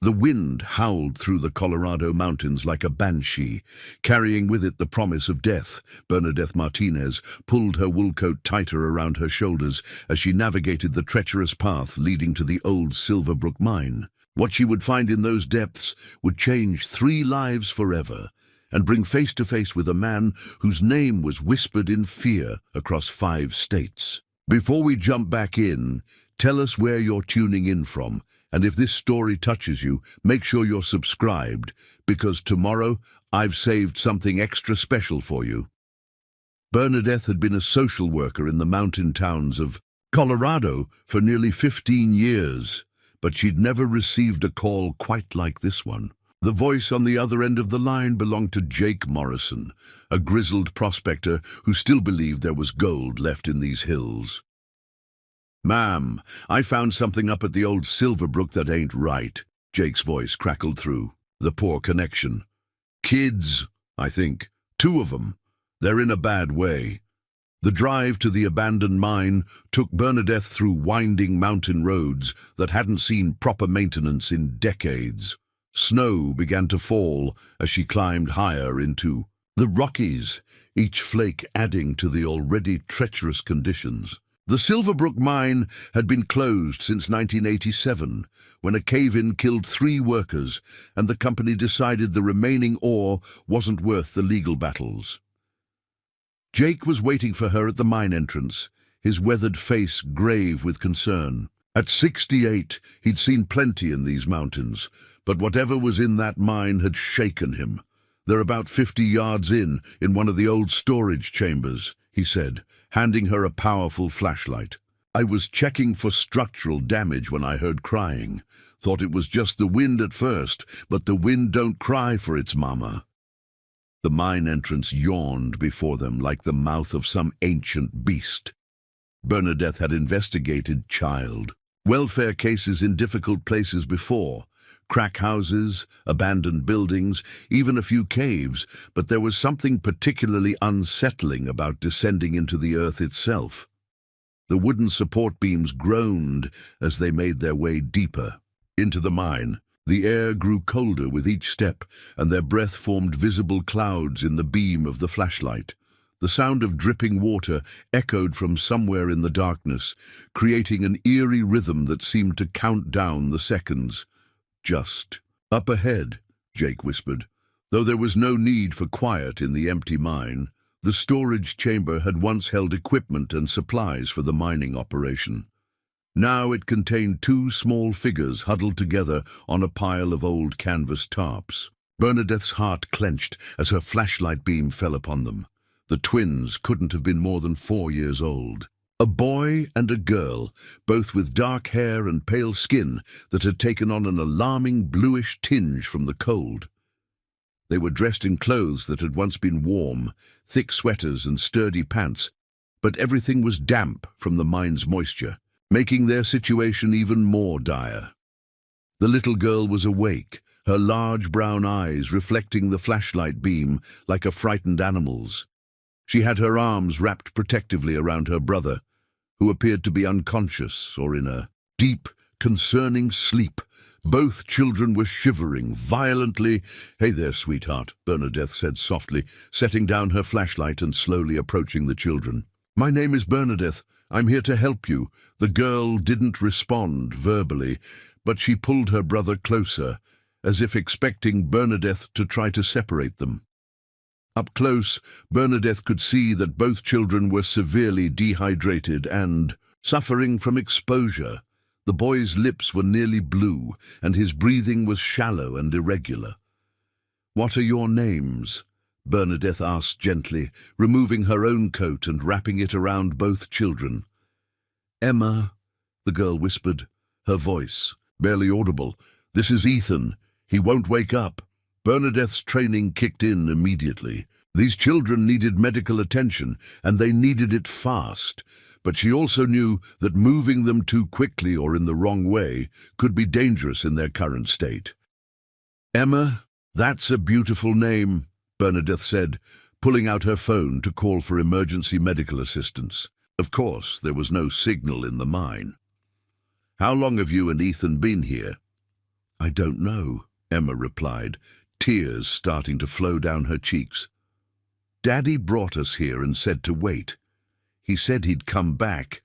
The wind howled through the Colorado mountains like a banshee, carrying with it the promise of death. Bernadette Martinez pulled her wool coat tighter around her shoulders as she navigated the treacherous path leading to the old Silverbrook mine. What she would find in those depths would change 3 lives forever and bring face to face with a man whose name was whispered in fear across 5 states. Before we jump back in, tell us where you're tuning in from. And if this story touches you, make sure you're subscribed, because tomorrow I've saved something extra special for you. Bernadette had been a social worker in the mountain towns of Colorado for nearly 15 years, but she'd never received a call quite like this one. The voice on the other end of the line belonged to Jake Morrison, a grizzled prospector who still believed there was gold left in these hills. "Ma'am, I found something up at the old Silverbrook that ain't right," Jake's voice crackled through. The poor connection. "Kids, I think. 2 of them. They're in a bad way." The drive to the abandoned mine took Bernadette through winding mountain roads that hadn't seen proper maintenance in decades. Snow began to fall as she climbed higher into the Rockies, each flake adding to the already treacherous conditions. The Silverbrook mine had been closed since 1987, when a cave-in killed 3 workers, and the company decided the remaining ore wasn't worth the legal battles. Jake was waiting for her at the mine entrance, his weathered face grave with concern. At 68, he'd seen plenty in these mountains, but whatever was in that mine had shaken him. "They're about 50 yards in one of the old storage chambers," he said, handing her a powerful flashlight. "I was checking for structural damage when I heard crying. Thought it was just the wind at first, but the wind don't cry for its mama." The mine entrance yawned before them like the mouth of some ancient beast. Bernadette had investigated child welfare cases in difficult places before. Crack houses, abandoned buildings, even a few caves, but there was something particularly unsettling about descending into the earth itself. The wooden support beams groaned as they made their way deeper into the mine. The air grew colder with each step, and their breath formed visible clouds in the beam of the flashlight. The sound of dripping water echoed from somewhere in the darkness, creating an eerie rhythm that seemed to count down the seconds. "Just up ahead," Jake whispered. Though there was no need for quiet in the empty mine, the storage chamber had once held equipment and supplies for the mining operation. Now it contained 2 small figures huddled together on a pile of old canvas tarps. Bernadette's heart clenched as her flashlight beam fell upon them. The twins couldn't have been more than 4 years old. A boy and a girl, both with dark hair and pale skin that had taken on an alarming bluish tinge from the cold. They were dressed in clothes that had once been warm, thick sweaters and sturdy pants, but everything was damp from the mine's moisture, making their situation even more dire. The little girl was awake, her large brown eyes reflecting the flashlight beam like a frightened animal's. She had her arms wrapped protectively around her brother, who appeared to be unconscious or in a deep, concerning sleep. Both children were shivering violently. "Hey there, sweetheart," Bernadette said softly, setting down her flashlight and slowly approaching the children. "My name is Bernadette. I'm here to help you." The girl didn't respond verbally, but she pulled her brother closer, as if expecting Bernadette to try to separate them. Up close, Bernadette could see that both children were severely dehydrated and suffering from exposure. The boy's lips were nearly blue, and his breathing was shallow and irregular. "What are your names?" Bernadette asked gently, removing her own coat and wrapping it around both children. "Emma," the girl whispered, her voice barely audible. "This is Ethan. He won't wake up." Bernadette's training kicked in immediately. These children needed medical attention, and they needed it fast. But she also knew that moving them too quickly or in the wrong way could be dangerous in their current state. "Emma, that's a beautiful name," Bernadette said, pulling out her phone to call for emergency medical assistance. Of course, there was no signal in the mine. "How long have you and Ethan been here?" I don't know, Emma replied, tears starting to flow down her cheeks. Daddy brought us here and said to wait. He said he'd come back,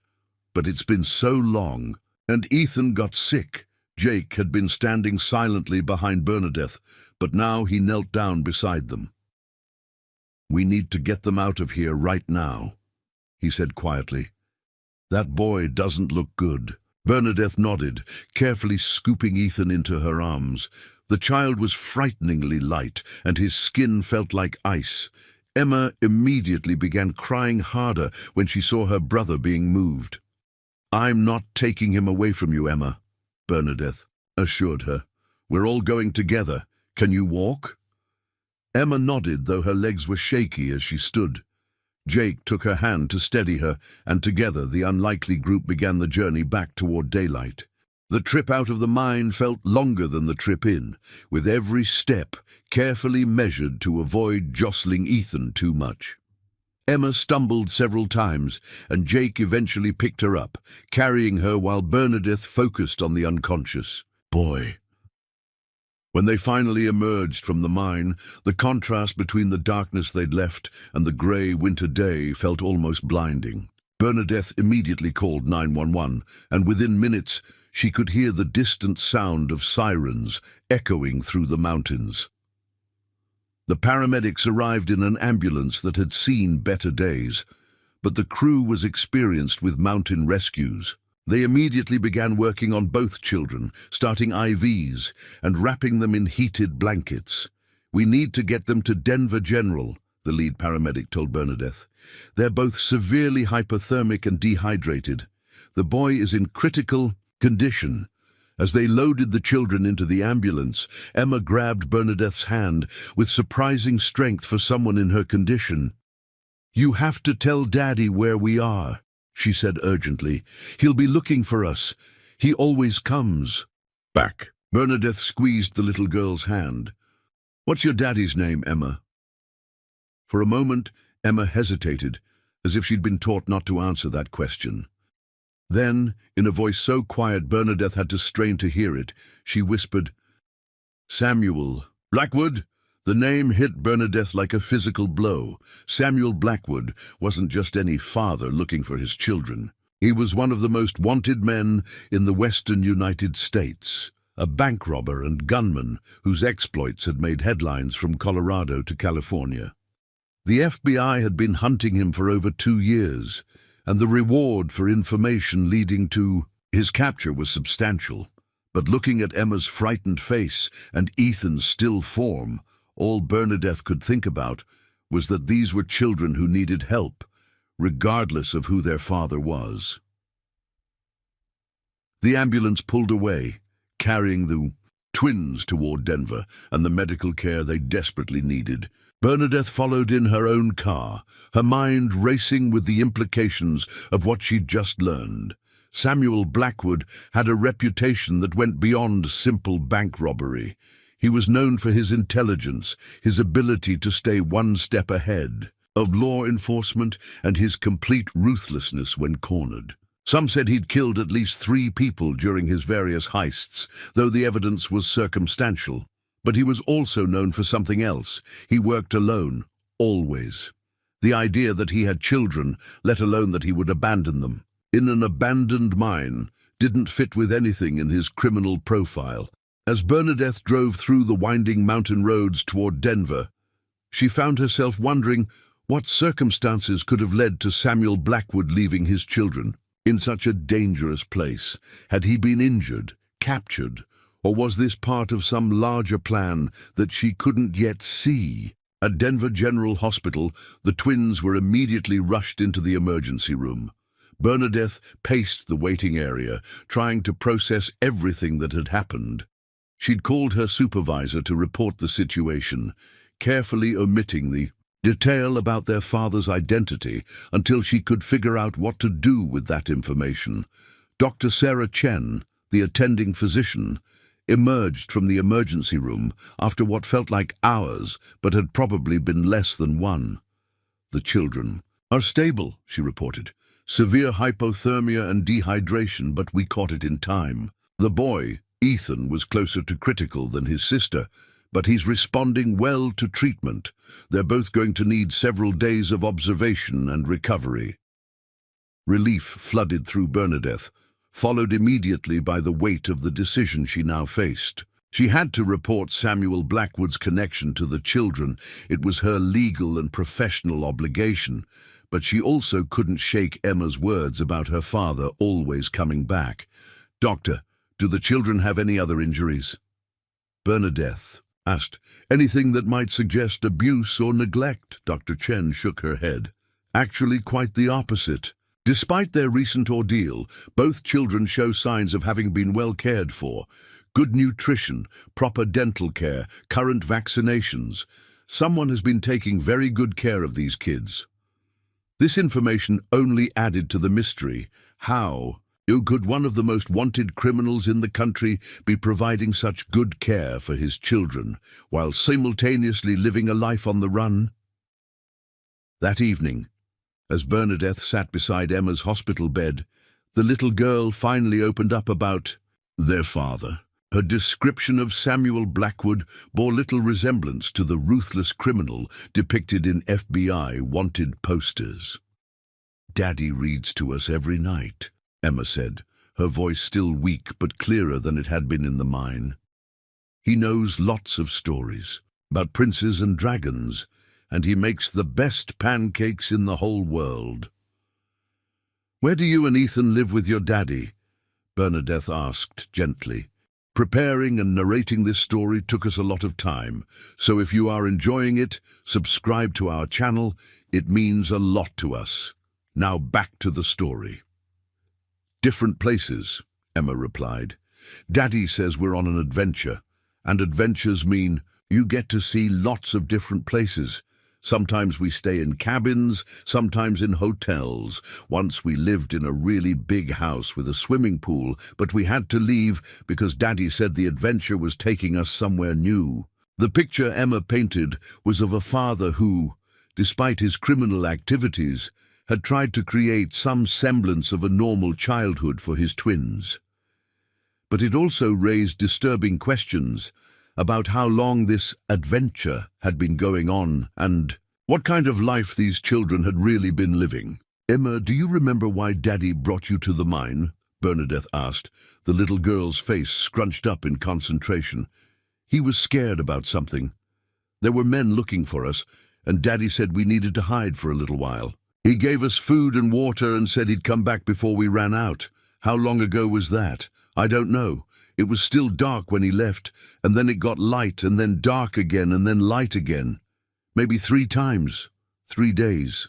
but it's been so long, and Ethan got sick. Jake had been standing silently behind Bernadette, but now he knelt down beside them. We need to get them out of here right now, he said quietly. That boy doesn't look good. Bernadette nodded, carefully scooping Ethan into her arms. The child was frighteningly light, and his skin felt like ice. Emma immediately began crying harder when she saw her brother being moved. I'm not taking him away from you, Emma, Bernadette assured her. We're all going together. Can you walk? Emma nodded, though her legs were shaky as she stood. Jake took her hand to steady her, and together the unlikely group began the journey back toward daylight. The trip out of the mine felt longer than the trip in, with every step carefully measured to avoid jostling Ethan too much. Emma stumbled several times, and Jake eventually picked her up, carrying her while Bernadette focused on the unconscious boy. When they finally emerged from the mine, the contrast between the darkness they'd left and the grey winter day felt almost blinding. Bernadette immediately called 911, and within minutes she could hear the distant sound of sirens echoing through the mountains. The paramedics arrived in an ambulance that had seen better days, but the crew was experienced with mountain rescues. They immediately began working on both children, starting IVs and wrapping them in heated blankets. We need to get them to Denver General, the lead paramedic told Bernadette. They're both severely hypothermic and dehydrated. The boy is in critical condition. As they loaded the children into the ambulance, Emma grabbed Bernadette's hand with surprising strength for someone in her condition. You have to tell Daddy where we are, she said urgently. He'll be looking for us. He always comes. Back. Bernadette squeezed the little girl's hand. What's your daddy's name, Emma? For a moment, Emma hesitated, as if she'd been taught not to answer that question. Then, in a voice so quiet Bernadette had to strain to hear it, she whispered, Samuel Blackwood. The name hit Bernadette like a physical blow. Samuel Blackwood wasn't just any father looking for his children. He was one of the most wanted men in the western United States, a bank robber and gunman whose exploits had made headlines from Colorado to California. The FBI had been hunting him for over 2 years, and the reward for information leading to his capture was substantial. But looking at Emma's frightened face and Ethan's still form, all Bernadette could think about was that these were children who needed help, regardless of who their father was. The ambulance pulled away, carrying the twins toward Denver and the medical care they desperately needed. Bernadette followed in her own car, her mind racing with the implications of what she'd just learned. Samuel Blackwood had a reputation that went beyond simple bank robbery. He was known for his intelligence, his ability to stay one step ahead of law enforcement, and his complete ruthlessness when cornered. Some said he'd killed at least 3 people during his various heists, though the evidence was circumstantial. But he was also known for something else. He worked alone, always. The idea that he had children, let alone that he would abandon them, in an abandoned mine, didn't fit with anything in his criminal profile. As Bernadette drove through the winding mountain roads toward Denver, she found herself wondering what circumstances could have led to Samuel Blackwood leaving his children in such a dangerous place. Had he been injured, captured, or was this part of some larger plan that she couldn't yet see? At Denver General Hospital, the twins were immediately rushed into the emergency room. Bernadette paced the waiting area, trying to process everything that had happened. She'd called her supervisor to report the situation, carefully omitting the detail about their father's identity until she could figure out what to do with that information. Dr. Sarah Chen, the attending physician, emerged from the emergency room after what felt like hours, but had probably been less than one. The children are stable, she reported. Severe hypothermia and dehydration, but we caught it in time. The boy, Ethan was closer to critical than his sister, but he's responding well to treatment. They're both going to need several days of observation and recovery. Relief flooded through Bernadette, followed immediately by the weight of the decision she now faced. She had to report Samuel Blackwood's connection to the children. It was her legal and professional obligation, but she also couldn't shake Emma's words about her father always coming back. "Doctor, do the children have any other injuries?" Bernadette asked. "Anything that might suggest abuse or neglect?" Dr. Chen shook her head. "Actually, quite the opposite. Despite their recent ordeal, both children show signs of having been well cared for. Good nutrition, proper dental care, current vaccinations. Someone has been taking very good care of these kids." This information only added to the mystery. How could one of the most wanted criminals in the country be providing such good care for his children, while simultaneously living a life on the run? That evening, as Bernadette sat beside Emma's hospital bed, the little girl finally opened up about their father. Her description of Samuel Blackwood bore little resemblance to the ruthless criminal depicted in FBI wanted posters. "Daddy reads to us every night," Emma said, her voice still weak but clearer than it had been in the mine. "He knows lots of stories about princes and dragons, and he makes the best pancakes in the whole world." "Where do you and Ethan live with your daddy?" Bernadette asked gently. "Preparing and narrating this story took us a lot of time, so if you are enjoying it, subscribe to our channel. It means a lot to us. Now back to the story." "Different places," Emma replied. "Daddy says we're on an adventure, and adventures mean you get to see lots of different places. Sometimes we stay in cabins, sometimes in hotels. Once we lived in a really big house with a swimming pool, but we had to leave because Daddy said the adventure was taking us somewhere new." The picture Emma painted was of a father who, despite his criminal activities, had tried to create some semblance of a normal childhood for his twins. But it also raised disturbing questions about how long this adventure had been going on and what kind of life these children had really been living. "Emma, do you remember why Daddy brought you to the mine?" Bernadette asked, the little girl's face scrunched up in concentration. "He was scared about something. There were men looking for us, and Daddy said we needed to hide for a little while. He gave us food and water and said he'd come back before we ran out. How long ago was that? I don't know. It was still dark when he left, and then it got light, and then dark again, and then light again. Maybe 3 times. 3 days.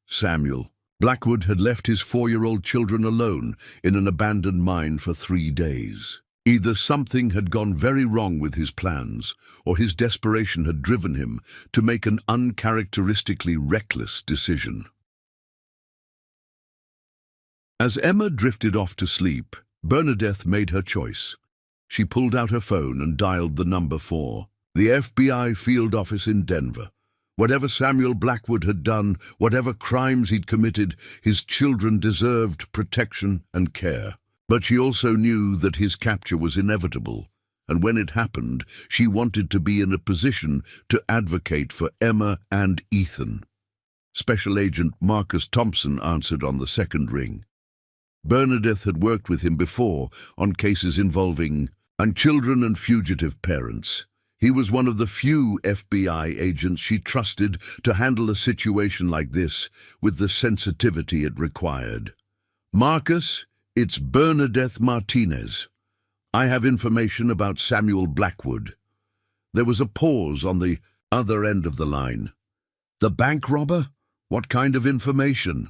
Samuel Blackwood had left his 4-year-old children alone in an abandoned mine for 3 days. Either something had gone very wrong with his plans, or his desperation had driven him to make an uncharacteristically reckless decision. As Emma drifted off to sleep, Bernadette made her choice. She pulled out her phone and dialed the number for the FBI field office in Denver. Whatever Samuel Blackwood had done, whatever crimes he'd committed, his children deserved protection and care. But she also knew that his capture was inevitable, and when it happened, she wanted to be in a position to advocate for Emma and Ethan. Special Agent Marcus Thompson answered on the second ring. Bernadette had worked with him before on cases involving children and fugitive parents. He was one of the few FBI agents she trusted to handle a situation like this with the sensitivity it required. "Marcus, it's Bernadette Martinez. I have information about Samuel Blackwood." There was a pause on the other end of the line. "The bank robber? What kind of information?"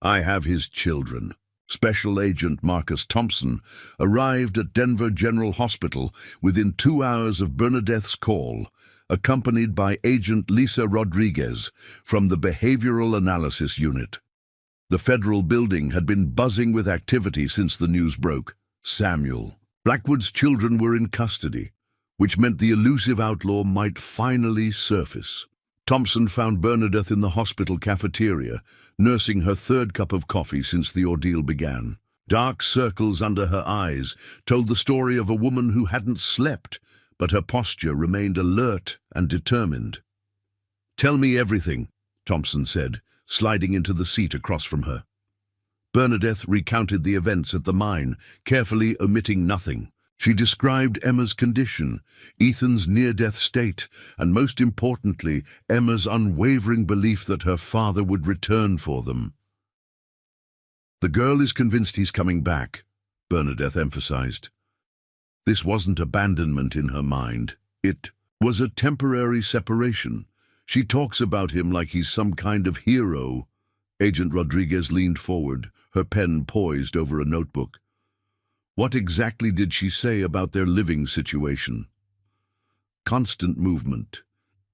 "I have his children." Special Agent Marcus Thompson arrived at Denver General Hospital within 2 hours of Bernadette's call, accompanied by Agent Lisa Rodriguez from the Behavioral Analysis Unit. The federal building had been buzzing with activity since the news broke. Samuel Blackwood's children were in custody, which meant the elusive outlaw might finally surface. Thompson found Bernadette in the hospital cafeteria, nursing her 3rd cup of coffee since the ordeal began. Dark circles under her eyes told the story of a woman who hadn't slept, but her posture remained alert and determined. "Tell me everything," Thompson said, sliding into the seat across from her. Bernadette recounted the events at the mine, carefully omitting nothing. She described Emma's condition, Ethan's near-death state, and most importantly, Emma's unwavering belief that her father would return for them. "The girl is convinced he's coming back," Bernadette emphasized. This wasn't abandonment in her mind. It was a temporary separation. She talks about him like he's some kind of hero. Agent Rodriguez leaned forward, her pen poised over a notebook. What exactly did she say about their living situation? Constant movement,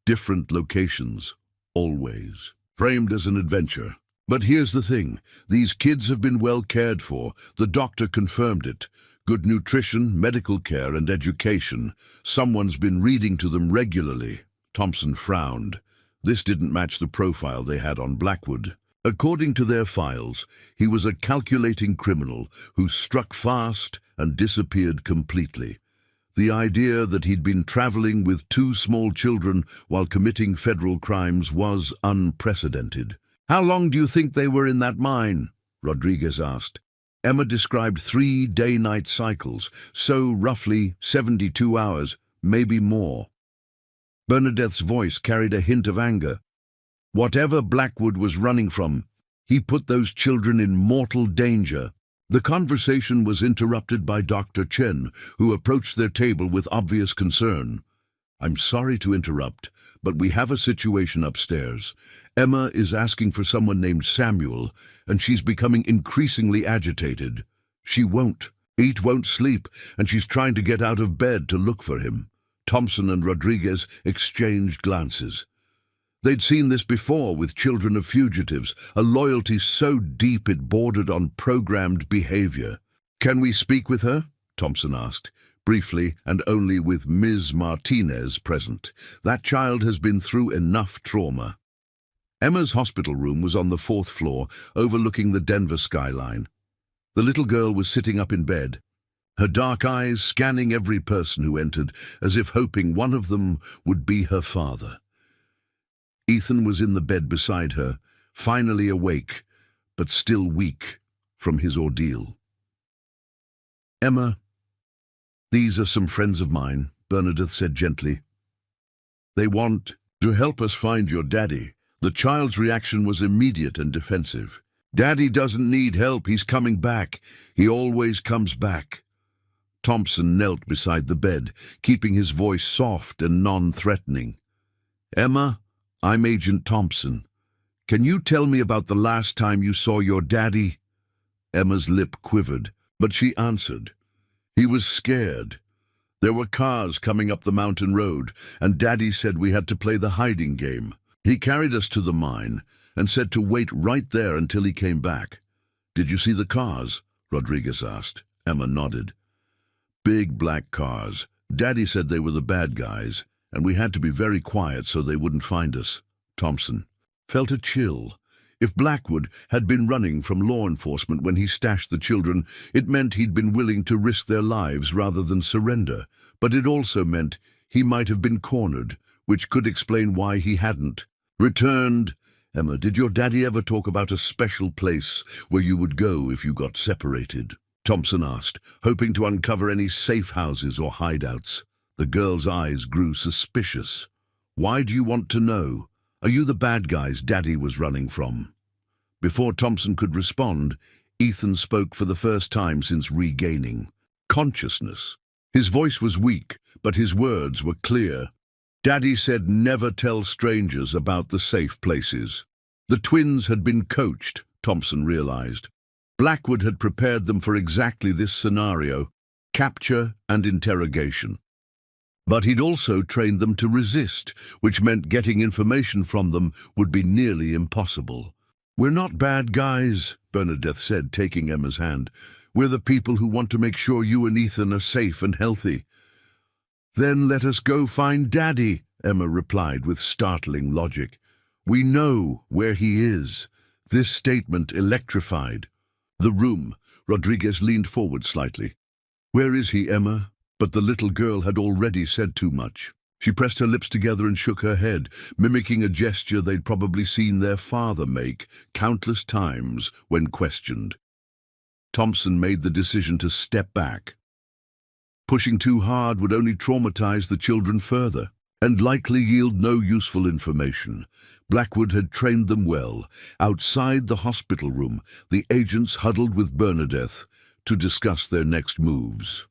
different locations, always. Framed as an adventure. But here's the thing, these kids have been well cared for. The doctor confirmed it. Good nutrition, medical care, and education. Someone's been reading to them regularly. Thompson frowned. This didn't match the profile they had on Blackwood. According to their files, he was a calculating criminal who struck fast and disappeared completely. The idea that he'd been traveling with two small children while committing federal crimes was unprecedented. "How long do you think they were in that mine?" Rodriguez asked. Emma described 3 day-night cycles, so roughly 72 hours, maybe more. Bernadette's voice carried a hint of anger. Whatever Blackwood was running from, he put those children in mortal danger. The conversation was interrupted by Dr. Chen, who approached their table with obvious concern. "I'm sorry to interrupt, but we have a situation upstairs. Emma is asking for someone named Samuel, and she's becoming increasingly agitated. She won't eat, won't sleep, and she's trying to get out of bed to look for him." Thompson and Rodriguez exchanged glances. They'd seen this before with children of fugitives, a loyalty so deep it bordered on programmed behavior. "Can we speak with her?" Thompson asked, briefly and only with Ms. Martinez present. "That child has been through enough trauma." Emma's hospital room was on the 4th floor, overlooking the Denver skyline. The little girl was sitting up in bed, her dark eyes scanning every person who entered, as if hoping one of them would be her father. Ethan was in the bed beside her, finally awake, but still weak from his ordeal. "Emma, these are some friends of mine," Bernadette said gently. "They want to help us find your daddy." The child's reaction was immediate and defensive. "Daddy doesn't need help, he's coming back. He always comes back." Thompson knelt beside the bed, keeping his voice soft and non-threatening. "Emma, I'm Agent Thompson. Can you tell me about the last time you saw your daddy?" Emma's lip quivered, but she answered. "He was scared. There were cars coming up the mountain road, and Daddy said we had to play the hiding game. He carried us to the mine and said to wait right there until he came back." "Did you see the cars?" Rodriguez asked. Emma nodded. "Big black cars. Daddy said they were the bad guys, and we had to be very quiet so they wouldn't find us." Thompson felt a chill. If Blackwood had been running from law enforcement when he stashed the children, it meant he'd been willing to risk their lives rather than surrender. But it also meant he might have been cornered, which could explain why he hadn't returned. "Emma, did your daddy ever talk about a special place where you would go if you got separated?" Thompson asked, hoping to uncover any safe houses or hideouts. The girl's eyes grew suspicious. "Why do you want to know? Are you the bad guys Daddy was running from?" Before Thompson could respond, Ethan spoke for the first time since regaining consciousness. His voice was weak, but his words were clear. "Daddy said never tell strangers about the safe places." The twins had been coached, Thompson realized. Blackwood had prepared them for exactly this scenario, capture and interrogation. But he'd also trained them to resist, which meant getting information from them would be nearly impossible. "We're not bad guys," Bernadette said, taking Emma's hand. "We're the people who want to make sure you and Ethan are safe and healthy." "Then let us go find Daddy," Emma replied with startling logic. "We know where he is." This statement electrified the room. Rodriguez leaned forward slightly. "Where is he, Emma?" But the little girl had already said too much. She pressed her lips together and shook her head, mimicking a gesture they'd probably seen their father make countless times when questioned. Thompson made the decision to step back. Pushing too hard would only traumatize the children further, and likely yield no useful information. Blackwood had trained them well. Outside the hospital room, the agents huddled with Bernadette to discuss their next moves.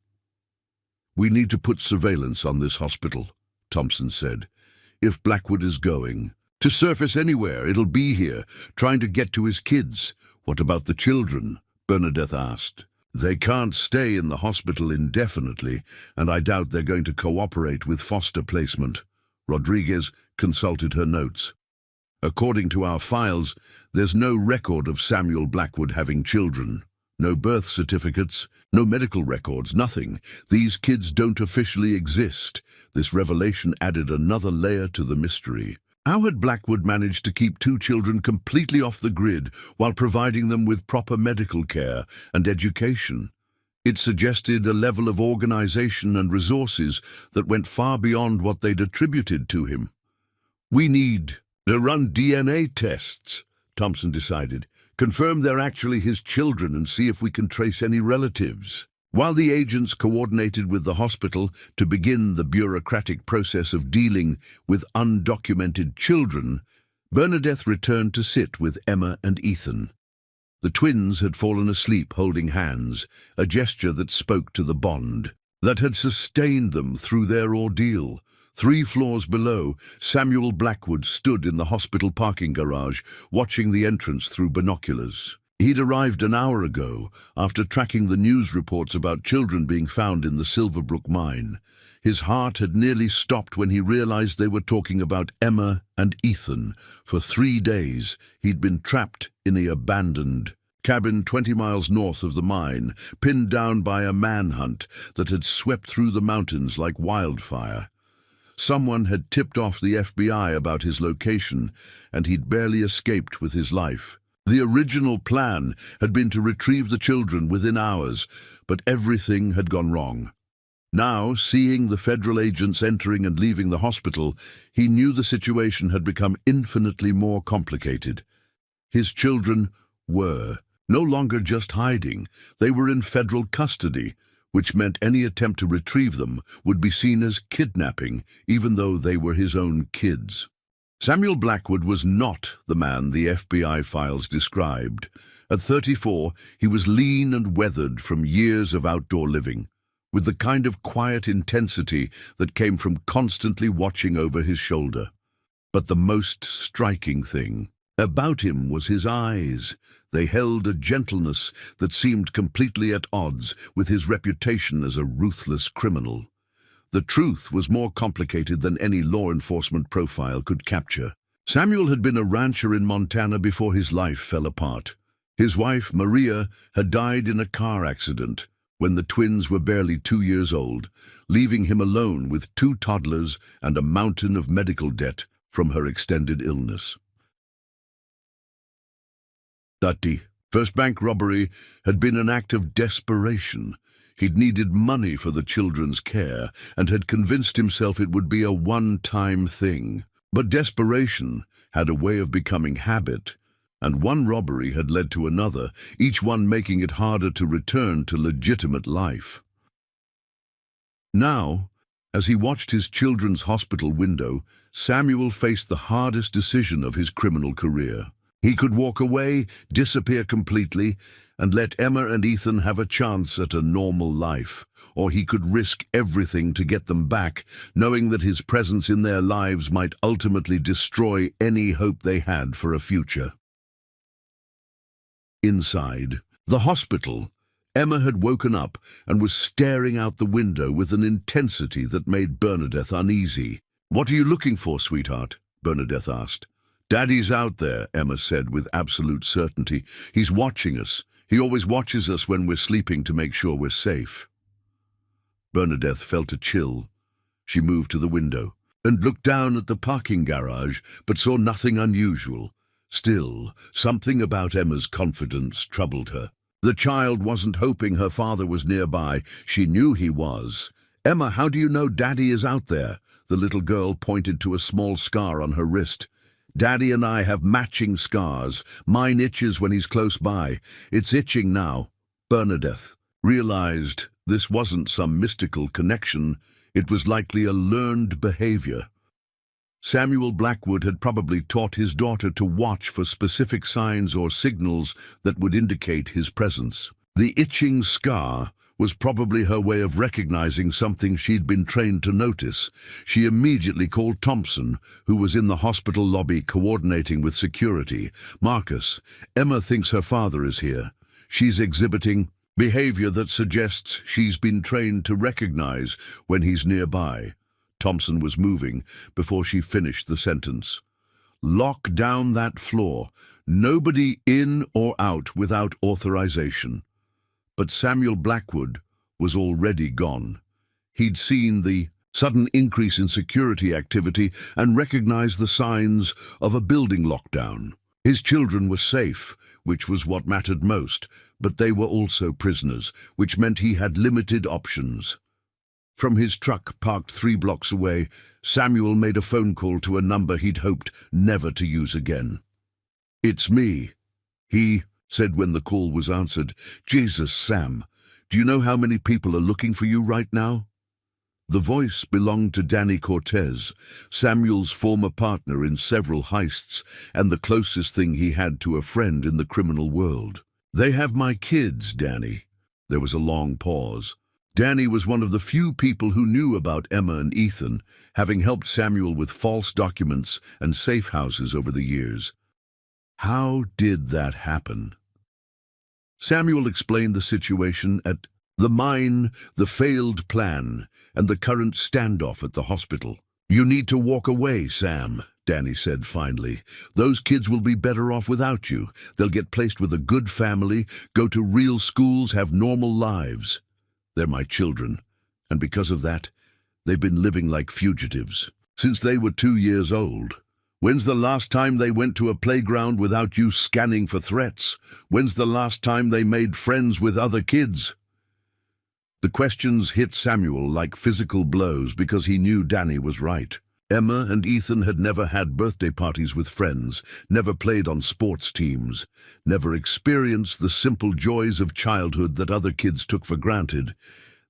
"We need to put surveillance on this hospital," Thompson said. "If Blackwood is going to surface anywhere, it'll be here, trying to get to his kids." "What about the children?" Bernadette asked. "They can't stay in the hospital indefinitely, and I doubt they're going to cooperate with foster placement." Rodriguez consulted her notes. "According to our files, there's no record of Samuel Blackwood having children. No birth certificates, no medical records, nothing. These kids don't officially exist." This revelation added another layer to the mystery. How had Blackwood managed to keep two children completely off the grid while providing them with proper medical care and education? It suggested a level of organization and resources that went far beyond what they'd attributed to him. "We need to run DNA tests," Thompson decided. "Confirm they're actually his children and see if we can trace any relatives." While the agents coordinated with the hospital to begin the bureaucratic process of dealing with undocumented children, Bernadette returned to sit with Emma and Ethan. The twins had fallen asleep holding hands, a gesture that spoke to the bond that had sustained them through their ordeal. 3 floors below, Samuel Blackwood stood in the hospital parking garage, watching the entrance through binoculars. He'd arrived an hour ago, after tracking the news reports about children being found in the Silverbrook mine. His heart had nearly stopped when he realized they were talking about Emma and Ethan. For 3 days, he'd been trapped in an abandoned cabin 20 miles north of the mine, pinned down by a manhunt that had swept through the mountains like wildfire. Someone had tipped off the FBI about his location, and he'd barely escaped with his life. The original plan had been to retrieve the children within hours, but everything had gone wrong. Now, seeing the federal agents entering and leaving the hospital, he knew the situation had become infinitely more complicated. His children were no longer just hiding. They were in federal custody, which meant any attempt to retrieve them would be seen as kidnapping, even though they were his own kids. Samuel Blackwood was not the man the FBI files described. At 34, he was lean and weathered from years of outdoor living, with the kind of quiet intensity that came from constantly watching over his shoulder. But the most striking thing about him was his eyes. They held a gentleness that seemed completely at odds with his reputation as a ruthless criminal. The truth was more complicated than any law enforcement profile could capture. Samuel had been a rancher in Montana before his life fell apart. His wife, Maria, had died in a car accident when the twins were barely 2 years old, leaving him alone with 2 toddlers and a mountain of medical debt from her extended illness. The first bank robbery had been an act of desperation. He'd needed money for the children's care and had convinced himself it would be a one-time thing. But desperation had a way of becoming habit, and one robbery had led to another, each one making it harder to return to legitimate life. Now, as he watched his children's hospital window, Samuel faced the hardest decision of his criminal career. He could walk away, disappear completely, and let Emma and Ethan have a chance at a normal life, or he could risk everything to get them back, knowing that his presence in their lives might ultimately destroy any hope they had for a future. Inside the hospital, Emma had woken up and was staring out the window with an intensity that made Bernadette uneasy. "What are you looking for, sweetheart?" Bernadette asked. "Daddy's out there," Emma said with absolute certainty. "He's watching us. He always watches us when we're sleeping to make sure we're safe." Bernadette felt a chill. She moved to the window and looked down at the parking garage, but saw nothing unusual. Still, something about Emma's confidence troubled her. The child wasn't hoping her father was nearby. She knew he was. "Emma, how do you know Daddy is out there?" The little girl pointed to a small scar on her wrist. "Daddy and I have matching scars. Mine itches when he's close by. It's itching now." Bernadette realized this wasn't some mystical connection. It was likely a learned behavior. Samuel Blackwood had probably taught his daughter to watch for specific signs or signals that would indicate his presence. The itching scar was probably her way of recognizing something she'd been trained to notice. She immediately called Thompson, who was in the hospital lobby coordinating with security. "Marcus, Emma thinks her father is here. She's exhibiting behavior that suggests she's been trained to recognize when he's nearby." Thompson was moving before she finished the sentence. "Lock down that floor. Nobody in or out without authorization." But Samuel Blackwood was already gone. He'd seen the sudden increase in security activity and recognized the signs of a building lockdown. His children were safe, which was what mattered most, but they were also prisoners, which meant he had limited options. From his truck parked 3 blocks away, Samuel made a phone call to a number he'd hoped never to use again. "It's me," he said when the call was answered. "Jesus, Sam, do you know how many people are looking for you right now?" The voice belonged to Danny Cortez, Samuel's former partner in several heists and the closest thing he had to a friend in the criminal world. "They have my kids, Danny." There was a long pause. Danny was one of the few people who knew about Emma and Ethan, having helped Samuel with false documents and safe houses over the years. How did that happen? Samuel explained the situation at the mine, the failed plan, and the current standoff at the hospital. "You need to walk away, Sam," Danny said finally. "Those kids will be better off without you. They'll get placed with a good family, go to real schools, have normal lives. They're my children, and because of that, they've been living like fugitives since they were 2 years old. When's the last time they went to a playground without you scanning for threats? When's the last time they made friends with other kids?" The questions hit Samuel like physical blows because he knew Danny was right. Emma and Ethan had never had birthday parties with friends, never played on sports teams, never experienced the simple joys of childhood that other kids took for granted.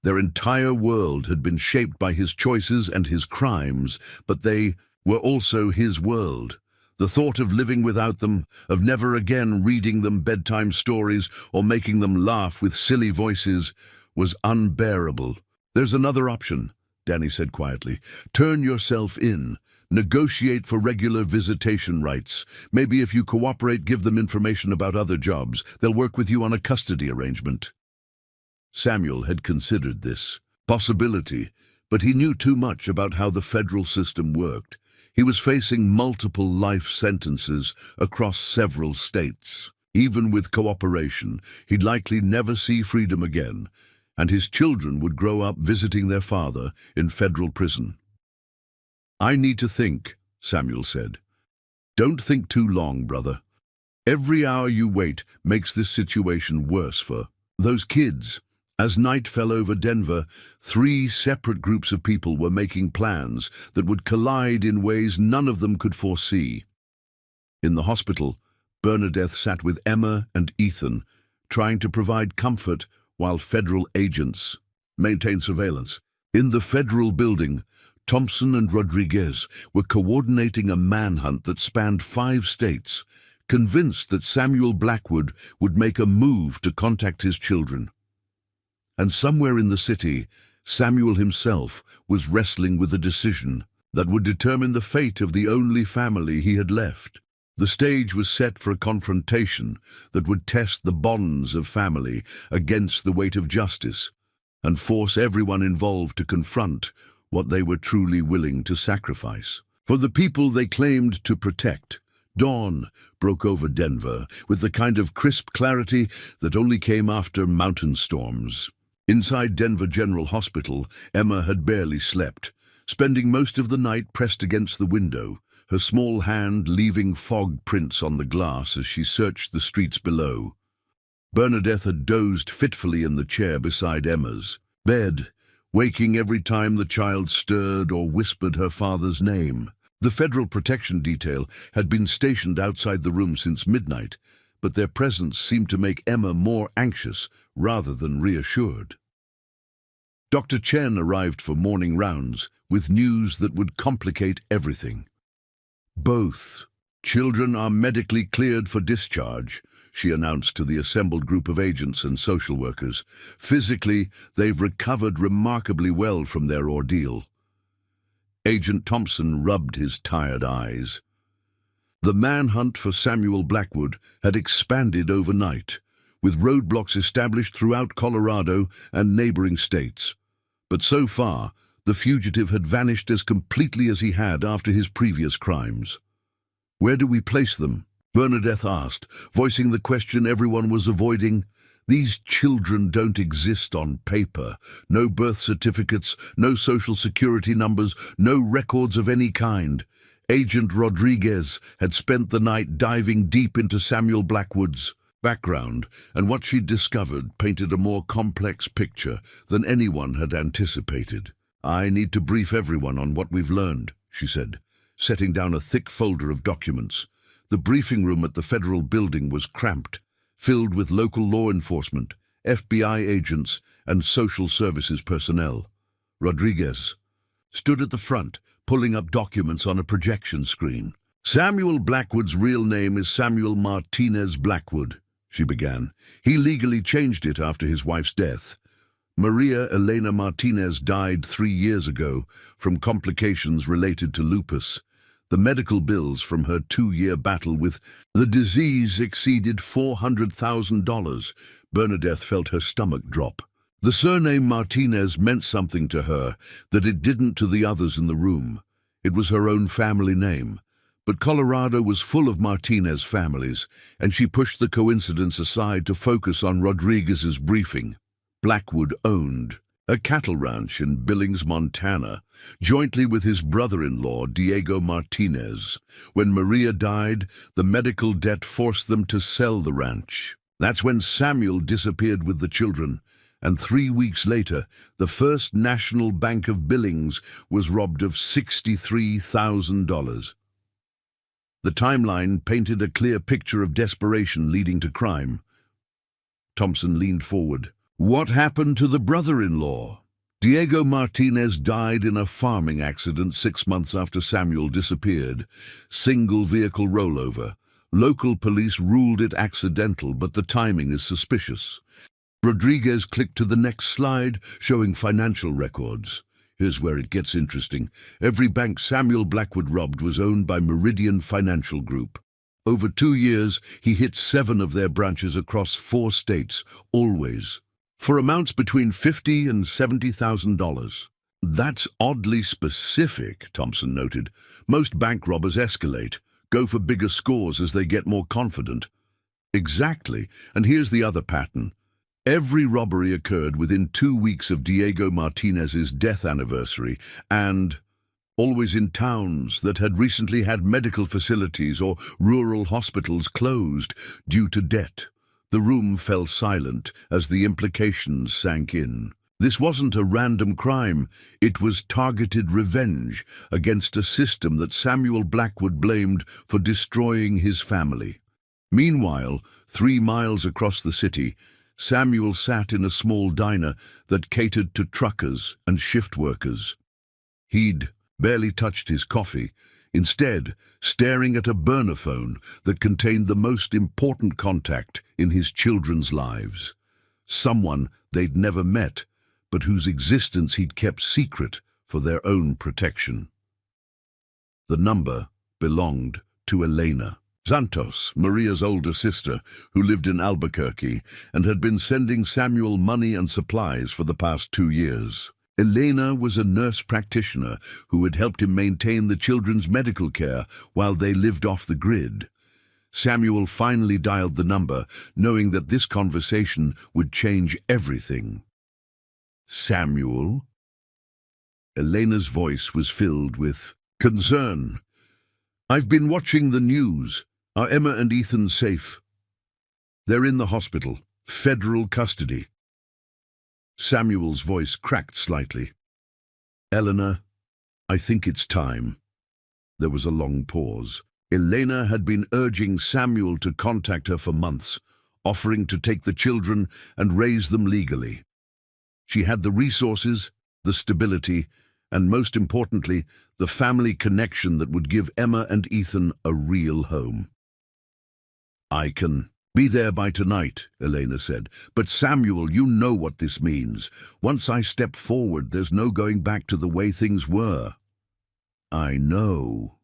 Their entire world had been shaped by his choices and his crimes, but they were also his world. The thought of living without them, of never again reading them bedtime stories or making them laugh with silly voices, was unbearable. "There's another option," Danny said quietly. "Turn yourself in. Negotiate for regular visitation rights. Maybe if you cooperate, give them information about other jobs. They'll work with you on a custody arrangement." Samuel had considered this possibility, but he knew too much about how the federal system worked. He was facing multiple life sentences across several states. Even with cooperation, he'd likely never see freedom again, and his children would grow up visiting their father in federal prison. "I need to think," Samuel said. "Don't think too long, brother. Every hour you wait makes this situation worse for those kids." As night fell over Denver, 3 separate groups of people were making plans that would collide in ways none of them could foresee. In the hospital, Bernadette sat with Emma and Ethan, trying to provide comfort while federal agents maintained surveillance. In the federal building, Thompson and Rodriguez were coordinating a manhunt that spanned 5 states, convinced that Samuel Blackwood would make a move to contact his children. And somewhere in the city, Samuel himself was wrestling with a decision that would determine the fate of the only family he had left. The stage was set for a confrontation that would test the bonds of family against the weight of justice and force everyone involved to confront what they were truly willing to sacrifice. For the people they claimed to protect, dawn broke over Denver with the kind of crisp clarity that only came after mountain storms. Inside Denver General Hospital, Emma had barely slept, spending most of the night pressed against the window, her small hand leaving fog prints on the glass as she searched the streets below. Bernadette had dozed fitfully in the chair beside Emma's bed, waking every time the child stirred or whispered her father's name. The Federal Protection Detail had been stationed outside the room since midnight, but their presence seemed to make Emma more anxious rather than reassured. Dr. Chen arrived for morning rounds with news that would complicate everything. "Both children are medically cleared for discharge," she announced to the assembled group of agents and social workers. "Physically, they've recovered remarkably well from their ordeal." Agent Thompson rubbed his tired eyes. The manhunt for Samuel Blackwood had expanded overnight, with roadblocks established throughout Colorado and neighboring states. But so far, the fugitive had vanished as completely as he had after his previous crimes. "Where do we place them?" Bernadette asked, voicing the question everyone was avoiding. "These children don't exist on paper. No birth certificates, no social security numbers, no records of any kind." Agent Rodriguez had spent the night diving deep into Samuel Blackwood's background, and what she'd discovered painted a more complex picture than anyone had anticipated. "I need to brief everyone on what we've learned," she said, setting down a thick folder of documents. The briefing room at the federal building was cramped, filled with local law enforcement, FBI agents, and social services personnel. Rodriguez stood at the front, pulling up documents on a projection screen. "Samuel Blackwood's real name is Samuel Martinez Blackwood," she began. "He legally changed it after his wife's death. Maria Elena Martinez died 3 years ago from complications related to lupus. The medical bills from her 2-year battle with the disease exceeded $400,000. Bernadette felt her stomach drop. The surname Martinez meant something to her that it didn't to the others in the room. It was her own family name. But Colorado was full of Martinez families, and she pushed the coincidence aside to focus on Rodriguez's briefing. Blackwood owned a cattle ranch in Billings, Montana, jointly with his brother-in-law, Diego Martinez. When Maria died, the medical debt forced them to sell the ranch. That's when Samuel disappeared with the children, and 3 weeks later, the First National Bank of Billings was robbed of $63,000. The timeline painted a clear picture of desperation leading to crime. Thompson leaned forward. "What happened to the brother-in-law?" "Diego Martinez died in a farming accident 6 months after Samuel disappeared. Single-vehicle rollover. Local police ruled it accidental, but the timing is suspicious." Rodriguez clicked to the next slide, showing financial records. Here's where it gets interesting. Every bank Samuel Blackwood robbed was owned by Meridian Financial Group. Over 2 years, he hit 7 of their branches across 4 states, always for amounts between $50,000 and $70,000. "That's oddly specific," Thompson noted. "Most bank robbers escalate, go for bigger scores as they get more confident." "Exactly, and here's the other pattern. Every robbery occurred within 2 weeks of Diego Martinez's death anniversary, and always in towns that had recently had medical facilities or rural hospitals closed due to debt." The room fell silent as the implications sank in. This wasn't a random crime. It was targeted revenge against a system that Samuel Blackwood blamed for destroying his family. Meanwhile, 3 miles across the city, Samuel sat in a small diner that catered to truckers and shift workers. He'd barely touched his coffee, instead staring at a burner phone that contained the most important contact in his children's lives. Someone they'd never met, but whose existence he'd kept secret for their own protection. The number belonged to Elena Santos, Maria's older sister, who lived in Albuquerque and had been sending Samuel money and supplies for the past 2 years. Elena was a nurse practitioner who had helped him maintain the children's medical care while they lived off the grid. Samuel finally dialed the number, knowing that this conversation would change everything. "Samuel?" Elena's voice was filled with concern. "I've been watching the news. Are Emma and Ethan safe?" "They're in the hospital," Federal custody. Samuel's voice cracked slightly. Eleanor, I think it's time. There was a long pause. Elena had been urging Samuel to contact her for months, offering to take the children and raise them legally. She had the resources, the stability, and most importantly, the family connection that would give Emma and Ethan a real home. I can be there by tonight, Elena said. But Samuel, you know what this means. Once I step forward, there's no going back to the way things were. I know.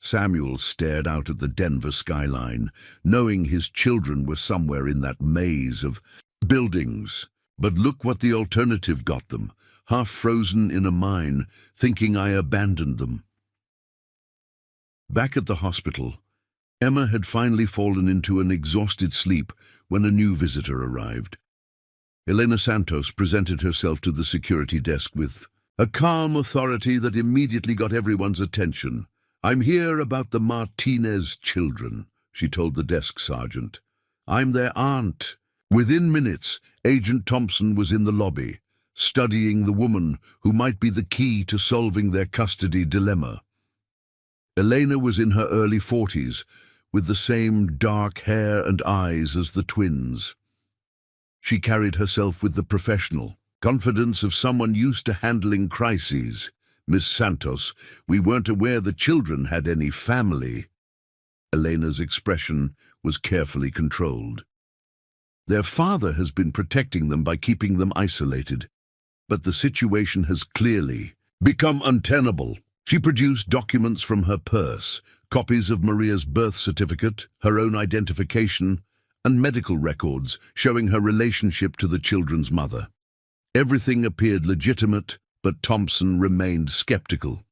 Samuel stared out at the Denver skyline, knowing his children were somewhere in that maze of buildings. But look what the alternative got them, half frozen in a mine, thinking I abandoned them. Back at the hospital, Emma had finally fallen into an exhausted sleep when a new visitor arrived. Elena Santos presented herself to the security desk with a calm authority that immediately got everyone's attention. I'm here about the Martinez children, she told the desk sergeant. I'm their aunt. Within minutes, Agent Thompson was in the lobby, studying the woman who might be the key to solving their custody dilemma. Elena was in her early 40s, with the same dark hair and eyes as the twins. She carried herself with the professional confidence of someone used to handling crises. Miss Santos, we weren't aware the children had any family. Elena's expression was carefully controlled. Their father has been protecting them by keeping them isolated, but the situation has clearly become untenable. She produced documents from her purse, copies of Maria's birth certificate, her own identification, and medical records showing her relationship to the children's mother. Everything appeared legitimate, but Thompson remained skeptical.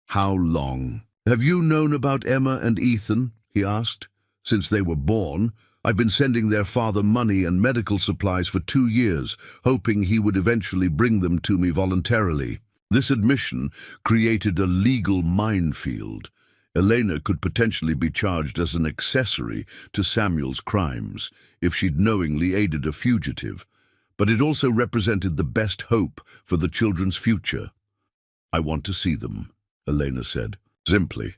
How long have you known about Emma and Ethan? He asked. Since they were born, I've been sending their father money and medical supplies for 2 years, hoping he would eventually bring them to me voluntarily. This admission created a legal minefield. Elena could potentially be charged as an accessory to Samuel's crimes if she'd knowingly aided a fugitive, but it also represented the best hope for the children's future. I want to see them, Elena said, simply.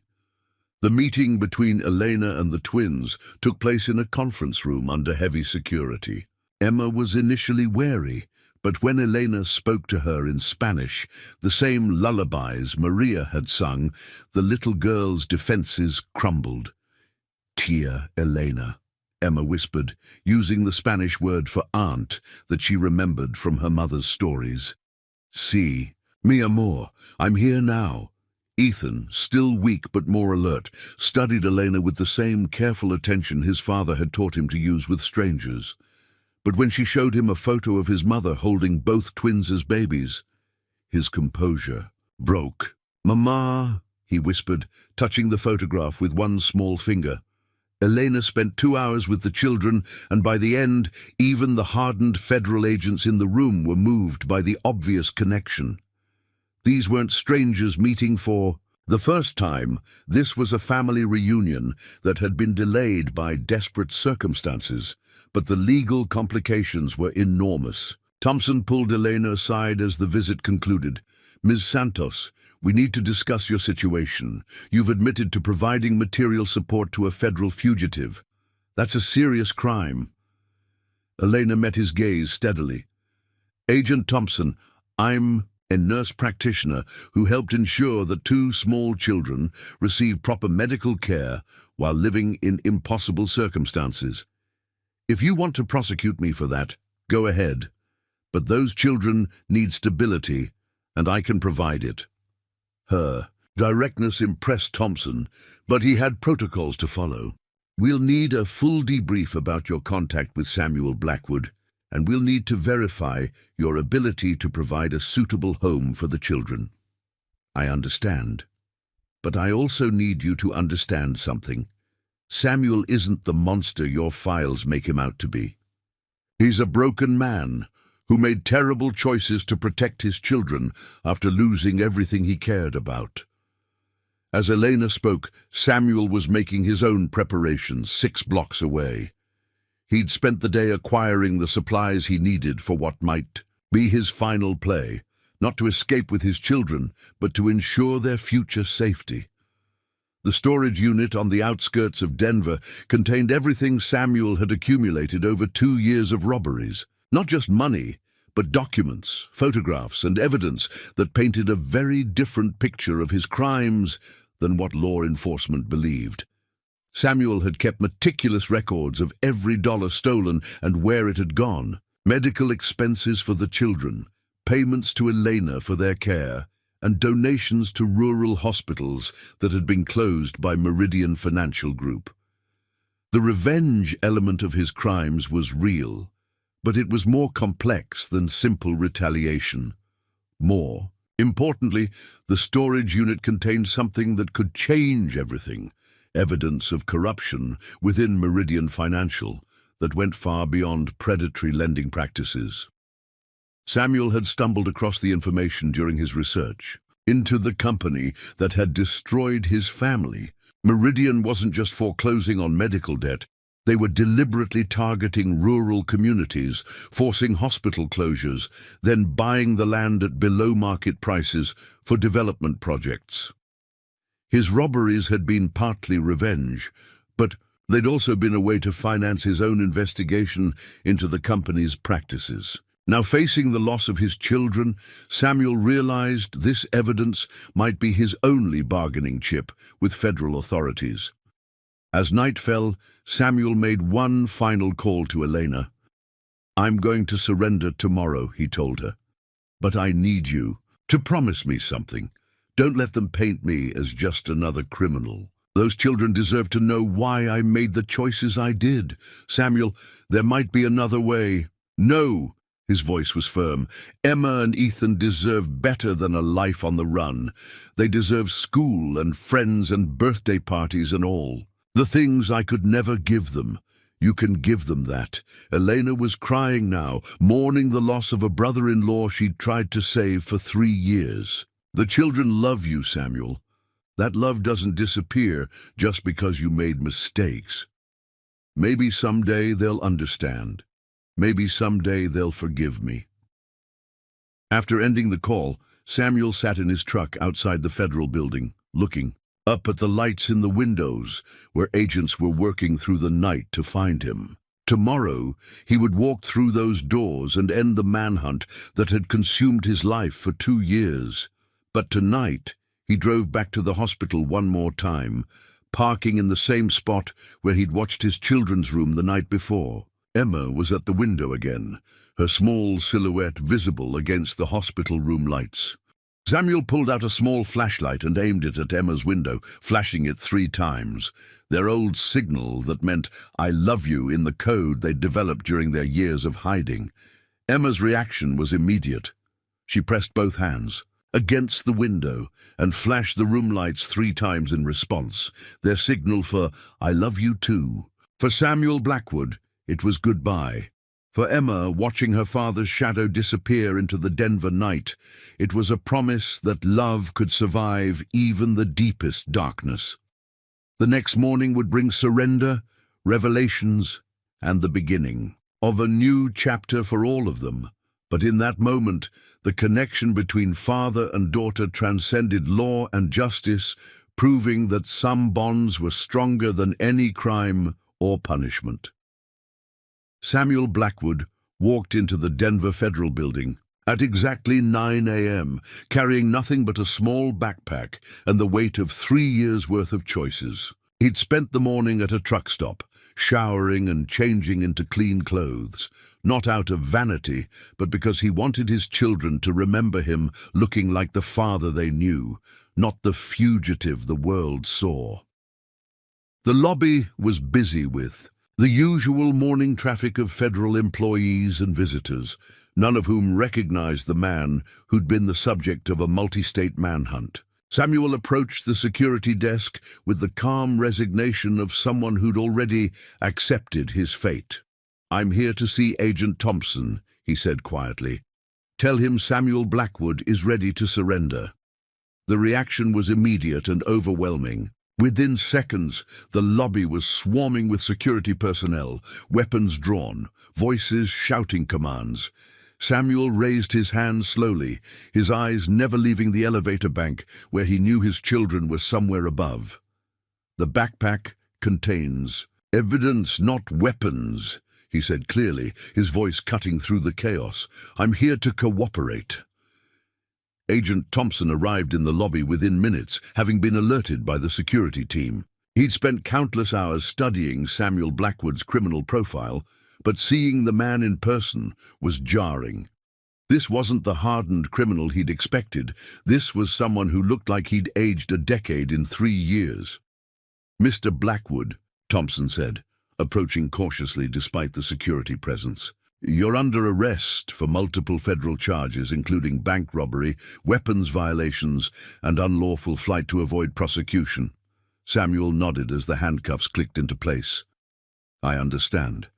The meeting between Elena and the twins took place in a conference room under heavy security. Emma was initially wary, but when Elena spoke to her in Spanish, the same lullabies Maria had sung, the little girl's defenses crumbled. Tia Elena, Emma whispered, using the Spanish word for aunt that she remembered from her mother's stories. Si, mi amor, I'm here now. Ethan, still weak but more alert, studied Elena with the same careful attention his father had taught him to use with strangers. But when she showed him a photo of his mother holding both twins as babies, his composure broke. Mama, he whispered, touching the photograph with one small finger. Elena spent 2 hours with the children, and by the end, even the hardened federal agents in the room were moved by the obvious connection. These weren't strangers meeting for the first time. This was a family reunion that had been delayed by desperate circumstances, but the legal complications were enormous. Thompson pulled Elena aside as the visit concluded. Ms. Santos, we need to discuss your situation. You've admitted to providing material support to a federal fugitive. That's a serious crime. Elena met his gaze steadily. Agent Thompson, I'm a nurse practitioner who helped ensure that 2 small children received proper medical care while living in impossible circumstances. If you want to prosecute me for that, go ahead. But those children need stability, and I can provide it. Her directness impressed Thompson, but he had protocols to follow. We'll need a full debrief about your contact with Samuel Blackwood, and we'll need to verify your ability to provide a suitable home for the children. I understand. But I also need you to understand something. Samuel isn't the monster your files make him out to be. He's a broken man who made terrible choices to protect his children after losing everything he cared about. As Elena spoke, Samuel was making his own preparations 6 blocks away. He'd spent the day acquiring the supplies he needed for what might be his final play, not to escape with his children, but to ensure their future safety. The storage unit on the outskirts of Denver contained everything Samuel had accumulated over 2 years of robberies. Not just money, but documents, photographs, and evidence that painted a very different picture of his crimes than what law enforcement believed. Samuel had kept meticulous records of every dollar stolen and where it had gone, medical expenses for the children, payments to Elena for their care, and donations to rural hospitals that had been closed by Meridian Financial Group. The revenge element of his crimes was real, but it was more complex than simple retaliation. More importantly, the storage unit contained something that could change everything, evidence of corruption within Meridian Financial that went far beyond predatory lending practices. Samuel had stumbled across the information during his research into the company that had destroyed his family. Meridian wasn't just foreclosing on medical debt. They were deliberately targeting rural communities, forcing hospital closures, then buying the land at below-market prices for development projects. His robberies had been partly revenge, but they'd also been a way to finance his own investigation into the company's practices. Now facing the loss of his children, Samuel realized this evidence might be his only bargaining chip with federal authorities. As night fell, Samuel made one final call to Elena. "I'm going to surrender tomorrow," he told her. "But I need you to promise me something. Don't let them paint me as just another criminal. Those children deserve to know why I made the choices I did. Samuel, there might be another way." "No!" His voice was firm. "Emma and Ethan deserve better than a life on the run. They deserve school and friends and birthday parties and all. The things I could never give them. You can give them that." Elena was crying now, mourning the loss of a brother-in-law she'd tried to save for 3 years. "The children love you, Samuel. That love doesn't disappear just because you made mistakes. Maybe someday they'll understand. Maybe someday they'll forgive me." After ending the call, Samuel sat in his truck outside the federal building, looking up at the lights in the windows where agents were working through the night to find him. Tomorrow, he would walk through those doors and end the manhunt that had consumed his life for 2 years. But tonight, he drove back to the hospital one more time, parking in the same spot where he'd watched his children's room the night before. Emma was at the window again, her small silhouette visible against the hospital room lights. Samuel pulled out a small flashlight and aimed it at Emma's window, flashing it 3 times, their old signal that meant "I love you" in the code they'd developed during their years of hiding. Emma's reaction was immediate. She pressed both hands against the window and flashed the room lights 3 times in response, their signal for "I love you too." For Samuel Blackwood, it was goodbye. For Emma, watching her father's shadow disappear into the Denver night, it was a promise that love could survive even the deepest darkness. The next morning would bring surrender, revelations, and the beginning of a new chapter for all of them. But in that moment, the connection between father and daughter transcended law and justice, proving that some bonds were stronger than any crime or punishment. Samuel Blackwood walked into the Denver Federal Building at exactly 9 a.m., carrying nothing but a small backpack and the weight of 3 years' worth of choices. He'd spent the morning at a truck stop, showering and changing into clean clothes, not out of vanity, but because he wanted his children to remember him looking like the father they knew, not the fugitive the world saw. The lobby was busy with the usual morning traffic of federal employees and visitors, none of whom recognized the man who'd been the subject of a multi-state manhunt. Samuel approached the security desk with the calm resignation of someone who'd already accepted his fate. "I'm here to see Agent Thompson," he said quietly. "Tell him Samuel Blackwood is ready to surrender." The reaction was immediate and overwhelming. Within seconds, the lobby was swarming with security personnel, weapons drawn, voices shouting commands. Samuel raised his hand slowly, his eyes never leaving the elevator bank where he knew his children were somewhere above. "The backpack contains evidence, not weapons," he said clearly, his voice cutting through the chaos. "I'm here to cooperate." Agent Thompson arrived in the lobby within minutes, having been alerted by the security team. He'd spent countless hours studying Samuel Blackwood's criminal profile, but seeing the man in person was jarring. This wasn't the hardened criminal he'd expected. This was someone who looked like he'd aged a decade in 3 years. "Mr. Blackwood," Thompson said, approaching cautiously despite the security presence. "You're under arrest for multiple federal charges, including bank robbery, weapons violations, and unlawful flight to avoid prosecution." Samuel nodded as the handcuffs clicked into place. "I understand.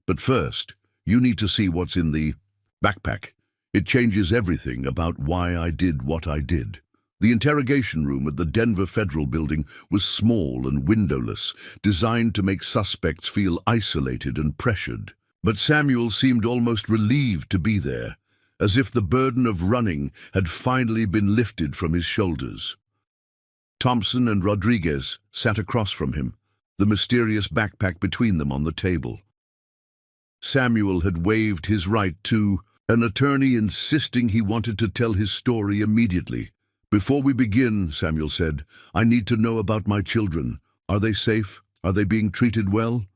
But first, you need to see what's in the backpack. It changes everything about why I did what I did." The interrogation room at the Denver Federal Building was small and windowless, designed to make suspects feel isolated and pressured. But Samuel seemed almost relieved to be there, as if the burden of running had finally been lifted from his shoulders. Thompson and Rodriguez sat across from him, the mysterious backpack between them on the table. Samuel had waived his right to an attorney, insisting he wanted to tell his story immediately. "Before we begin," Samuel said, "I need to know about my children. Are they safe? Are they being treated well?"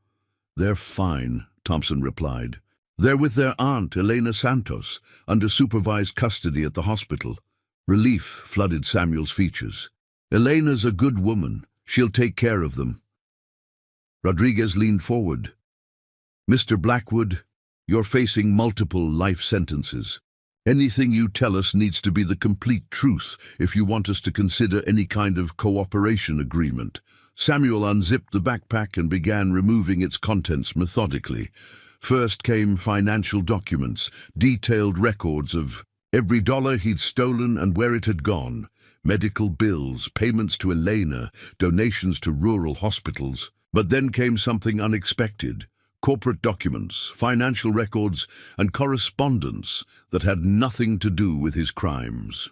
"They're fine," Thompson replied. "They're with their aunt, Elena Santos, under supervised custody at the hospital." Relief flooded Samuel's features. "Elena's a good woman. She'll take care of them." Rodriguez leaned forward. "Mr. Blackwood, you're facing multiple life sentences. Anything you tell us needs to be the complete truth if you want us to consider any kind of cooperation agreement." Samuel unzipped the backpack and began removing its contents methodically. First came financial documents, detailed records of every dollar he'd stolen and where it had gone, medical bills, payments to Elena, donations to rural hospitals. But then came something unexpected: corporate documents, financial records, and correspondence that had nothing to do with his crimes.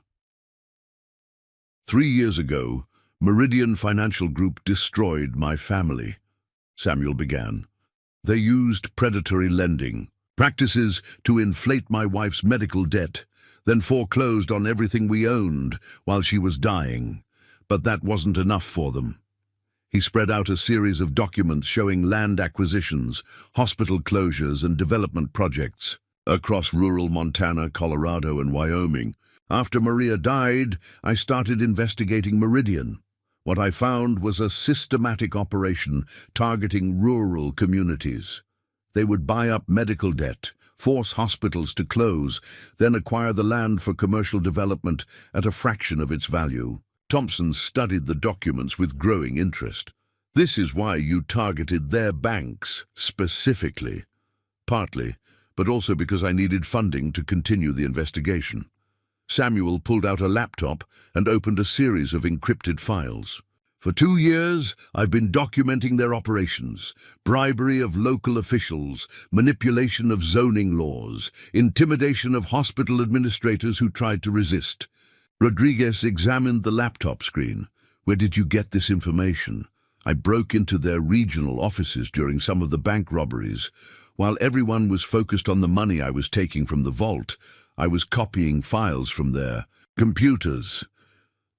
3 years ago, Meridian Financial Group destroyed my family," Samuel began. "They used predatory lending practices to inflate my wife's medical debt, then foreclosed on everything we owned while she was dying. But that wasn't enough for them." He spread out a series of documents showing land acquisitions, hospital closures, and development projects across rural Montana, Colorado, and Wyoming. "After Maria died, I started investigating Meridian. What I found was a systematic operation targeting rural communities. They would buy up medical debt, force hospitals to close, then acquire the land for commercial development at a fraction of its value." Thompson studied the documents with growing interest. "This is why you targeted their banks specifically." "Partly, but also because I needed funding to continue the investigation." Samuel pulled out a laptop and opened a series of encrypted files. "For 2 years, I've been documenting their operations: bribery of local officials, manipulation of zoning laws, intimidation of hospital administrators who tried to resist." Rodriguez examined the laptop screen. "Where did you get this information?" "I broke into their regional offices during some of the bank robberies. While everyone was focused on the money I was taking from the vault, I was copying files from their computers."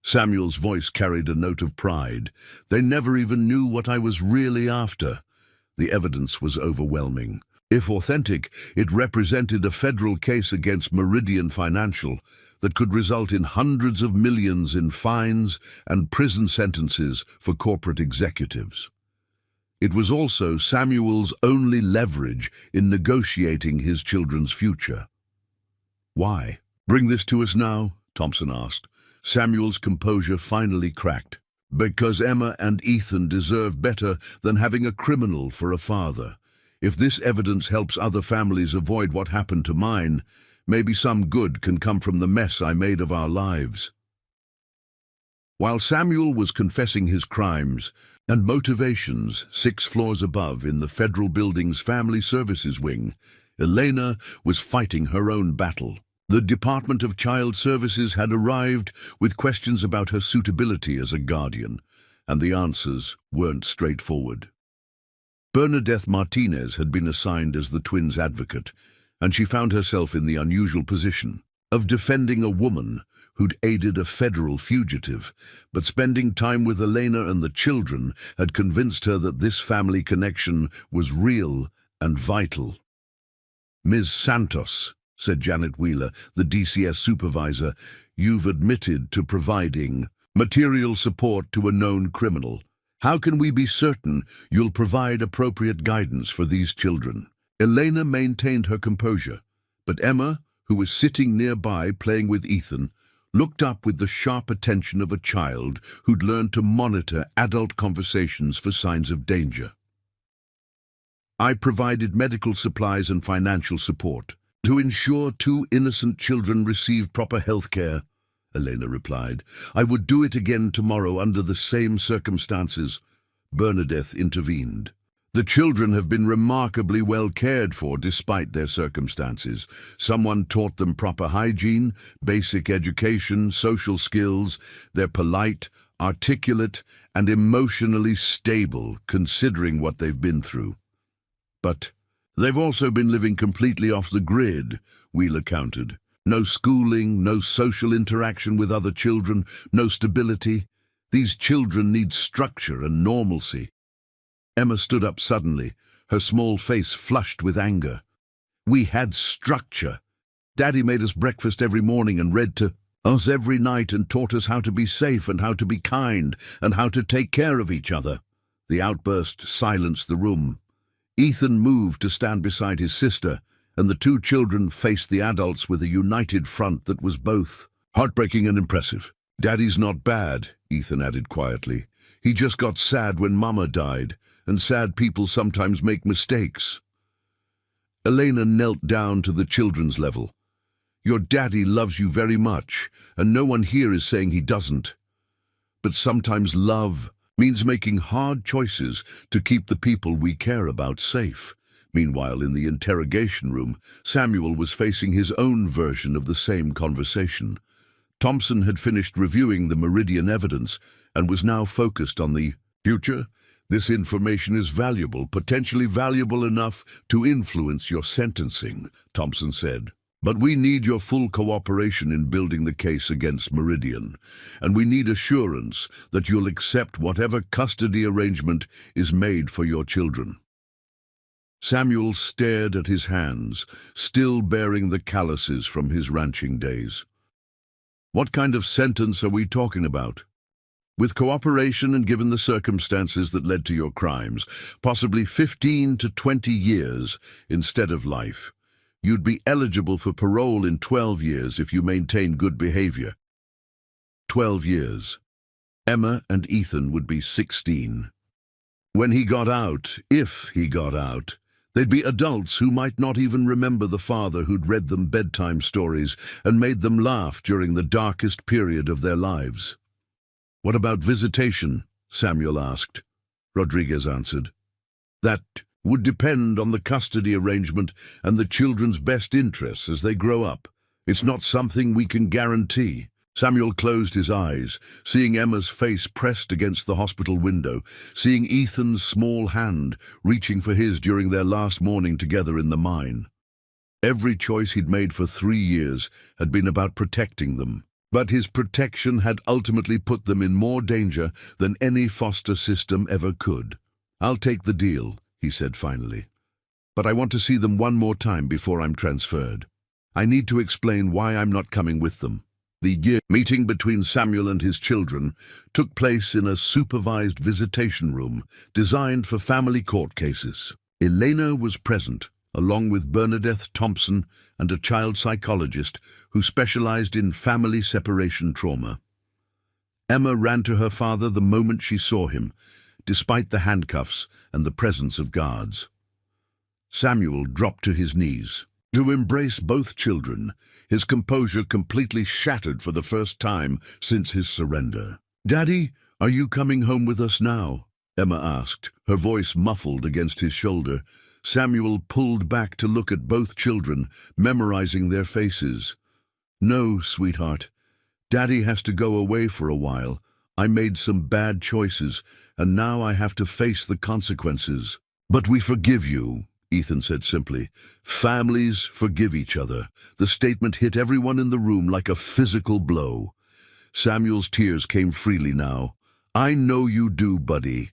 Samuel's voice carried a note of pride. "They never even knew what I was really after." The evidence was overwhelming. If authentic, it represented a federal case against Meridian Financial that could result in hundreds of millions in fines and prison sentences for corporate executives. It was also Samuel's only leverage in negotiating his children's future. "Why bring this to us now?" Thompson asked. Samuel's composure finally cracked. "Because Emma and Ethan deserve better than having a criminal for a father. If this evidence helps other families avoid what happened to mine, maybe some good can come from the mess I made of our lives." While Samuel was confessing his crimes and motivations 6 floors above in the federal building's Family Services Wing, Elena was fighting her own battle. The Department of Child Services had arrived with questions about her suitability as a guardian, and the answers weren't straightforward. Bernadette Martinez had been assigned as the twins' advocate, and she found herself in the unusual position of defending a woman who'd aided a federal fugitive, but spending time with Elena and the children had convinced her that this family connection was real and vital. "Ms. Santos," said Janet Wheeler, the DCS supervisor, "you've admitted to providing material support to a known criminal. How can we be certain you'll provide appropriate guidance for these children?" Elena maintained her composure, but Emma, who was sitting nearby playing with Ethan, looked up with the sharp attention of a child who'd learned to monitor adult conversations for signs of danger. "I provided medical supplies and financial support to ensure 2 innocent children received proper health care," Elena replied. "I would do it again tomorrow under the same circumstances." Bernadette intervened. "The children have been remarkably well cared for despite their circumstances. Someone taught them proper hygiene, basic education, social skills. They're polite, articulate, and emotionally stable, considering what they've been through. But they've also been living completely off the grid," Wheeler countered. "No schooling, no social interaction with other children, no stability. These children need structure and normalcy." Emma stood up suddenly, her small face flushed with anger. "We had structure. Daddy made us breakfast every morning and read to us every night and taught us how to be safe and how to be kind and how to take care of each other." The outburst silenced the room. Ethan moved to stand beside his sister, and the 2 children faced the adults with a united front that was both heartbreaking and impressive. "Daddy's not bad," Ethan added quietly. "He just got sad when Mama died, and sad people sometimes make mistakes." Elena knelt down to the children's level. "Your daddy loves you very much, and no one here is saying he doesn't. But sometimes love means making hard choices to keep the people we care about safe." Meanwhile, in the interrogation room, Samuel was facing his own version of the same conversation. Thompson had finished reviewing the Meridian evidence and was now focused on the future. "This information is valuable, potentially valuable enough to influence your sentencing," Thompson said. "But we need your full cooperation in building the case against Meridian, and we need assurance that you'll accept whatever custody arrangement is made for your children." Samuel stared at his hands, still bearing the calluses from his ranching days. "What kind of sentence are we talking about?" "With cooperation and given the circumstances that led to your crimes, possibly 15 to 20 years instead of life. You'd be eligible for parole in 12 years if you maintain good behavior." 12 years. Emma and Ethan would be 16. When he got out, if he got out, they'd be adults who might not even remember the father who'd read them bedtime stories and made them laugh during the darkest period of their lives. "What about visitation?" Samuel asked. Rodriguez answered. "That would depend on the custody arrangement and the children's best interests as they grow up. It's not something we can guarantee." Samuel closed his eyes, seeing Emma's face pressed against the hospital window, seeing Ethan's small hand reaching for his during their last morning together in the mine. Every choice he'd made for 3 years had been about protecting them, but his protection had ultimately put them in more danger than any foster system ever could. "I'll take the deal," he said finally. "But I want to see them one more time before I'm transferred. I need to explain why I'm not coming with them." The meeting between Samuel and his children took place in a supervised visitation room designed for family court cases. Elena was present, along with Bernadette Thompson and a child psychologist who specialized in family separation trauma. Emma ran to her father the moment she saw him, despite the handcuffs and the presence of guards. Samuel dropped to his knees to embrace both children, his composure completely shattered for the first time since his surrender. "Daddy, are you coming home with us now?" Emma asked, her voice muffled against his shoulder. Samuel pulled back to look at both children, memorizing their faces. "No, sweetheart. Daddy has to go away for a while. I made some bad choices, and now I have to face the consequences." "But we forgive you," Ethan said simply. "Families forgive each other." The statement hit everyone in the room like a physical blow. Samuel's tears came freely now. "I know you do, buddy,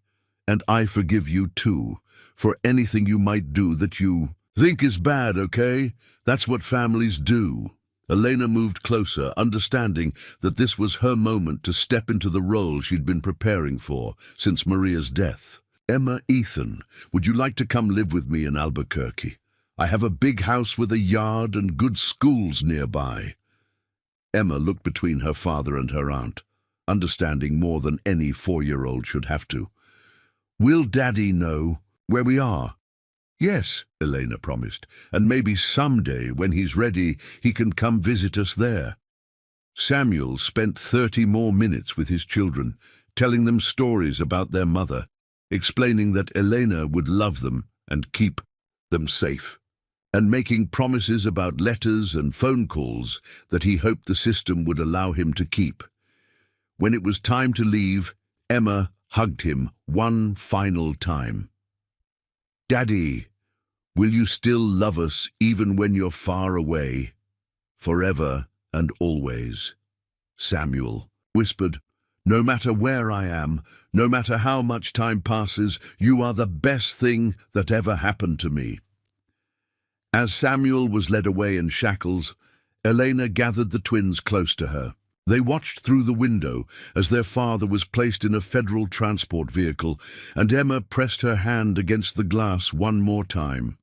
and I forgive you too, for anything you might do that you think is bad, okay? That's what families do." Elena moved closer, understanding that this was her moment to step into the role she'd been preparing for since Maria's death. "Emma, Ethan, would you like to come live with me in Albuquerque? I have a big house with a yard and good schools nearby." Emma looked between her father and her aunt, understanding more than any 4-year-old should have to. "Will Daddy know where we are?" "Yes," Elena promised, "and maybe someday, when he's ready, he can come visit us there." Samuel spent 30 more minutes with his children, telling them stories about their mother, explaining that Elena would love them and keep them safe, and making promises about letters and phone calls that he hoped the system would allow him to keep. When it was time to leave, Emma hugged him one final time. "Daddy, will you still love us even when you're far away? Forever and always." Samuel whispered, "No matter where I am, no matter how much time passes, you are the best thing that ever happened to me." As Samuel was led away in shackles, Elena gathered the twins close to her. They watched through the window as their father was placed in a federal transport vehicle, and Emma pressed her hand against the glass one more time.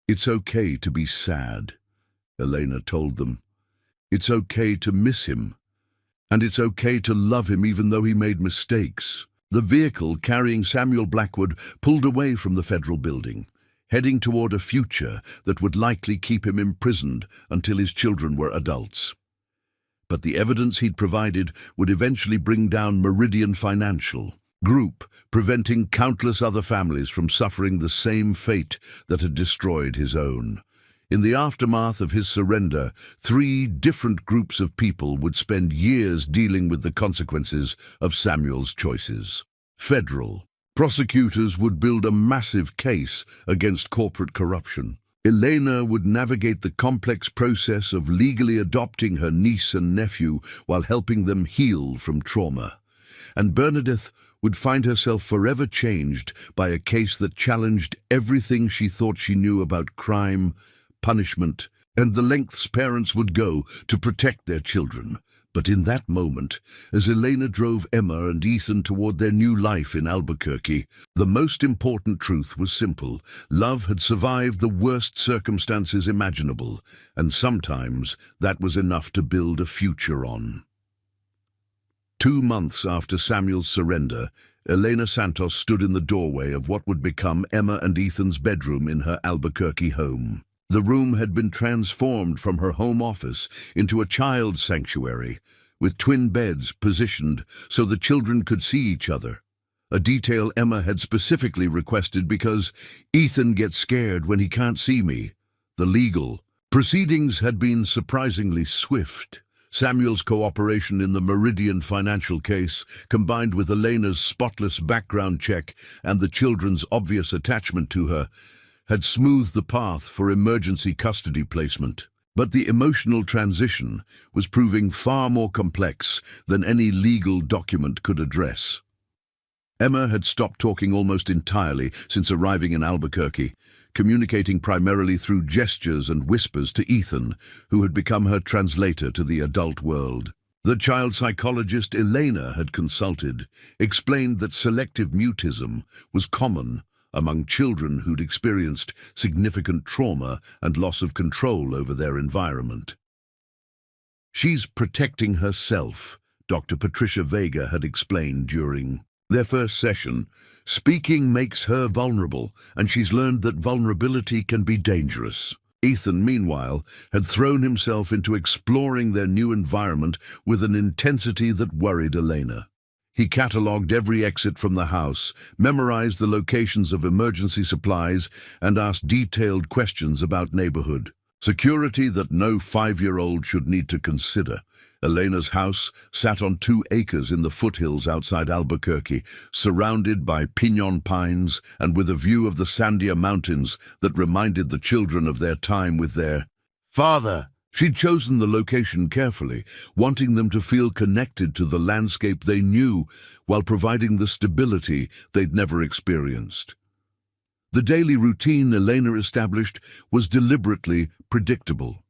"It's okay to be sad," Elena told them. "It's okay to miss him. And it's okay to love him even though he made mistakes." The vehicle carrying Samuel Blackwood pulled away from the federal building, heading toward a future that would likely keep him imprisoned until his children were adults. But the evidence he'd provided would eventually bring down Meridian Financial Group, preventing countless other families from suffering the same fate that had destroyed his own. In the aftermath of his surrender, 3 different groups of people would spend years dealing with the consequences of Samuel's choices. Federal prosecutors would build a massive case against corporate corruption. Elena would navigate the complex process of legally adopting her niece and nephew while helping them heal from trauma. And Bernadette would find herself forever changed by a case that challenged everything she thought she knew about crime, punishment, and the lengths parents would go to protect their children. But in that moment, as Elena drove Emma and Ethan toward their new life in Albuquerque, the most important truth was simple. Love had survived the worst circumstances imaginable, and sometimes that was enough to build a future on. 2 months after Samuel's surrender, Elena Santos stood in the doorway of what would become Emma and Ethan's bedroom in her Albuquerque home. The room had been transformed from her home office into a child sanctuary, with twin beds positioned so the children could see each other, a detail Emma had specifically requested because "Ethan gets scared when he can't see me." The legal proceedings had been surprisingly swift. Samuel's cooperation in the Meridian Financial case, combined with Elena's spotless background check and the children's obvious attachment to her, had smoothed the path for emergency custody placement. But the emotional transition was proving far more complex than any legal document could address. Emma had stopped talking almost entirely since arriving in Albuquerque, communicating primarily through gestures and whispers to Ethan, who had become her translator to the adult world. The child psychologist Elena had consulted explained that selective mutism was common among children who'd experienced significant trauma and loss of control over their environment. "She's protecting herself," Dr. Patricia Vega had explained during their first session. "Speaking makes her vulnerable, and she's learned that vulnerability can be dangerous." Ethan, meanwhile, had thrown himself into exploring their new environment with an intensity that worried Elena. He catalogued every exit from the house, memorized the locations of emergency supplies, and asked detailed questions about neighborhood. Security that no 5-year-old should need to consider. Elena's house sat on 2 acres in the foothills outside Albuquerque, surrounded by piñon pines and with a view of the Sandia Mountains that reminded the children of their time with their father. She'd chosen the location carefully, wanting them to feel connected to the landscape they knew while providing the stability they'd never experienced. The daily routine Elena established was deliberately predictable.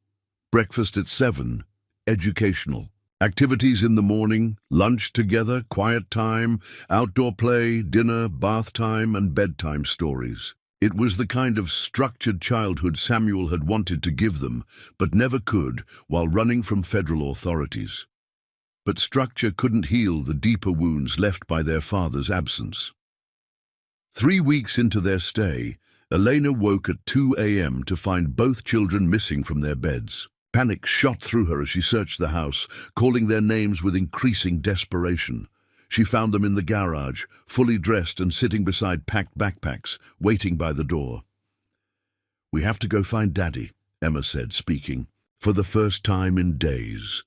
Breakfast at 7, educational. Activities in the morning, lunch together, quiet time, outdoor play, dinner, bath time, and bedtime stories. It was the kind of structured childhood Samuel had wanted to give them, but never could while running from federal authorities. But structure couldn't heal the deeper wounds left by their father's absence. 3 weeks into their stay, Elena woke at 2 a.m. to find both children missing from their beds. Panic shot through her as she searched the house, calling their names with increasing desperation. She found them in the garage, fully dressed and sitting beside packed backpacks, waiting by the door. "We have to go find Daddy," Emma said, speaking, "for the first time in days.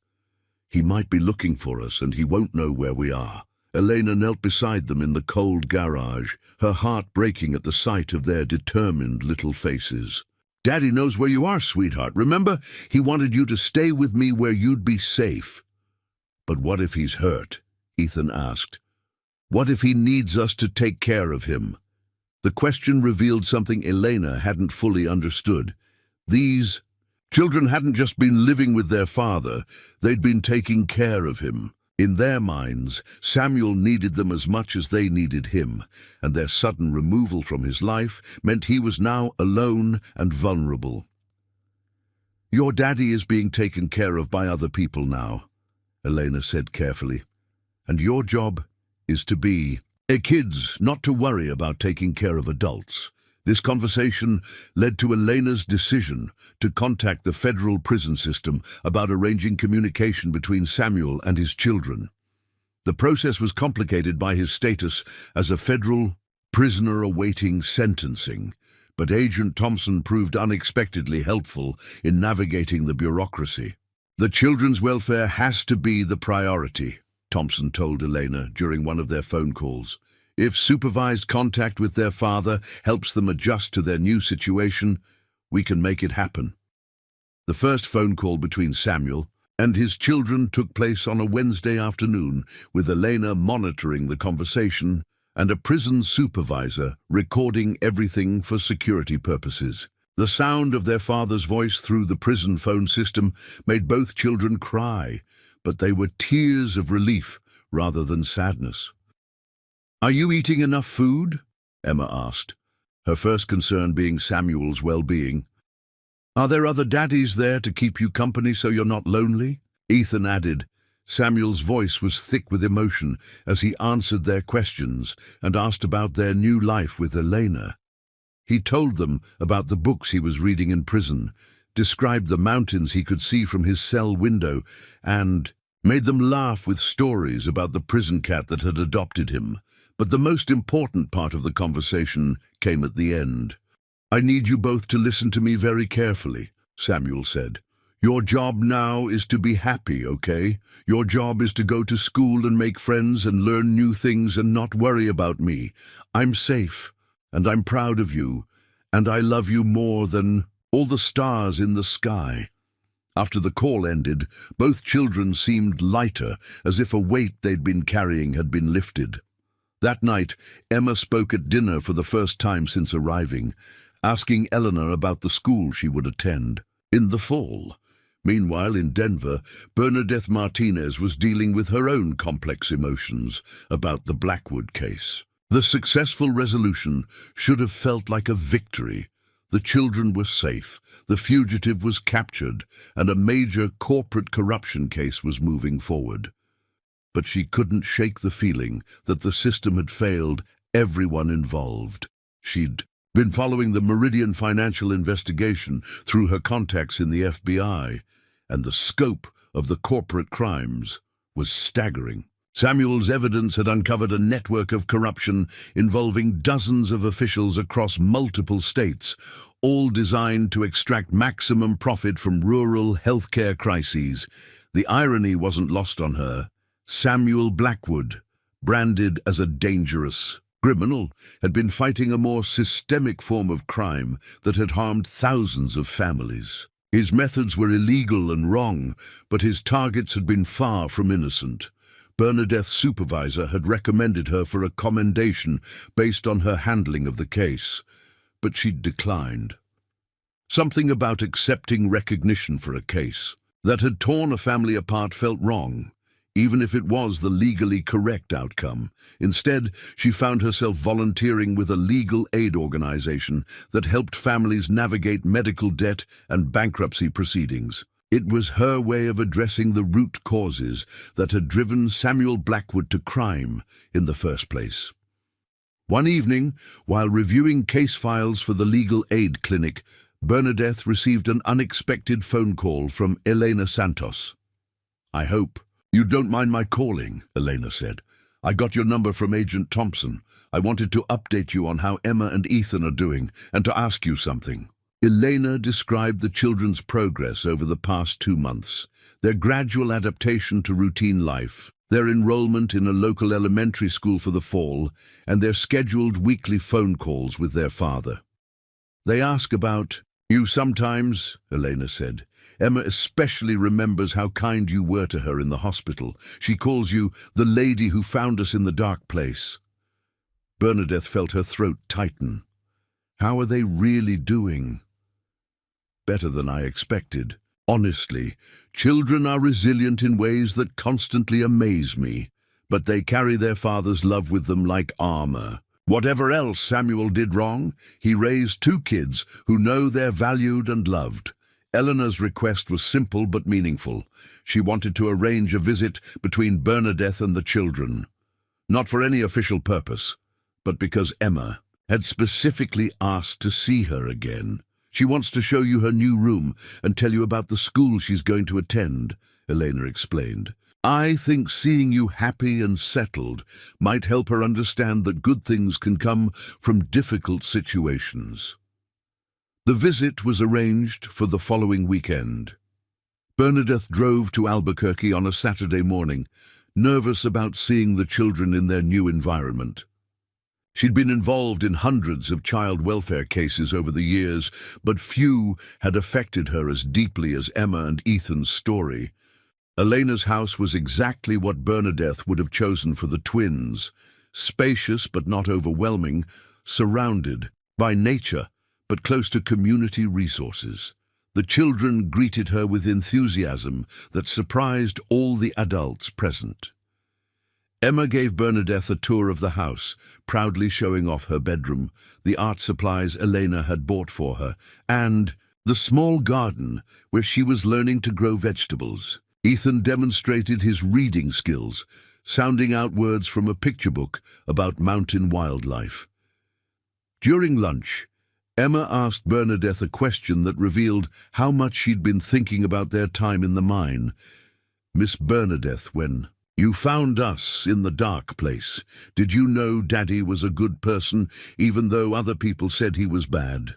He might be looking for us and he won't know where we are." Elena knelt beside them in the cold garage, her heart breaking at the sight of their determined little faces. "Daddy knows where you are, sweetheart. Remember, he wanted you to stay with me where you'd be safe." "But what if he's hurt?" Ethan asked. "What if he needs us to take care of him?" The question revealed something Elena hadn't fully understood. These children hadn't just been living with their father, they'd been taking care of him. In their minds, Samuel needed them as much as they needed him, and their sudden removal from his life meant he was now alone and vulnerable. "Your daddy is being taken care of by other people now," Elena said carefully. "And your job is to be kids, not to worry about taking care of adults." This conversation led to Elena's decision to contact the federal prison system about arranging communication between Samuel and his children. The process was complicated by his status as a federal prisoner awaiting sentencing, but Agent Thompson proved unexpectedly helpful in navigating the bureaucracy. "The children's welfare has to be the priority," Thompson told Elena during one of their phone calls. "If supervised contact with their father helps them adjust to their new situation, we can make it happen." The first phone call between Samuel and his children took place on a Wednesday afternoon, with Elena monitoring the conversation and a prison supervisor recording everything for security purposes. The sound of their father's voice through the prison phone system made both children cry, but they were tears of relief rather than sadness. "Are you eating enough food?" Emma asked, her first concern being Samuel's well-being. "Are there other daddies there to keep you company so you're not lonely?" Ethan added. Samuel's voice was thick with emotion as he answered their questions and asked about their new life with Elena. He told them about the books he was reading in prison, described the mountains he could see from his cell window, and made them laugh with stories about the prison cat that had adopted him. But the most important part of the conversation came at the end. "I need you both to listen to me very carefully," Samuel said. "Your job now is to be happy, okay? Your job is to go to school and make friends and learn new things and not worry about me. I'm safe, and I'm proud of you, and I love you more than all the stars in the sky." After the call ended, both children seemed lighter, as if a weight they'd been carrying had been lifted. That night, Emma spoke at dinner for the first time since arriving, asking Eleanor about the school she would attend in the fall. Meanwhile, in Denver, Bernadette Martinez was dealing with her own complex emotions about the Blackwood case. The successful resolution should have felt like a victory. The children were safe, the fugitive was captured, and a major corporate corruption case was moving forward. But she couldn't shake the feeling that the system had failed everyone involved. She'd been following the Meridian financial investigation through her contacts in the FBI, and the scope of the corporate crimes was staggering. Samuel's evidence had uncovered a network of corruption involving dozens of officials across multiple states, all designed to extract maximum profit from rural healthcare crises. The irony wasn't lost on her. Samuel Blackwood, branded as a dangerous criminal, had been fighting a more systemic form of crime that had harmed thousands of families. His methods were illegal and wrong, but his targets had been far from innocent. Bernadette's supervisor had recommended her for a commendation based on her handling of the case, but she'd declined. Something about accepting recognition for a case that had torn a family apart felt wrong, even if it was the legally correct outcome. Instead, she found herself volunteering with a legal aid organization that helped families navigate medical debt and bankruptcy proceedings. It was her way of addressing the root causes that had driven Samuel Blackwood to crime in the first place. One evening, while reviewing case files for the legal aid clinic, Bernadette received an unexpected phone call from Elena Santos. "I hope you don't mind my calling," Elena said. "I got your number from Agent Thompson. I wanted to update you on how Emma and Ethan are doing and to ask you something." Elena described the children's progress over the past 2 months, their gradual adaptation to routine life, their enrollment in a local elementary school for the fall, and their scheduled weekly phone calls with their father. "They ask about you sometimes," Elena said. "Emma especially remembers how kind you were to her in the hospital. She calls you the lady who found us in the dark place." Bernadette felt her throat tighten. How are they really doing? "Better than I expected. Honestly, children are resilient in ways that constantly amaze me, but they carry their father's love with them like armor. Whatever else Samuel did wrong, he raised 2 kids who know they're valued and loved." Eleanor's request was simple but meaningful. She wanted to arrange a visit between Bernadette and the children. Not for any official purpose, but because Emma had specifically asked to see her again. "She wants to show you her new room and tell you about the school she's going to attend," Elena explained. "I think seeing you happy and settled might help her understand that good things can come from difficult situations." The visit was arranged for the following weekend. Bernadette drove to Albuquerque on a Saturday morning, nervous about seeing the children in their new environment. She'd been involved in hundreds of child welfare cases over the years, but few had affected her as deeply as Emma and Ethan's story. Elena's house was exactly what Bernadette would have chosen for the twins, spacious but not overwhelming, surrounded by nature but close to community resources. The children greeted her with enthusiasm that surprised all the adults present. Emma gave Bernadette a tour of the house, proudly showing off her bedroom, the art supplies Elena had bought for her, and the small garden where she was learning to grow vegetables. Ethan demonstrated his reading skills, sounding out words from a picture book about mountain wildlife. During lunch, Emma asked Bernadette a question that revealed how much she'd been thinking about their time in the mine. "Miss Bernadette, when you found us in the dark place, did you know Daddy was a good person, even though other people said he was bad?"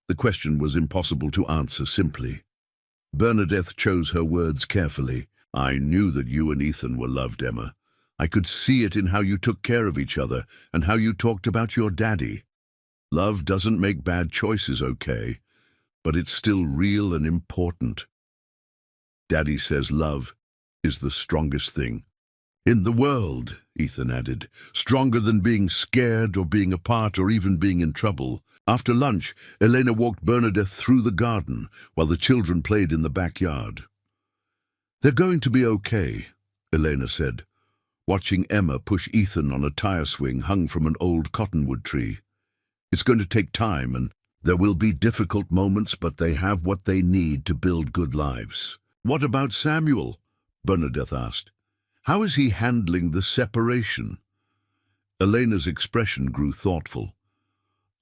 The question was impossible to answer simply. Bernadette chose her words carefully. "I knew that you and Ethan were loved, Emma. I could see it in how you took care of each other and how you talked about your daddy. Love doesn't make bad choices okay, but it's still real and important. Daddy says love is the strongest thing in the world," Ethan added, "stronger than being scared or being apart or even being in trouble." After lunch, Elena walked Bernadette through the garden while the children played in the backyard. "They're going to be okay," Elena said, watching Emma push Ethan on a tire swing hung from an old cottonwood tree. "It's going to take time, and there will be difficult moments, but they have what they need to build good lives." "What about Samuel?" Bernadette asked. "How is he handling the separation?" Elena's expression grew thoughtful.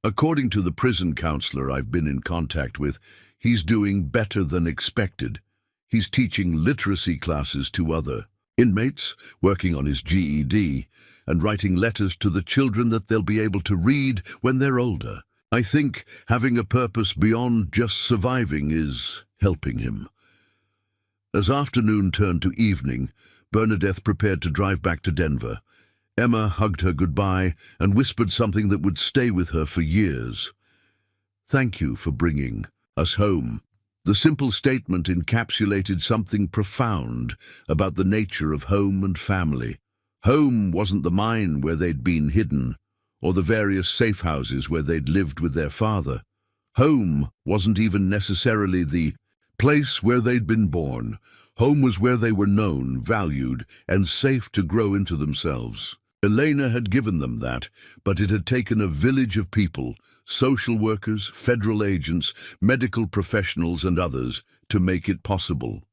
"According to the prison counselor I've been in contact with, he's doing better than expected. He's teaching literacy classes to other inmates, working on his GED, and writing letters to the children that they'll be able to read when they're older. I think having a purpose beyond just surviving is helping him. As afternoon turned to evening, Bernadette prepared to drive back to Denver. Emma hugged her goodbye and whispered something that would stay with her for years. "Thank you for bringing us home." The simple statement encapsulated something profound about the nature of home and family. Home wasn't the mine where they'd been hidden, or the various safe houses where they'd lived with their father. Home wasn't even necessarily the place where they'd been born. Home was where they were known, valued, and safe to grow into themselves. Elena had given them that, but it had taken a village of people, social workers, federal agents, medical professionals, and others, to make it possible.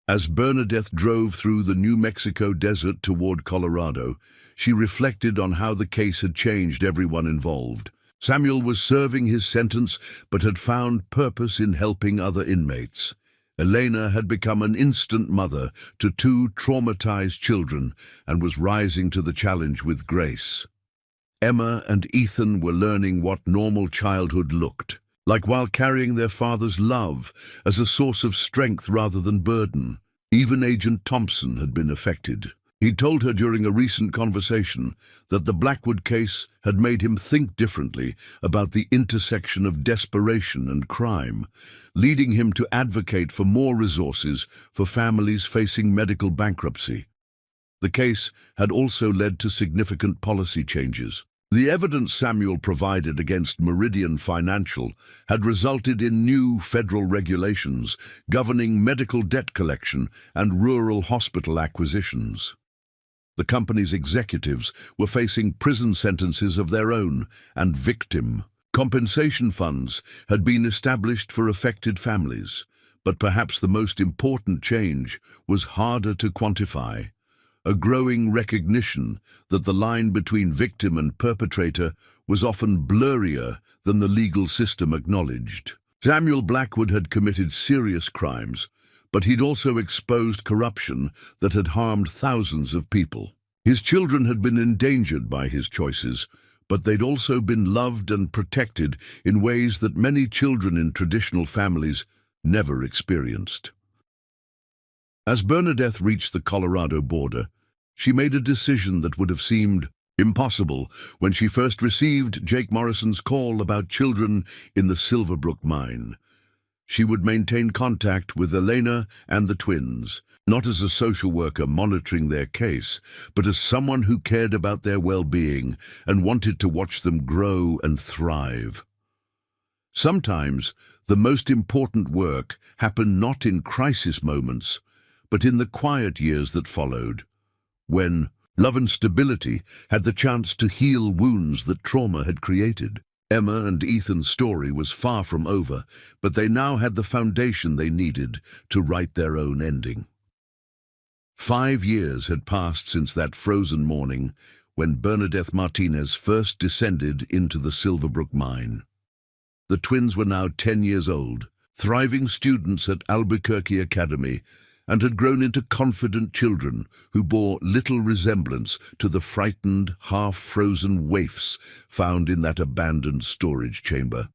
As Bernadette drove through the New Mexico desert toward Colorado, she reflected on how the case had changed everyone involved. Samuel was serving his sentence, but had found purpose in helping other inmates. Elena had become an instant mother to 2 traumatized children and was rising to the challenge with grace. Emma and Ethan were learning what normal childhood looked like, while carrying their father's love as a source of strength rather than burden. Even Agent Thompson had been affected. He told her during a recent conversation that the Blackwood case had made him think differently about the intersection of desperation and crime, leading him to advocate for more resources for families facing medical bankruptcy. The case had also led to significant policy changes. The evidence Samuel provided against Meridian Financial had resulted in new federal regulations governing medical debt collection and rural hospital acquisitions. The company's executives were facing prison sentences of their own, and victim compensation funds had been established for affected families. But perhaps the most important change was harder to quantify: a growing recognition that the line between victim and perpetrator was often blurrier than the legal system acknowledged. Samuel Blackwood had committed serious crimes, but he'd also exposed corruption that had harmed thousands of people. His children had been endangered by his choices, but they'd also been loved and protected in ways that many children in traditional families never experienced. As Bernadette reached the Colorado border, she made a decision that would have seemed impossible when she first received Jake Morrison's call about children in the Silverbrook mine. She would maintain contact with Elena and the twins, not as a social worker monitoring their case, but as someone who cared about their well-being and wanted to watch them grow and thrive. Sometimes the most important work happened not in crisis moments, but in the quiet years that followed, when love and stability had the chance to heal wounds that trauma had created. Emma and Ethan's story was far from over, but they now had the foundation they needed to write their own ending. 5 years had passed since that frozen morning when Bernadette Martinez first descended into the Silverbrook mine. The twins were now 10 years old, thriving students at Albuquerque Academy, and had grown into confident children who bore little resemblance to the frightened, half-frozen waifs found in that abandoned storage chamber.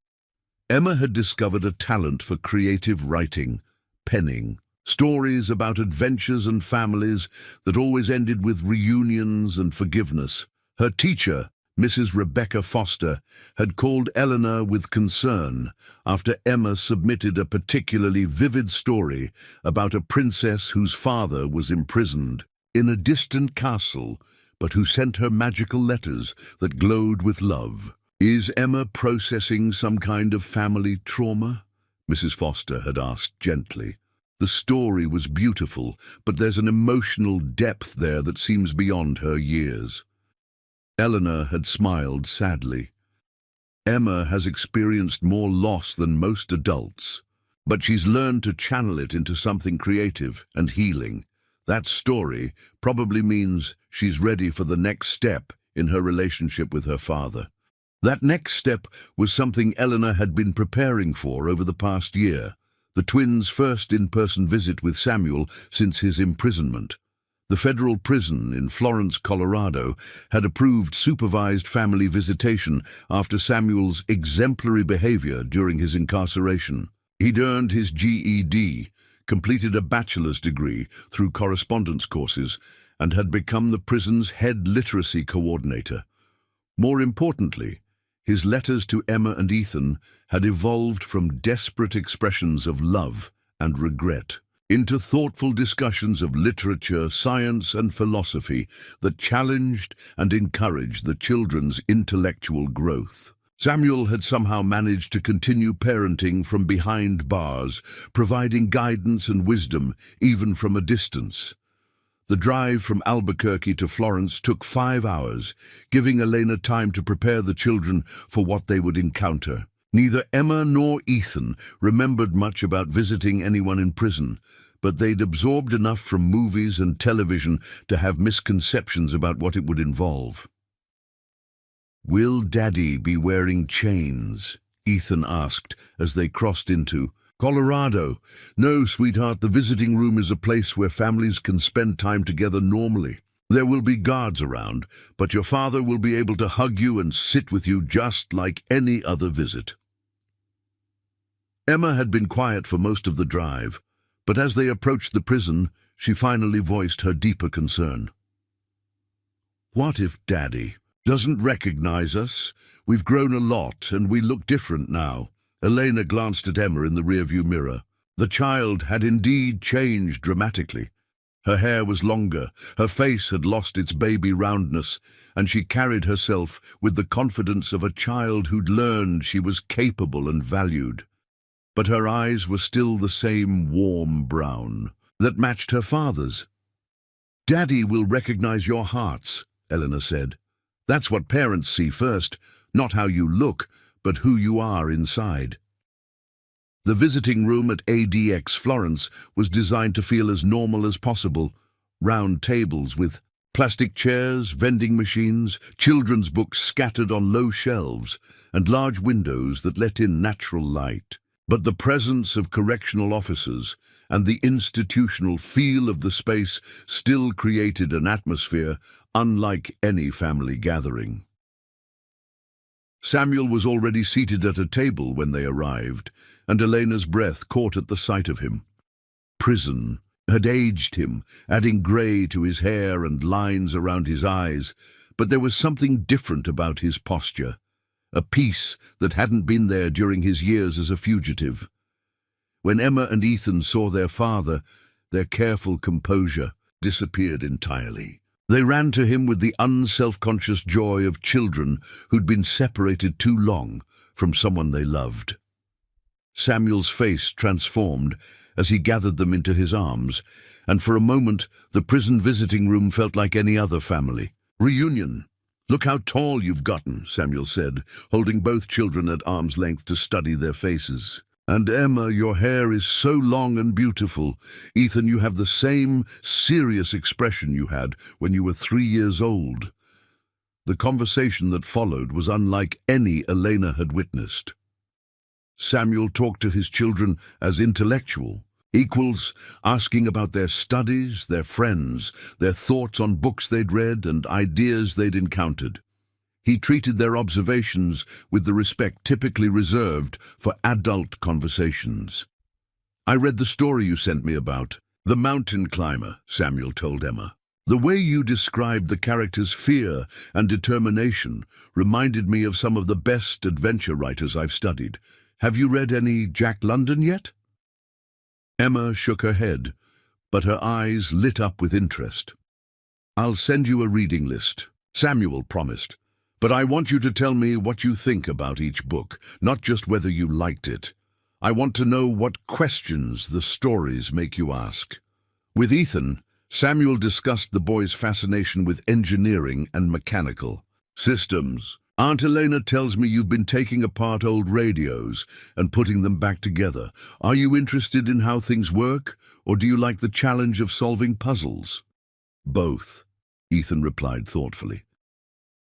Emma had discovered a talent for creative writing, penning, stories about adventures and families that always ended with reunions and forgiveness. Her teacher, Mrs. Rebecca Foster, had called Eleanor with concern after Emma submitted a particularly vivid story about a princess whose father was imprisoned in a distant castle, but who sent her magical letters that glowed with love. "Is Emma processing some kind of family trauma?" Mrs. Foster had asked gently. The story was beautiful, but there's an emotional depth there that seems beyond her years. Eleanor had smiled sadly. "Emma has experienced more loss than most adults, but she's learned to channel it into something creative and healing. That story probably means she's ready for the next step in her relationship with her father." That next step was something Eleanor had been preparing for over the past year, the twins' first in-person visit with Samuel since his imprisonment. The federal prison in Florence, Colorado, had approved supervised family visitation after Samuel's exemplary behavior during his incarceration. He'd earned his GED, completed a bachelor's degree through correspondence courses, and had become the prison's head literacy coordinator. More importantly, his letters to Emma and Ethan had evolved from desperate expressions of love and regret into thoughtful discussions of literature, science, and philosophy that challenged and encouraged the children's intellectual growth. Samuel had somehow managed to continue parenting from behind bars, providing guidance and wisdom even from a distance. The drive from Albuquerque to Florence took 5 hours, giving Elena time to prepare the children for what they would encounter. Neither Emma nor Ethan remembered much about visiting anyone in prison, but they'd absorbed enough from movies and television to have misconceptions about what it would involve. "Will Daddy be wearing chains?" Ethan asked as they crossed into Colorado. "No, sweetheart, the visiting room is a place where families can spend time together normally. There will be guards around, but your father will be able to hug you and sit with you just like any other visit." Emma had been quiet for most of the drive, but as they approached the prison, she finally voiced her deeper concern. "What if Daddy doesn't recognize us? We've grown a lot, and we look different now." Elena glanced at Emma in the rearview mirror. The child had indeed changed dramatically. Her hair was longer, her face had lost its baby roundness, and she carried herself with the confidence of a child who'd learned she was capable and valued. But her eyes were still the same warm brown that matched her father's. "Daddy will recognize your hearts," Elena said. "That's what parents see first, not how you look, but who you are inside." The visiting room at ADX Florence was designed to feel as normal as possible. Round tables with plastic chairs, vending machines, children's books scattered on low shelves, and large windows that let in natural light. But the presence of correctional officers and the institutional feel of the space still created an atmosphere unlike any family gathering. Samuel was already seated at a table when they arrived, and Elena's breath caught at the sight of him. Prison had aged him, adding grey to his hair and lines around his eyes, but there was something different about his posture, a peace that hadn't been there during his years as a fugitive. When Emma and Ethan saw their father, their careful composure disappeared entirely. They ran to him with the unself-conscious joy of children who'd been separated too long from someone they loved. Samuel's face transformed as he gathered them into his arms, and for a moment the prison visiting room felt like any other family reunion. "Look how tall you've gotten," Samuel said, holding both children at arm's length to study their faces. "And Emma, your hair is so long and beautiful. Ethan, you have the same serious expression you had when you were 3 years old." The conversation that followed was unlike any Elena had witnessed. Samuel talked to his children as intellectual, equals, asking about their studies, their friends, their thoughts on books they'd read and ideas they'd encountered. He treated their observations with the respect typically reserved for adult conversations. "I read the story you sent me about the mountain climber," Samuel told Emma. "The way you described the character's fear and determination reminded me of some of the best adventure writers I've studied. Have you read any Jack London yet?" Emma shook her head, but her eyes lit up with interest. "I'll send you a reading list," Samuel promised. "But I want you to tell me what you think about each book, not just whether you liked it. I want to know what questions the stories make you ask." With Ethan, Samuel discussed the boy's fascination with engineering and mechanical systems. "Aunt Elena tells me you've been taking apart old radios and putting them back together. Are you interested in how things work, or do you like the challenge of solving puzzles?" "Both," Ethan replied thoughtfully.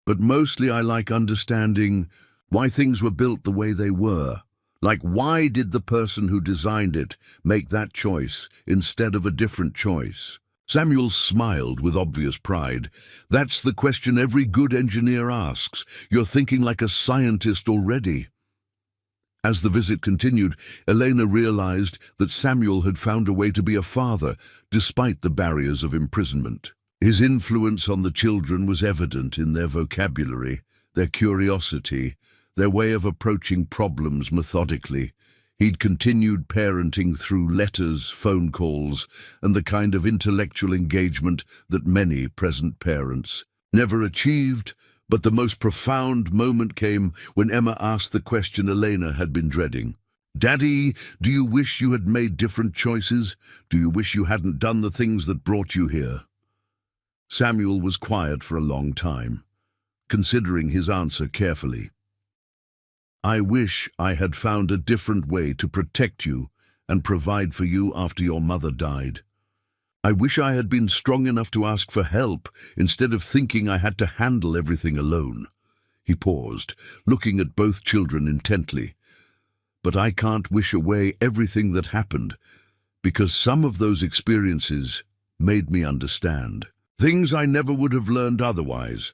"But mostly I like understanding why things were built the way they were. Like, why did the person who designed it make that choice instead of a different choice? Samuel smiled with obvious pride. That's the question every good engineer asks. You're thinking like a scientist already. As the visit continued, Elena realized that Samuel had found a way to be a father, despite the barriers of imprisonment. His influence on the children was evident in their vocabulary, their curiosity, their way of approaching problems methodically. He'd continued parenting through letters, phone calls, and the kind of intellectual engagement that many present parents never achieved. But the most profound moment came when Emma asked the question Elena had been dreading. "Daddy, do you wish you had made different choices? Do you wish you hadn't done the things that brought you here?" Samuel was quiet for a long time, considering his answer carefully. "I wish I had found a different way to protect you and provide for you after your mother died. I wish I had been strong enough to ask for help instead of thinking I had to handle everything alone." He paused, looking at both children intently. "But I can't wish away everything that happened, because some of those experiences made me understand things I never would have learned otherwise.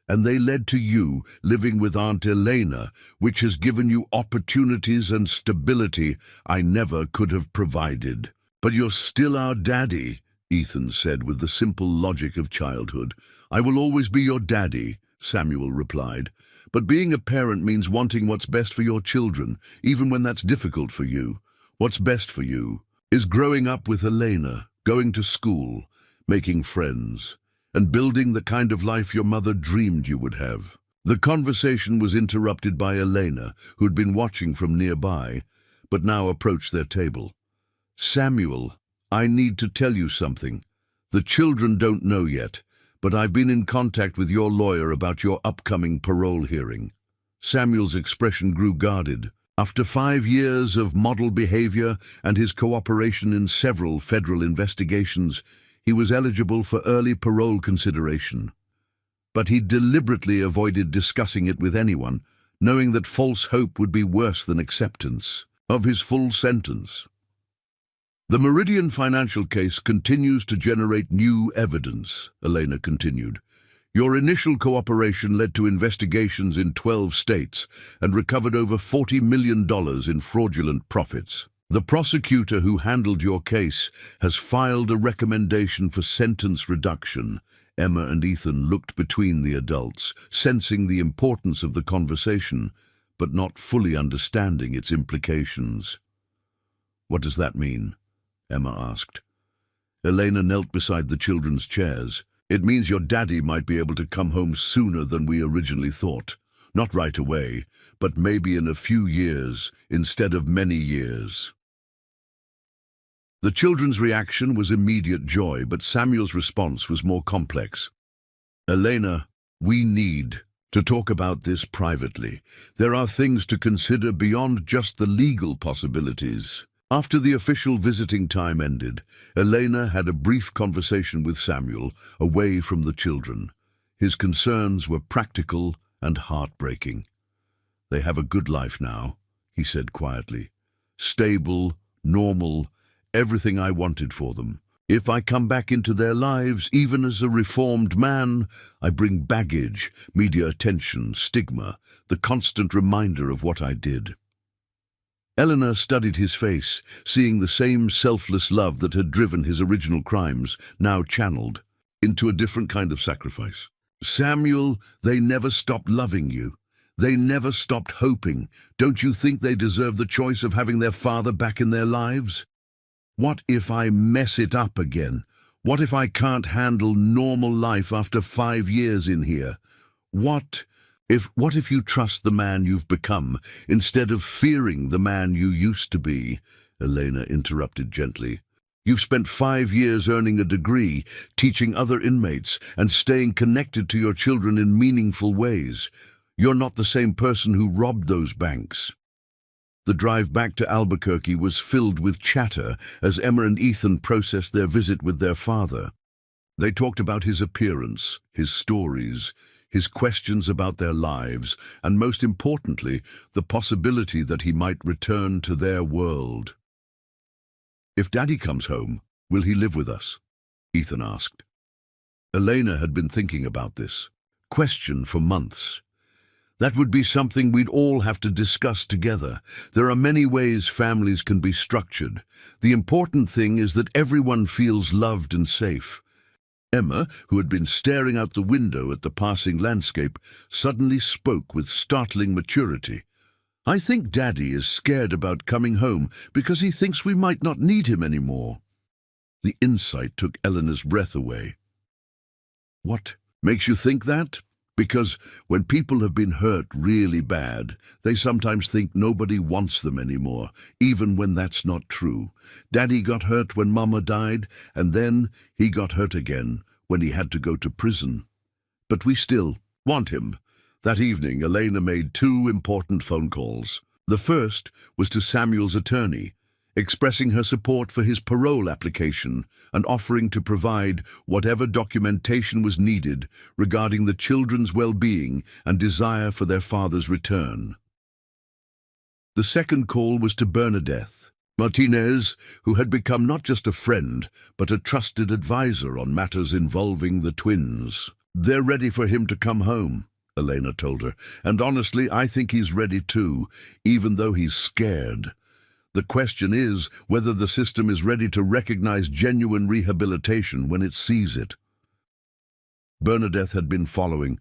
And they led to you living with Aunt Elena, which has given you opportunities and stability I never could have provided. But you're still our daddy," Ethan said with the simple logic of childhood. "I will always be your daddy," Samuel replied. "But being a parent means wanting what's best for your children, even when that's difficult for you. What's best for you is growing up with Elena, going to school, making friends, and building the kind of life your mother dreamed you would have." The conversation was interrupted by Elena, who'd been watching from nearby, but now approached their table. "Samuel, I need to tell you something. The children don't know yet, but I've been in contact with your lawyer about your upcoming parole hearing." Samuel's expression grew guarded. After 5 years of model behavior and his cooperation in several federal investigations, he was eligible for early parole consideration. But he deliberately avoided discussing it with anyone, knowing that false hope would be worse than acceptance of his full sentence. "The Meridian financial case continues to generate new evidence," Elena continued. "Your initial cooperation led to investigations in 12 states and recovered over $40 million in fraudulent profits. The prosecutor who handled your case has filed a recommendation for sentence reduction." Emma and Ethan looked between the adults, sensing the importance of the conversation, but not fully understanding its implications. "What does that mean?" Emma asked. Elena knelt beside the children's chairs. "It means your daddy might be able to come home sooner than we originally thought. Not right away, but maybe in a few years instead of many years." The children's reaction was immediate joy, but Samuel's response was more complex. "Elena, we need to talk about this privately. There are things to consider beyond just the legal possibilities." After the official visiting time ended, Elena had a brief conversation with Samuel, away from the children. His concerns were practical and heartbreaking. "They have a good life now," he said quietly. "Stable, normal, everything I wanted for them. If I come back into their lives, even as a reformed man, I bring baggage, media attention, stigma, the constant reminder of what I did." Eleanor studied his face, seeing the same selfless love that had driven his original crimes, now channeled into a different kind of sacrifice. "Samuel, they never stopped loving you. They never stopped hoping. Don't you think they deserve the choice of having their father back in their lives? What if I mess it up again? What if I can't handle normal life after 5 years in here? What if you trust the man you've become instead of fearing the man you used to be?" Elena interrupted gently. "You've spent 5 years earning a degree, teaching other inmates, and staying connected to your children in meaningful ways. You're not the same person who robbed those banks." The drive back to Albuquerque was filled with chatter as Emma and Ethan processed their visit with their father. They talked about his appearance, his stories, his questions about their lives, and most importantly, the possibility that he might return to their world. "If Daddy comes home, will he live with us?" Ethan asked. Elena had been thinking about this question for months. That would be something we'd all have to discuss together. There are many ways families can be structured. The important thing is that everyone feels loved and safe. Emma, who had been staring out the window at the passing landscape, suddenly spoke with startling maturity. I think Daddy is scared about coming home because he thinks we might not need him anymore. The insight took Eleanor's breath away. What makes you think that? Because when people have been hurt really bad, they sometimes think nobody wants them anymore, even when that's not true. Daddy got hurt when Mama died, and then he got hurt again when he had to go to prison. But we still want him. That evening, Elena made 2 important phone calls. The first was to Samuel's attorney, expressing her support for his parole application and offering to provide whatever documentation was needed regarding the children's well-being and desire for their father's return. The second call was to Bernadette Martinez, who had become not just a friend, but a trusted advisor on matters involving the twins. They're ready for him to come home, Elena told her, and honestly, I think he's ready too, even though he's scared. The question is whether the system is ready to recognize genuine rehabilitation when it sees it. Bernadette had been following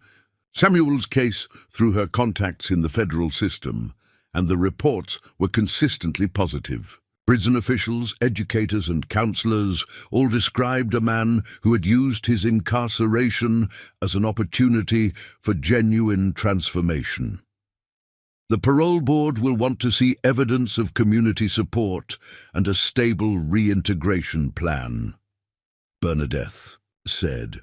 Samuel's case through her contacts in the federal system, and the reports were consistently positive. Prison officials, educators, and counselors all described a man who had used his incarceration as an opportunity for genuine transformation. The parole board will want to see evidence of community support and a stable reintegration plan, Bernadette said.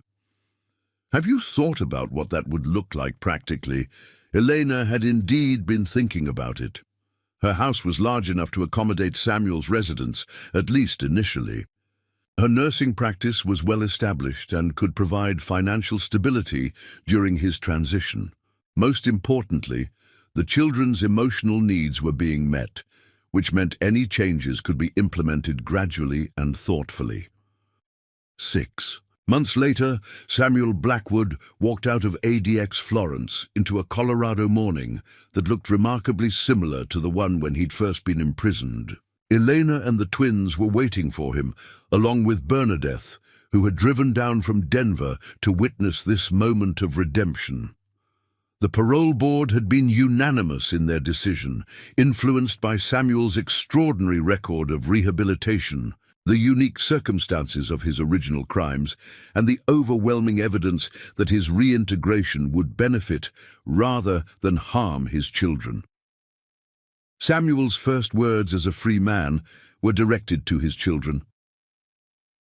Have you thought about what that would look like practically? Elena had indeed been thinking about it. Her house was large enough to accommodate Samuel's residence, at least initially. Her nursing practice was well established and could provide financial stability during his transition. Most importantly, the children's emotional needs were being met, which meant any changes could be implemented gradually and thoughtfully. 6 months later, Samuel Blackwood walked out of ADX Florence into a Colorado morning that looked remarkably similar to the one when he'd first been imprisoned. Elena and the twins were waiting for him, along with Bernadette, who had driven down from Denver to witness this moment of redemption. The parole board had been unanimous in their decision, influenced by Samuel's extraordinary record of rehabilitation, the unique circumstances of his original crimes, and the overwhelming evidence that his reintegration would benefit rather than harm his children. Samuel's first words as a free man were directed to his children.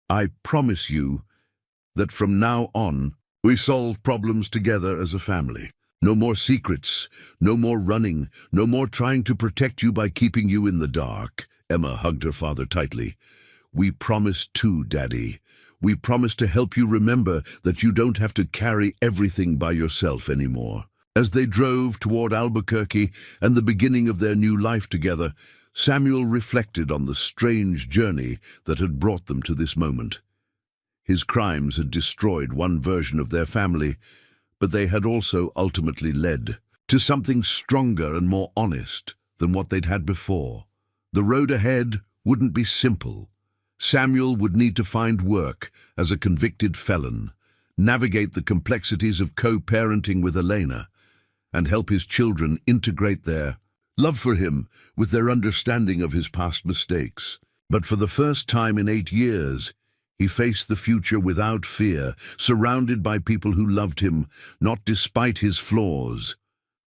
I promise you that from now on, we solve problems together as a family. No more secrets, no more running, no more trying to protect you by keeping you in the dark. Emma hugged her father tightly. We promise too, Daddy. We promise to help you remember that you don't have to carry everything by yourself anymore. As they drove toward Albuquerque and the beginning of their new life together, Samuel reflected on the strange journey that had brought them to this moment. His crimes had destroyed one version of their family, but they had also ultimately led to something stronger and more honest than what they'd had before. The road ahead wouldn't be simple. Samuel would need to find work as a convicted felon, navigate the complexities of co-parenting with Elena, and help his children integrate their love for him with their understanding of his past mistakes. But for the first time in 8 years, he faced the future without fear, surrounded by people who loved him, not despite his flaws,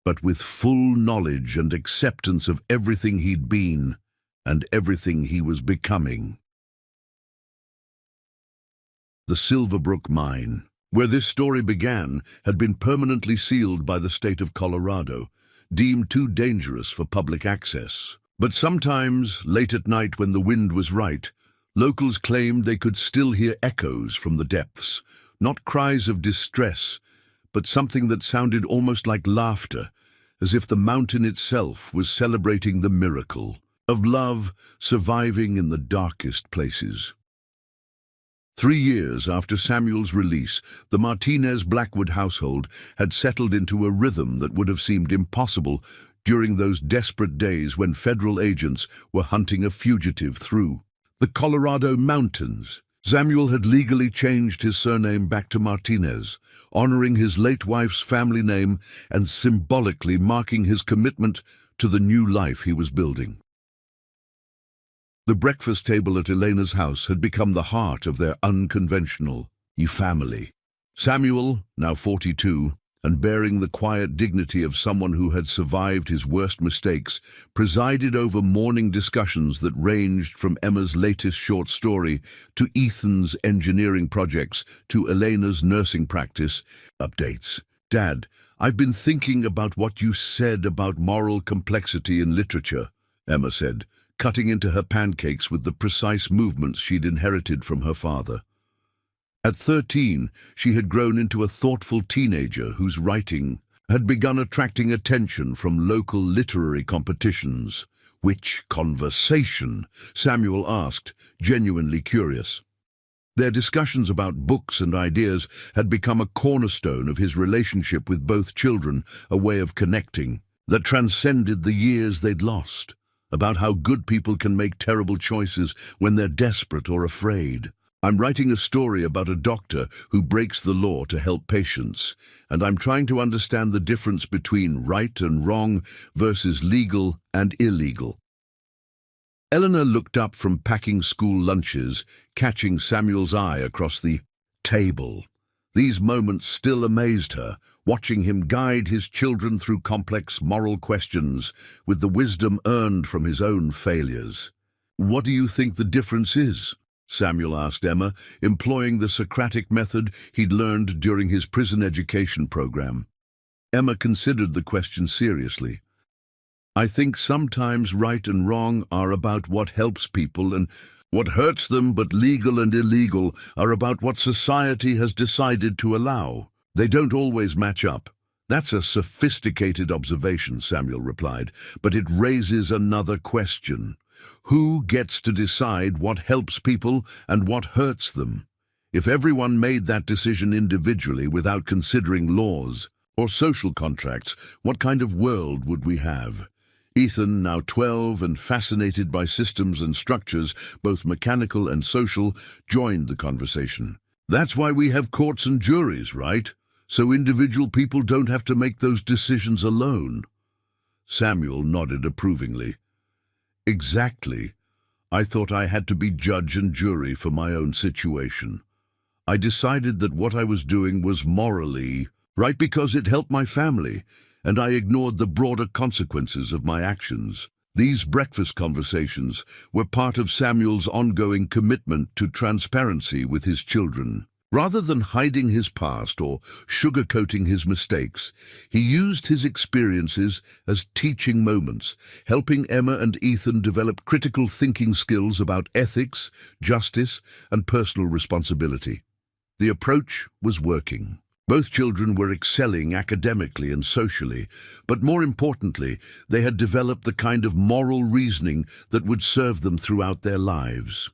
but with full knowledge and acceptance of everything he'd been and everything he was becoming. The Silverbrook Mine, where this story began, had been permanently sealed by the state of Colorado, deemed too dangerous for public access. But sometimes, late at night when the wind was right, locals claimed they could still hear echoes from the depths, not cries of distress, but something that sounded almost like laughter, as if the mountain itself was celebrating the miracle of love surviving in the darkest places. 3 years after Samuel's release, the Martinez-Blackwood household had settled into a rhythm that would have seemed impossible during those desperate days when federal agents were hunting a fugitive through the Colorado mountains. Samuel had legally changed his surname back to Martinez, honoring his late wife's family name and symbolically marking his commitment to the new life he was building. The breakfast table at Elena's house had become the heart of their unconventional family. Samuel, now 42, and bearing the quiet dignity of someone who had survived his worst mistakes, presided over morning discussions that ranged from Emma's latest short story to Ethan's engineering projects to Elena's nursing practice updates. "Dad, I've been thinking about what you said about moral complexity in literature," Emma said, cutting into her pancakes with the precise movements she'd inherited from her father. At 13, she had grown into a thoughtful teenager whose writing had begun attracting attention from local literary competitions. "Which conversation?" Samuel asked, genuinely curious. Their discussions about books and ideas had become a cornerstone of his relationship with both children, a way of connecting that transcended the years they'd lost, about how good people can make terrible choices when they're desperate or afraid. "I'm writing a story about a doctor who breaks the law to help patients, and I'm trying to understand the difference between right and wrong versus legal and illegal." Eleanor looked up from packing school lunches, catching Samuel's eye across the table. These moments still amazed her, watching him guide his children through complex moral questions with the wisdom earned from his own failures. "What do you think the difference is?" Samuel asked Emma, employing the Socratic method he'd learned during his prison education program. Emma considered the question seriously. "I think sometimes right and wrong are about what helps people and what hurts them, but legal and illegal are about what society has decided to allow. They don't always match up." "That's a sophisticated observation," Samuel replied, "but it raises another question. Who gets to decide what helps people and what hurts them? If everyone made that decision individually without considering laws or social contracts, what kind of world would we have?" Ethan, now 12 and fascinated by systems and structures, both mechanical and social, joined the conversation. "That's why we have courts and juries, right? So individual people don't have to make those decisions alone." Samuel nodded approvingly. "Exactly. I thought I had to be judge and jury for my own situation. I decided that what I was doing was morally right because it helped my family, and I ignored the broader consequences of my actions." These breakfast conversations were part of Samuel's ongoing commitment to transparency with his children. Rather than hiding his past or sugarcoating his mistakes, he used his experiences as teaching moments, helping Emma and Ethan develop critical thinking skills about ethics, justice, and personal responsibility. The approach was working. Both children were excelling academically and socially, but more importantly, they had developed the kind of moral reasoning that would serve them throughout their lives.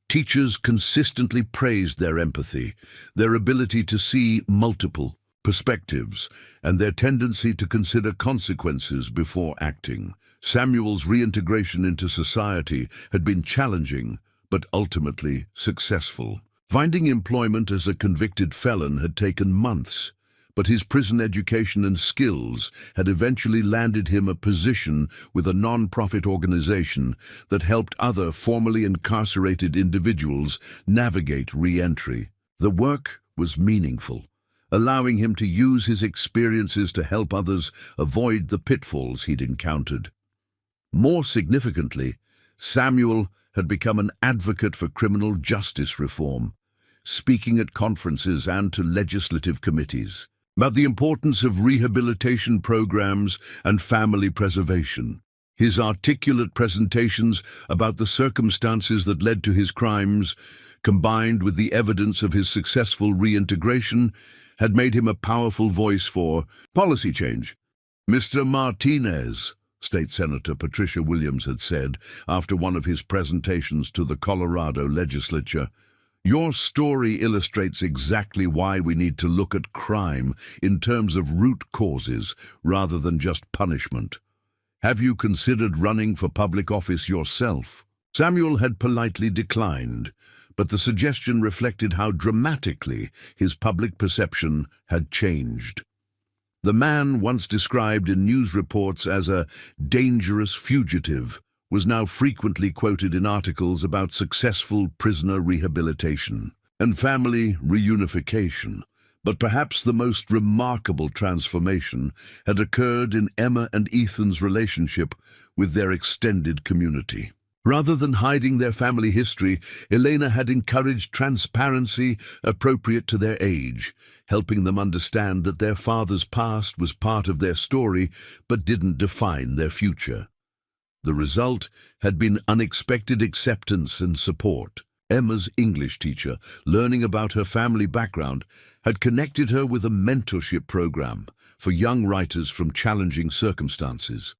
Teachers consistently praised their empathy, their ability to see multiple perspectives, and their tendency to consider consequences before acting. Samuel's reintegration into society had been challenging, but ultimately successful. Finding employment as a convicted felon had taken months, but his prison education and skills had eventually landed him a position with a non-profit organization that helped other formerly incarcerated individuals navigate re-entry. The work was meaningful, allowing him to use his experiences to help others avoid the pitfalls he'd encountered. More significantly, Samuel had become an advocate for criminal justice reform, speaking at conferences and to legislative committees about the importance of rehabilitation programs and family preservation. His articulate presentations about the circumstances that led to his crimes, combined with the evidence of his successful reintegration, had made him a powerful voice for policy change. "Mr. Martinez," State Senator Patricia Williams had said after one of his presentations to the Colorado legislature, Your story illustrates exactly why we need to look at crime in terms of root causes rather than just punishment. Have you considered running for public office yourself? Samuel had politely declined, but the suggestion reflected how dramatically his public perception had changed. The man once described in news reports as a dangerous fugitive was now frequently quoted in articles about successful prisoner rehabilitation and family reunification. But perhaps the most remarkable transformation had occurred in Emma and Ethan's relationship with their extended community. Rather than hiding their family history, Elena had encouraged transparency appropriate to their age, helping them understand that their father's past was part of their story but didn't define their future. The result had been unexpected acceptance and support. Emma's English teacher, learning about her family background, had connected her with a mentorship program for young writers from challenging circumstances.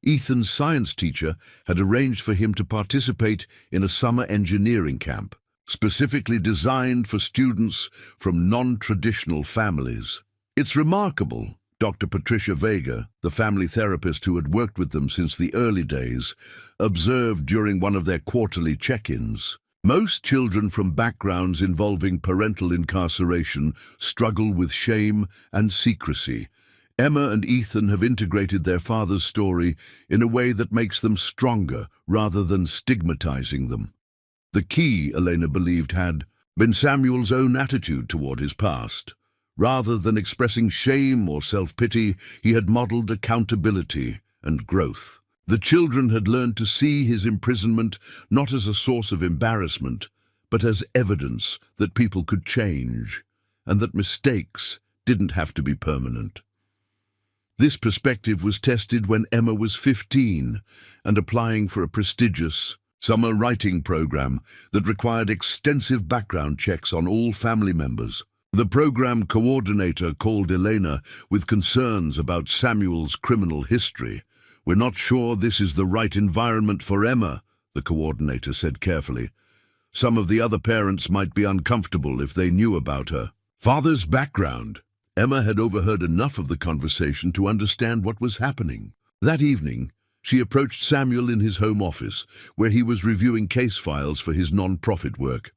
Ethan's science teacher had arranged for him to participate in a summer engineering camp, specifically designed for students from non-traditional families. It's remarkable, Dr. Patricia Vega, the family therapist who had worked with them since the early days, observed during one of their quarterly check-ins. Most children from backgrounds involving parental incarceration struggle with shame and secrecy. Emma and Ethan have integrated their father's story in a way that makes them stronger rather than stigmatizing them. The key, Elena believed, had been Samuel's own attitude toward his past. Rather than expressing shame or self-pity, he had modeled accountability and growth. The children had learned to see his imprisonment not as a source of embarrassment, but as evidence that people could change, and that mistakes didn't have to be permanent. This perspective was tested when Emma was 15 and applying for a prestigious summer writing program that required extensive background checks on all family members. The program coordinator called Elena with concerns about Samuel's criminal history. "We're not sure this is the right environment for Emma," the coordinator said carefully. "Some of the other parents might be uncomfortable if they knew about her." Father's background. Emma had overheard enough of the conversation to understand what was happening. That evening, she approached Samuel in his home office, where he was reviewing case files for his non-profit work.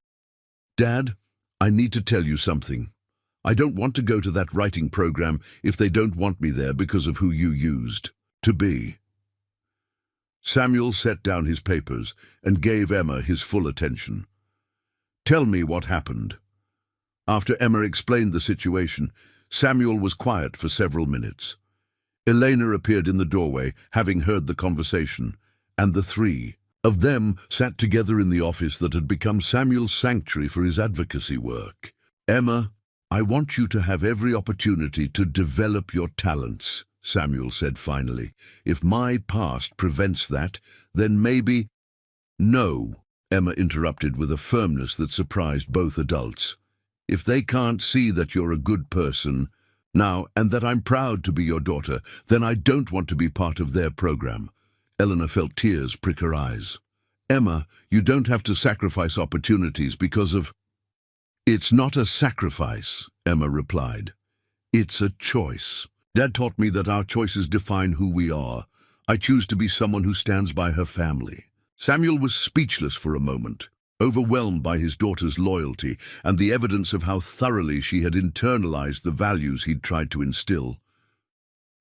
"Dad, I need to tell you something. I don't want to go to that writing program if they don't want me there because of who you used to be." Samuel set down his papers and gave Emma his full attention. "Tell me what happened." After Emma explained the situation, Samuel was quiet for several minutes. Elena appeared in the doorway, having heard the conversation, and the three of them sat together in the office that had become Samuel's sanctuary for his advocacy work. "Emma, I want you to have every opportunity to develop your talents," Samuel said finally. "If my past prevents that, then maybe—" "No," Emma interrupted with a firmness that surprised both adults. "If they can't see that you're a good person now and that I'm proud to be your daughter, then I don't want to be part of their program." Eleanor felt tears prick her eyes. "Emma, you don't have to sacrifice opportunities because of—" "It's not a sacrifice," Emma replied. "It's a choice. Dad taught me that our choices define who we are. I choose to be someone who stands by her family." Samuel was speechless for a moment, overwhelmed by his daughter's loyalty and the evidence of how thoroughly she had internalized the values he'd tried to instill.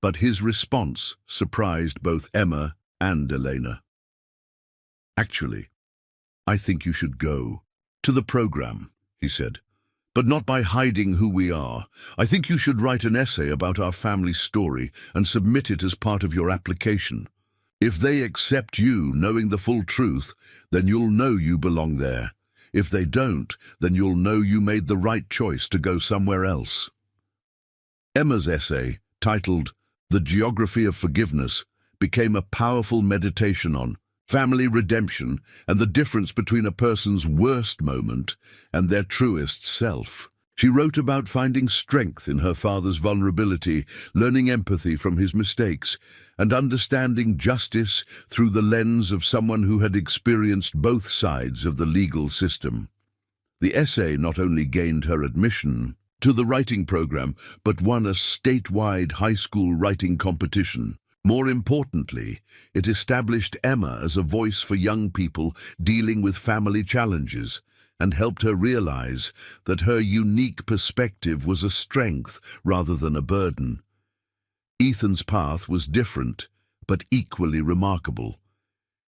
But his response surprised both Emma and Elena. "Actually, I think you should go to the program," he said, "but not by hiding who we are. I think you should write an essay about our family story and submit it as part of your application. If they accept you knowing the full truth, then you'll know you belong there. If they don't, then you'll know you made the right choice to go somewhere else." Emma's essay, titled "The Geography of Forgiveness," became a powerful meditation on family redemption and the difference between a person's worst moment and their truest self. She wrote about finding strength in her father's vulnerability, learning empathy from his mistakes, and understanding justice through the lens of someone who had experienced both sides of the legal system. The essay not only gained her admission to the writing program, but won a statewide high school writing competition. More importantly, it established Emma as a voice for young people dealing with family challenges and helped her realize that her unique perspective was a strength rather than a burden. Ethan's path was different, but equally remarkable.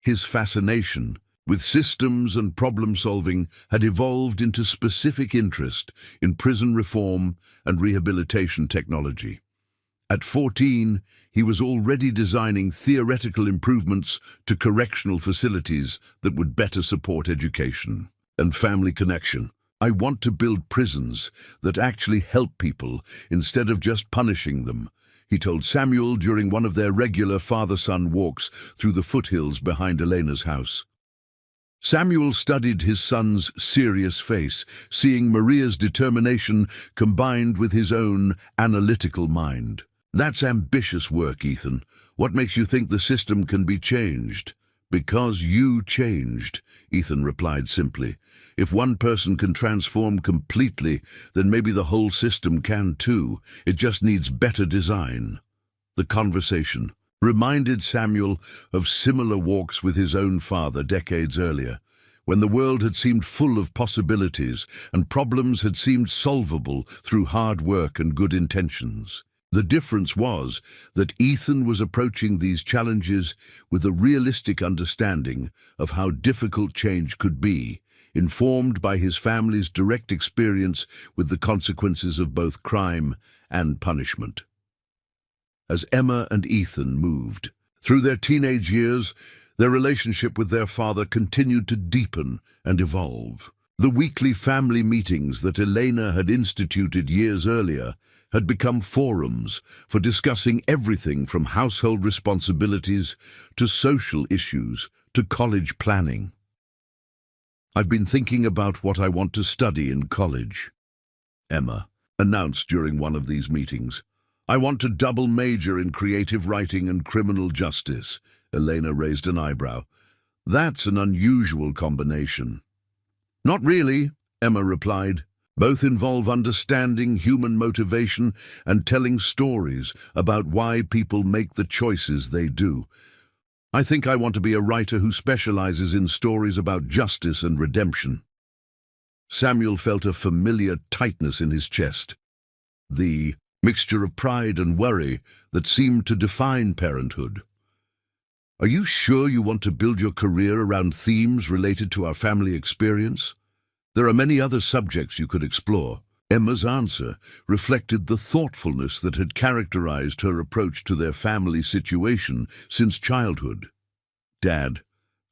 His fascination with systems and problem-solving had evolved into specific interest in prison reform and rehabilitation technology. At 14, he was already designing theoretical improvements to correctional facilities that would better support education and family connection. "I want to build prisons that actually help people instead of just punishing them," he told Samuel during one of their regular father-son walks through the foothills behind Elena's house. Samuel studied his son's serious face, seeing Maria's determination combined with his own analytical mind. "That's ambitious work, Ethan. What makes you think the system can be changed?" "Because you changed," Ethan replied simply. "If one person can transform completely, then maybe the whole system can too. It just needs better design." The conversation reminded Samuel of similar walks with his own father decades earlier, when the world had seemed full of possibilities and problems had seemed solvable through hard work and good intentions. The difference was that Ethan was approaching these challenges with a realistic understanding of how difficult change could be, informed by his family's direct experience with the consequences of both crime and punishment. As Emma and Ethan moved through their teenage years, their relationship with their father continued to deepen and evolve. The weekly family meetings that Elena had instituted years earlier had become forums for discussing everything from household responsibilities to social issues to college planning. "I've been thinking about what I want to study in college," Emma announced during one of these meetings. "I want to double major in creative writing and criminal justice." Elena raised an eyebrow. "That's an unusual combination." "Not really," Emma replied. "Both involve understanding human motivation and telling stories about why people make the choices they do. I think I want to be a writer who specializes in stories about justice and redemption." Samuel felt a familiar tightness in his chest, the mixture of pride and worry that seemed to define parenthood. "Are you sure you want to build your career around themes related to our family experience? There are many other subjects you could explore." Emma's answer reflected the thoughtfulness that had characterized her approach to their family situation since childhood. "Dad,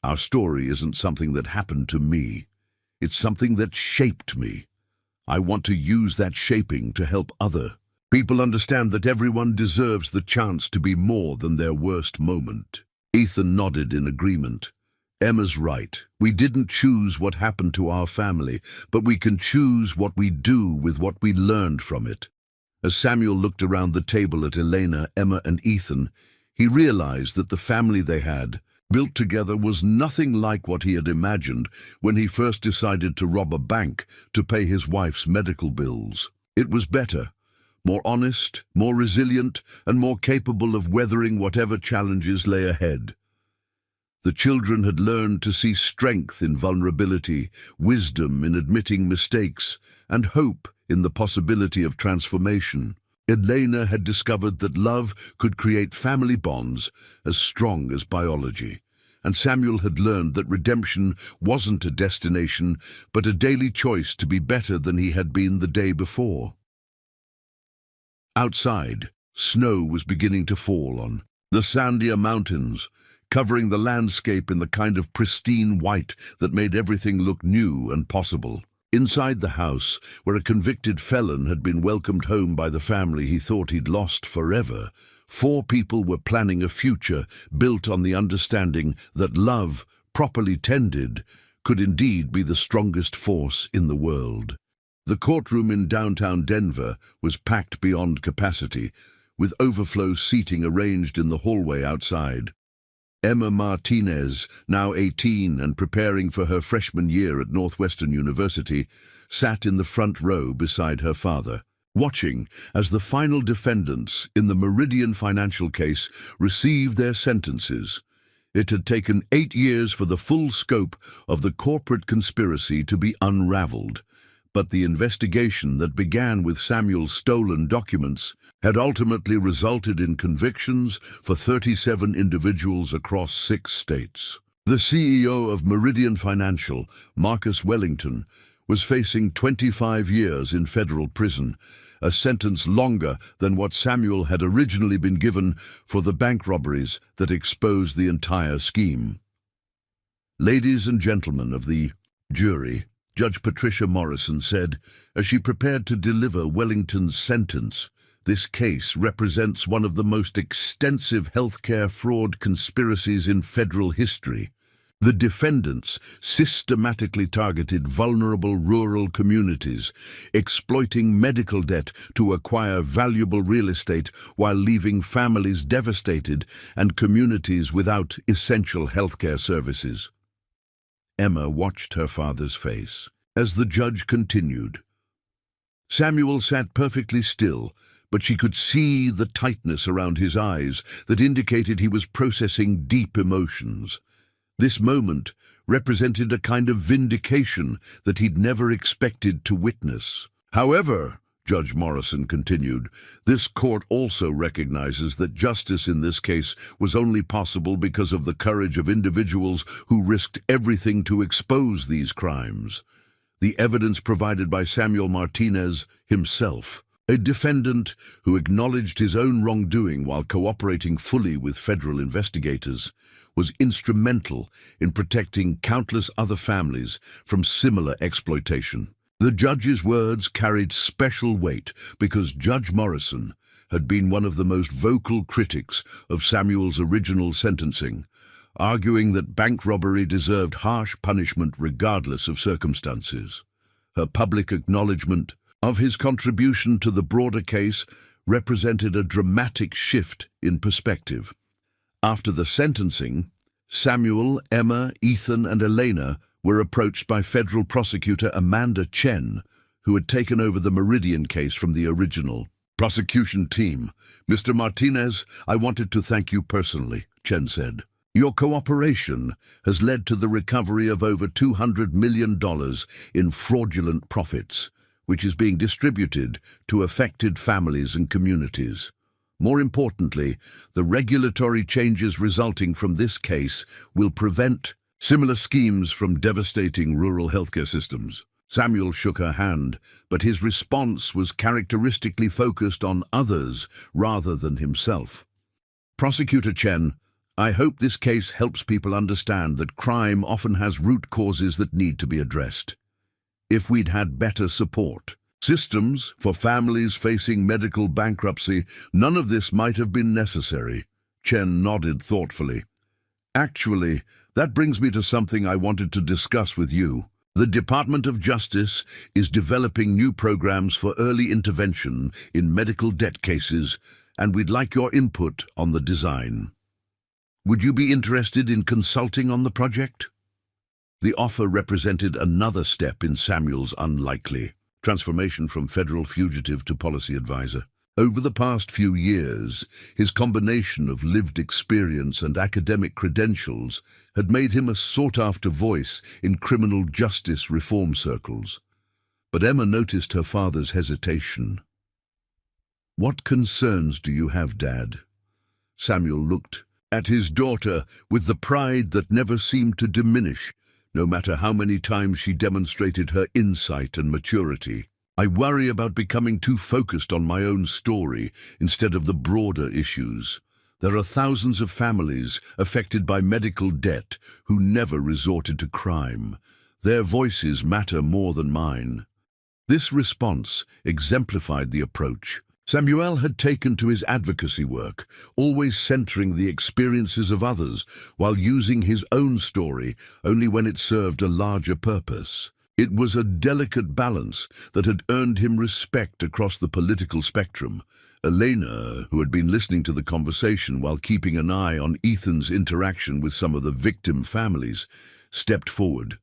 our story isn't something that happened to me. It's something that shaped me. I want to use that shaping to help other people understand that everyone deserves the chance to be more than their worst moment." Ethan nodded in agreement. "Emma's right. We didn't choose what happened to our family, but we can choose what we do with what we learned from it." As Samuel looked around the table at Elena, Emma, and Ethan, he realized that the family they had built together was nothing like what he had imagined when he first decided to rob a bank to pay his wife's medical bills. It was better, more honest, more resilient, and more capable of weathering whatever challenges lay ahead. The children had learned to see strength in vulnerability, wisdom in admitting mistakes, and hope in the possibility of transformation. Elena had discovered that love could create family bonds as strong as biology, and Samuel had learned that redemption wasn't a destination, but a daily choice to be better than he had been the day before. Outside, snow was beginning to fall on the Sandia Mountains, covering the landscape in the kind of pristine white that made everything look new and possible. Inside the house, where a convicted felon had been welcomed home by the family he thought he'd lost forever, 4 people were planning a future built on the understanding that love, properly tended, could indeed be the strongest force in the world. The courtroom in downtown Denver was packed beyond capacity, with overflow seating arranged in the hallway outside. Emma Martinez, now 18 and preparing for her freshman year at Northwestern University, sat in the front row beside her father, watching as the final defendants in the Meridian financial case received their sentences. It had taken 8 years for the full scope of the corporate conspiracy to be unraveled, but the investigation that began with Samuel's stolen documents had ultimately resulted in convictions for 37 individuals across 6 states. The CEO of Meridian Financial, Marcus Wellington, was facing 25 years in federal prison, a sentence longer than what Samuel had originally been given for the bank robberies that exposed the entire scheme. Ladies and gentlemen of the jury, Judge Patricia Morrison said, as she prepared to deliver Wellington's sentence, this case represents one of the most extensive healthcare fraud conspiracies in federal history. The defendants systematically targeted vulnerable rural communities, exploiting medical debt to acquire valuable real estate while leaving families devastated and communities without essential healthcare services. Emma watched her father's face as the judge continued. Samuel sat perfectly still, but she could see the tightness around his eyes that indicated he was processing deep emotions. This moment represented a kind of vindication that he'd never expected to witness. However, Judge Morrison continued, this court also recognizes that justice in this case was only possible because of the courage of individuals who risked everything to expose these crimes. The evidence provided by Samuel Martinez himself, a defendant who acknowledged his own wrongdoing while cooperating fully with federal investigators, was instrumental in protecting countless other families from similar exploitation. The judge's words carried special weight because Judge Morrison had been one of the most vocal critics of Samuel's original sentencing, arguing that bank robbery deserved harsh punishment regardless of circumstances. Her public acknowledgement of his contribution to the broader case represented a dramatic shift in perspective. After the sentencing, Samuel, Emma, Ethan, and Elena were approached by federal prosecutor Amanda Chen, who had taken over the Meridian case from the original prosecution team. "Mr. Martinez, I wanted to thank you personally," Chen said. "Your cooperation has led to the recovery of over $200 million in fraudulent profits, which is being distributed to affected families and communities. More importantly, the regulatory changes resulting from this case will prevent similar schemes from devastating rural healthcare systems." Samuel shook her hand, but his response was characteristically focused on others rather than himself. "Prosecutor Chen, I hope this case helps people understand that crime often has root causes that need to be addressed. If we'd had better support systems for families facing medical bankruptcy, none of this might have been necessary." Chen nodded thoughtfully. "Actually, that brings me to something I wanted to discuss with you. The Department of Justice is developing new programs for early intervention in medical debt cases, and we'd like your input on the design. Would you be interested in consulting on the project?" The offer represented another step in Samuel's unlikely transformation from federal fugitive to policy advisor. Over the past few years, his combination of lived experience and academic credentials had made him a sought-after voice in criminal justice reform circles. But Emma noticed her father's hesitation. "What concerns do you have, Dad?" Samuel looked at his daughter with the pride that never seemed to diminish, no matter how many times she demonstrated her insight and maturity. "I worry about becoming too focused on my own story instead of the broader issues. There are thousands of families affected by medical debt who never resorted to crime. Their voices matter more than mine." This response exemplified the approach Samuel had taken to his advocacy work, always centering the experiences of others while using his own story only when it served a larger purpose. It was a delicate balance that had earned him respect across the political spectrum, Elena, who had been listening to the conversation while keeping an eye on Ethan's interaction with some of the victim families, stepped forward.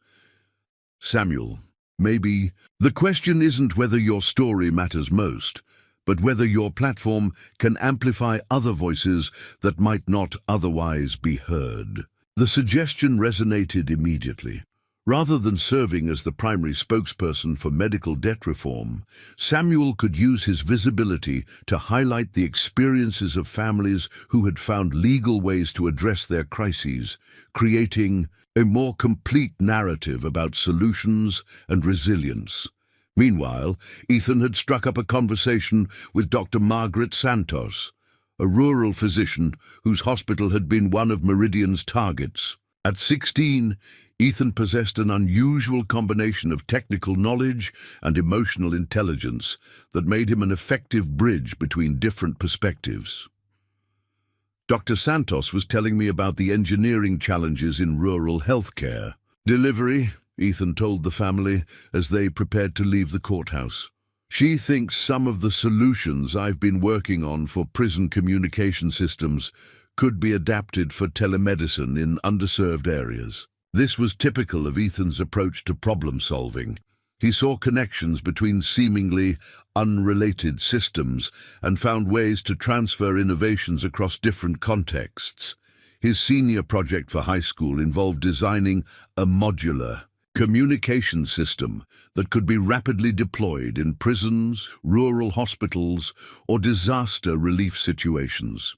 "Samuel, maybe the question isn't whether your story matters most, but whether your platform can amplify other voices that might not otherwise be heard." The suggestion resonated immediately. Rather than serving as the primary spokesperson for medical debt reform, Samuel could use his visibility to highlight the experiences of families who had found legal ways to address their crises, creating a more complete narrative about solutions and resilience. Meanwhile, Ethan had struck up a conversation with Dr. Margaret Santos, a rural physician whose hospital had been one of Meridian's targets. At 16, Ethan possessed an unusual combination of technical knowledge and emotional intelligence that made him an effective bridge between different perspectives. Dr. Santos was telling me about the engineering challenges in rural healthcare. "Delivery," Ethan told the family as they prepared to leave the courthouse. "She thinks some of the solutions I've been working on for prison communication systems could be adapted for telemedicine in underserved areas." This was typical of Ethan's approach to problem solving. He saw connections between seemingly unrelated systems and found ways to transfer innovations across different contexts. His senior project for high school involved designing a modular communication system that could be rapidly deployed in prisons, rural hospitals, or disaster relief situations.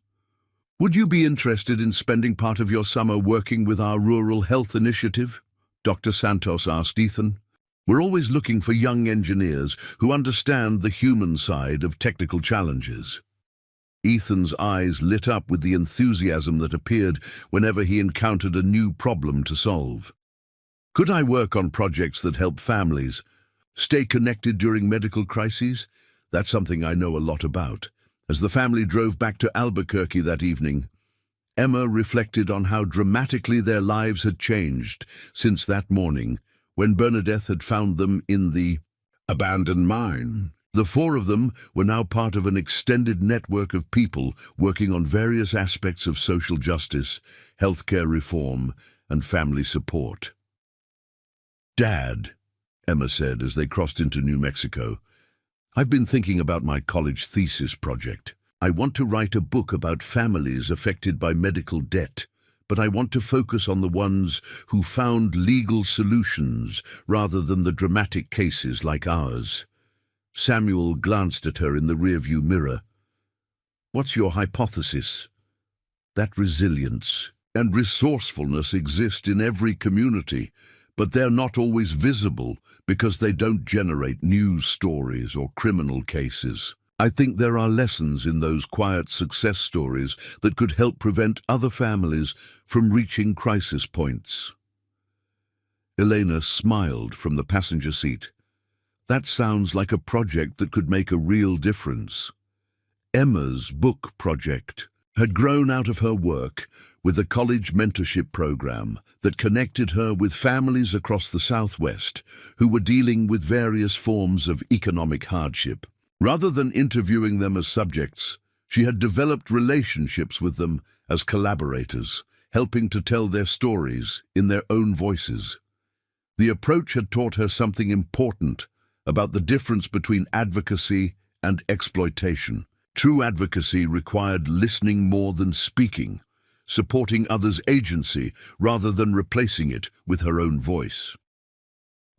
"Would you be interested in spending part of your summer working with our rural health initiative?" Dr. Santos asked Ethan. "We're always looking for young engineers who understand the human side of technical challenges." Ethan's eyes lit up with the enthusiasm that appeared whenever he encountered a new problem to solve. "Could I work on projects that help families stay connected during medical crises? That's something I know a lot about." As the family drove back to Albuquerque that evening, Emma reflected on how dramatically their lives had changed since that morning when Bernadette had found them in the abandoned mine. The four of them were now part of an extended network of people working on various aspects of social justice, healthcare reform, and family support. "Dad," Emma said as they crossed into New Mexico, "I've been thinking about my college thesis project. I want to write a book about families affected by medical debt, but I want to focus on the ones who found legal solutions rather than the dramatic cases like ours." Samuel glanced at her in the rearview mirror. "What's your hypothesis?" "That resilience and resourcefulness exist in every community, but they're not always visible because they don't generate news stories or criminal cases. I think there are lessons in those quiet success stories that could help prevent other families from reaching crisis points." Elena smiled from the passenger seat. "That sounds like a project that could make a real difference." Emma's book project had grown out of her work with a college mentorship program that connected her with families across the Southwest who were dealing with various forms of economic hardship. Rather than interviewing them as subjects, she had developed relationships with them as collaborators, helping to tell their stories in their own voices. The approach had taught her something important about the difference between advocacy and exploitation. True advocacy required listening more than speaking, supporting others' agency rather than replacing it with her own voice.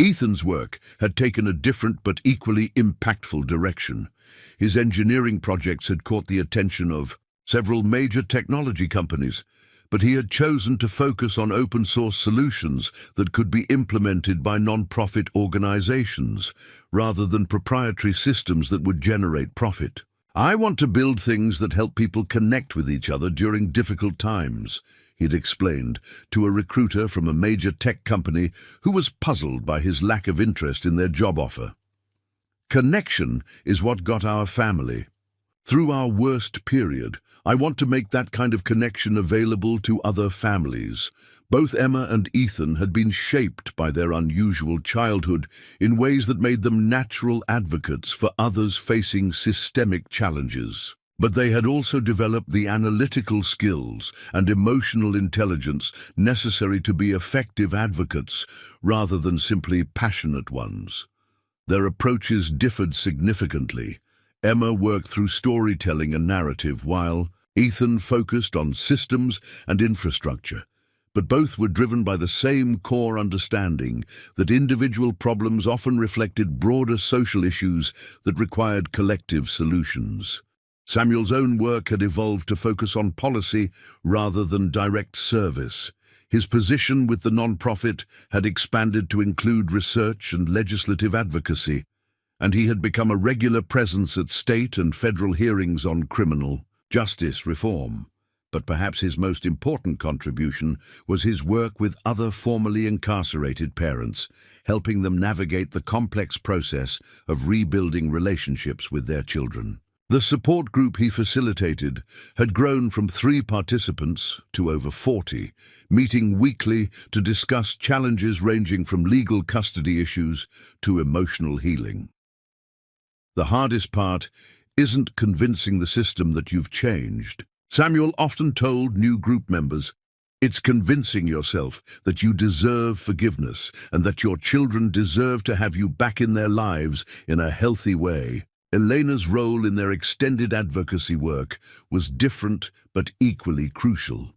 Ethan's work had taken a different but equally impactful direction. His engineering projects had caught the attention of several major technology companies, but he had chosen to focus on open-source solutions that could be implemented by non-profit organizations, rather than proprietary systems that would generate profit. "I want to build things that help people connect with each other during difficult times," he'd explained to a recruiter from a major tech company who was puzzled by his lack of interest in their job offer. "Connection is what got our family Through our worst period, I want to make that kind of connection available to other families. Both Emma and Ethan had been shaped by their unusual childhood in ways that made them natural advocates for others facing systemic challenges. But they had also developed the analytical skills and emotional intelligence necessary to be effective advocates rather than simply passionate ones. Their approaches differed significantly. Emma worked through storytelling and narrative, while Ethan focused on systems and infrastructure. But both were driven by the same core understanding that individual problems often reflected broader social issues that required collective solutions. Samuel's own work had evolved to focus on policy rather than direct service. His position with the nonprofit had expanded to include research and legislative advocacy, and he had become a regular presence at state and federal hearings on criminal justice reform. But perhaps his most important contribution was his work with other formerly incarcerated parents, helping them navigate the complex process of rebuilding relationships with their children. The support group he facilitated had grown from 3 participants to over 40, meeting weekly to discuss challenges ranging from legal custody issues to emotional healing. The hardest part isn't convincing the system that you've changed, Samuel often told new group members. It's convincing yourself that you deserve forgiveness and that your children deserve to have you back in their lives in a healthy way. Elena's role in their extended advocacy work was different but equally crucial.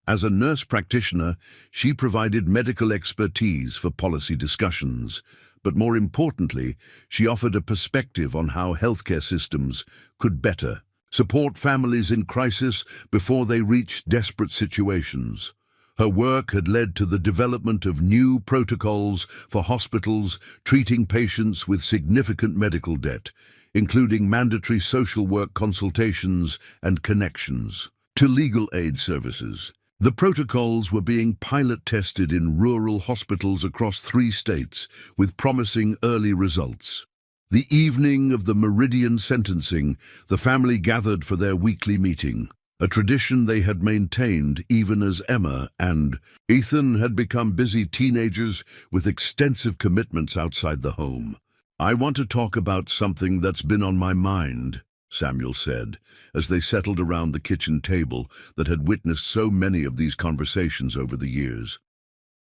As a nurse practitioner, she provided medical expertise for policy discussions, but more importantly, she offered a perspective on how healthcare systems could better support families in crisis before they reached desperate situations. Her work had led to the development of new protocols for hospitals treating patients with significant medical debt, including mandatory social work consultations and connections to legal aid services. The protocols were being pilot-tested in rural hospitals across 3 states, with promising early results. The evening of the Meridian sentencing, the family gathered for their weekly meeting, a tradition they had maintained even as Emma and Ethan had become busy teenagers with extensive commitments outside the home. "I want to talk about something that's been on my mind," Samuel said, as they settled around the kitchen table that had witnessed so many of these conversations over the years.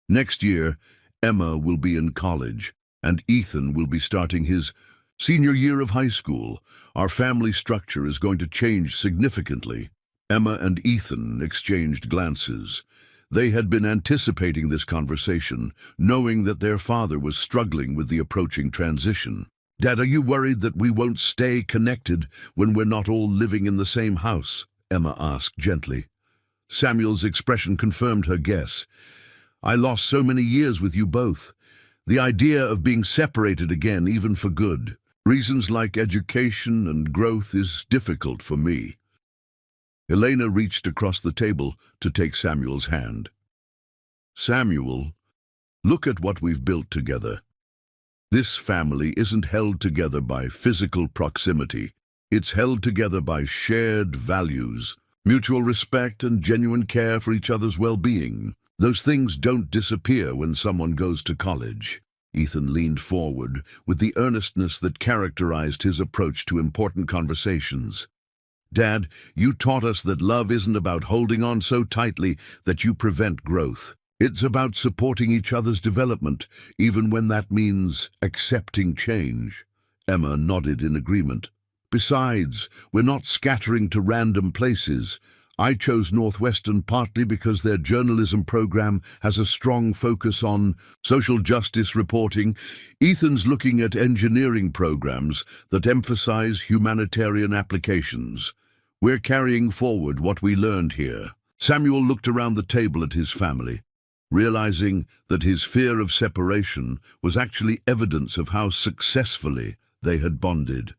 "Next year, Emma will be in college, and Ethan will be starting his senior year of high school. Our family structure is going to change significantly." Emma and Ethan exchanged glances. They had been anticipating this conversation, knowing that their father was struggling with the approaching transition. "Dad, are you worried that we won't stay connected when we're not all living in the same house?" Emma asked gently. Samuel's expression confirmed her guess. "I lost so many years with you both. The idea of being separated again, even for good, reasons like education and growth, is difficult for me." Elena reached across the table to take Samuel's hand. "Samuel, look at what we've built together. This family isn't held together by physical proximity. It's held together by shared values, mutual respect, and genuine care for each other's well-being. Those things don't disappear when someone goes to college." Ethan leaned forward with the earnestness that characterized his approach to important conversations. "Dad, you taught us that love isn't about holding on so tightly that you prevent growth. It's about supporting each other's development, even when that means accepting change." Emma nodded in agreement. "Besides, we're not scattering to random places. I chose Northwestern partly because their journalism program has a strong focus on social justice reporting. Ethan's looking at engineering programs that emphasize humanitarian applications. We're carrying forward what we learned here." Samuel looked around the table at his family, realizing that his fear of separation was actually evidence of how successfully they had bonded.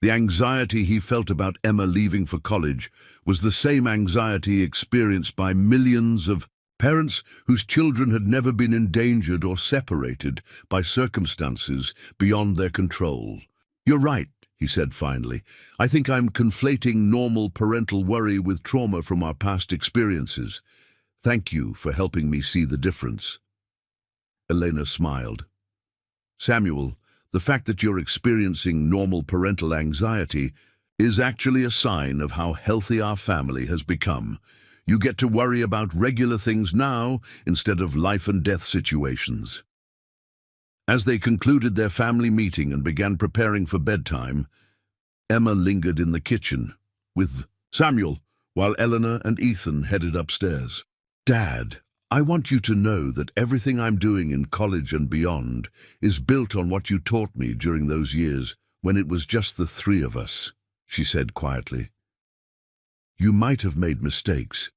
The anxiety he felt about Emma leaving for college was the same anxiety experienced by millions of parents whose children had never been endangered or separated by circumstances beyond their control. "You're right," he said finally. "I think I'm conflating normal parental worry with trauma from our past experiences. Thank you for helping me see the difference." Elena smiled. "Samuel, the fact that you're experiencing normal parental anxiety is actually a sign of how healthy our family has become. You get to worry about regular things now instead of life and death situations." As they concluded their family meeting and began preparing for bedtime, Emma lingered in the kitchen with Samuel while Eleanor and Ethan headed upstairs. "Dad, I want you to know that everything I'm doing in college and beyond is built on what you taught me during those years when it was just the three of us," she said quietly. "You might have made mistakes,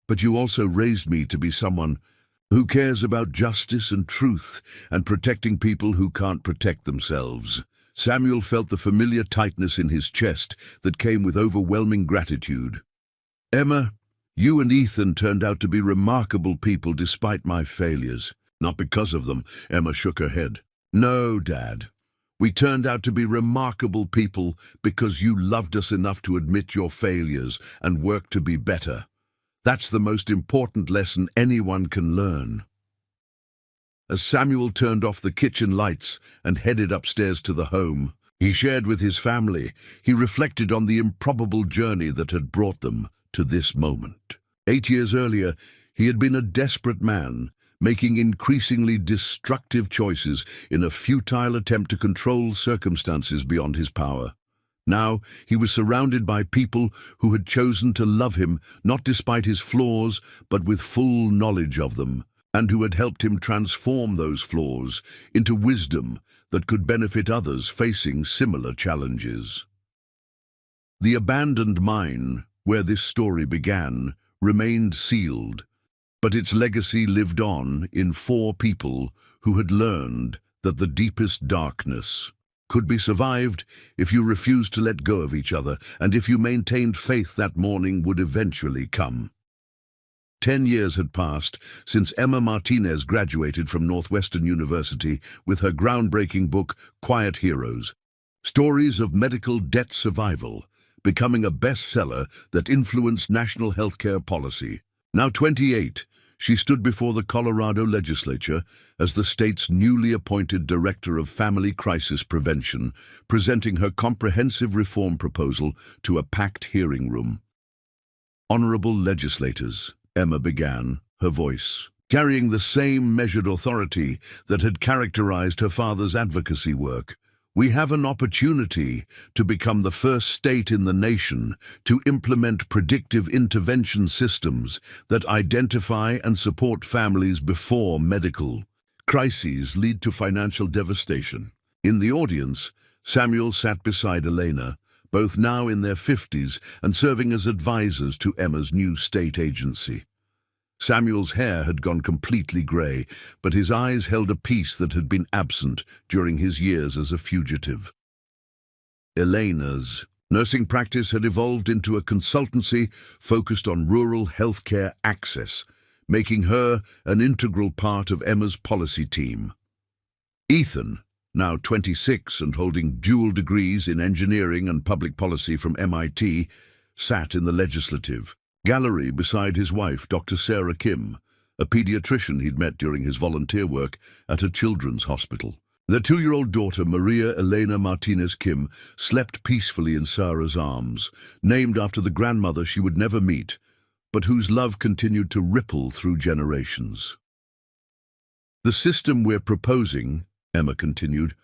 but you also raised me to be someone who cares about justice and truth and protecting people who can't protect themselves." Samuel felt the familiar tightness in his chest that came with overwhelming gratitude. "Emma, you and Ethan turned out to be remarkable people despite my failures." "Not because of them," Emma shook her head. "No, Dad. We turned out to be remarkable people because you loved us enough to admit your failures and work to be better. That's the most important lesson anyone can learn." As Samuel turned off the kitchen lights and headed upstairs to the home he shared with his family, he reflected on the improbable journey that had brought them to this moment. 8 years earlier, he had been a desperate man, making increasingly destructive choices in a futile attempt to control circumstances beyond his power. Now he was surrounded by people who had chosen to love him, not despite his flaws, but with full knowledge of them, and who had helped him transform those flaws into wisdom that could benefit others facing similar challenges. The abandoned mine, where this story began, remained sealed, but its legacy lived on in 4 people who had learned that the deepest darkness could be survived if you refused to let go of each other, and if you maintained faith that morning would eventually come. 10 years had passed since Emma Martinez graduated from Northwestern University with her groundbreaking book, Quiet Heroes, Stories of Medical Debt Survival, becoming a bestseller that influenced national healthcare policy. Now 28, she stood before the Colorado legislature as the state's newly appointed Director of Family Crisis Prevention, presenting her comprehensive reform proposal to a packed hearing room. "Honorable legislators," Emma began, her voice carrying the same measured authority that had characterized her father's advocacy work, "we have an opportunity to become the first state in the nation to implement predictive intervention systems that identify and support families before medical crises lead to financial devastation." In the audience, Samuel sat beside Elena, both now in their 50s and serving as advisors to Emma's new state agency. Samuel's hair had gone completely grey, but his eyes held a peace that had been absent during his years as a fugitive. Elena's nursing practice had evolved into a consultancy focused on rural healthcare access, making her an integral part of Emma's policy team. Ethan, now 26 and holding dual degrees in engineering and public policy from MIT, sat in the legislative gallery beside his wife, Dr. Sarah Kim, a pediatrician he'd met during his volunteer work at a children's hospital. Their 2-year-old daughter, Maria Elena Martinez Kim, slept peacefully in Sarah's arms, named after the grandmother she would never meet, but whose love continued to ripple through generations. "The system we're proposing," Emma continued,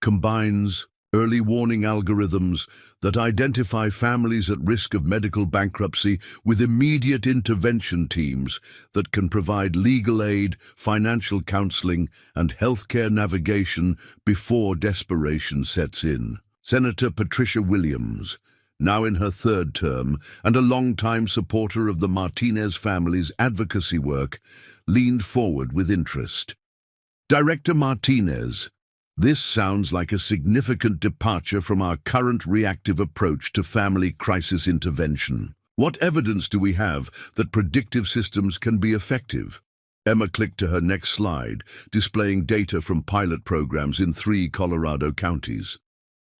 "combines early warning algorithms that identify families at risk of medical bankruptcy with immediate intervention teams that can provide legal aid, financial counseling, and healthcare navigation before desperation sets in." Senator Patricia Williams, now in her 3rd term and a long-time supporter of the Martinez family's advocacy work, leaned forward with interest. "Director Martinez, this sounds like a significant departure from our current reactive approach to family crisis intervention. What evidence do we have that predictive systems can be effective?" Emma clicked to her next slide, displaying data from pilot programs in 3 Colorado counties.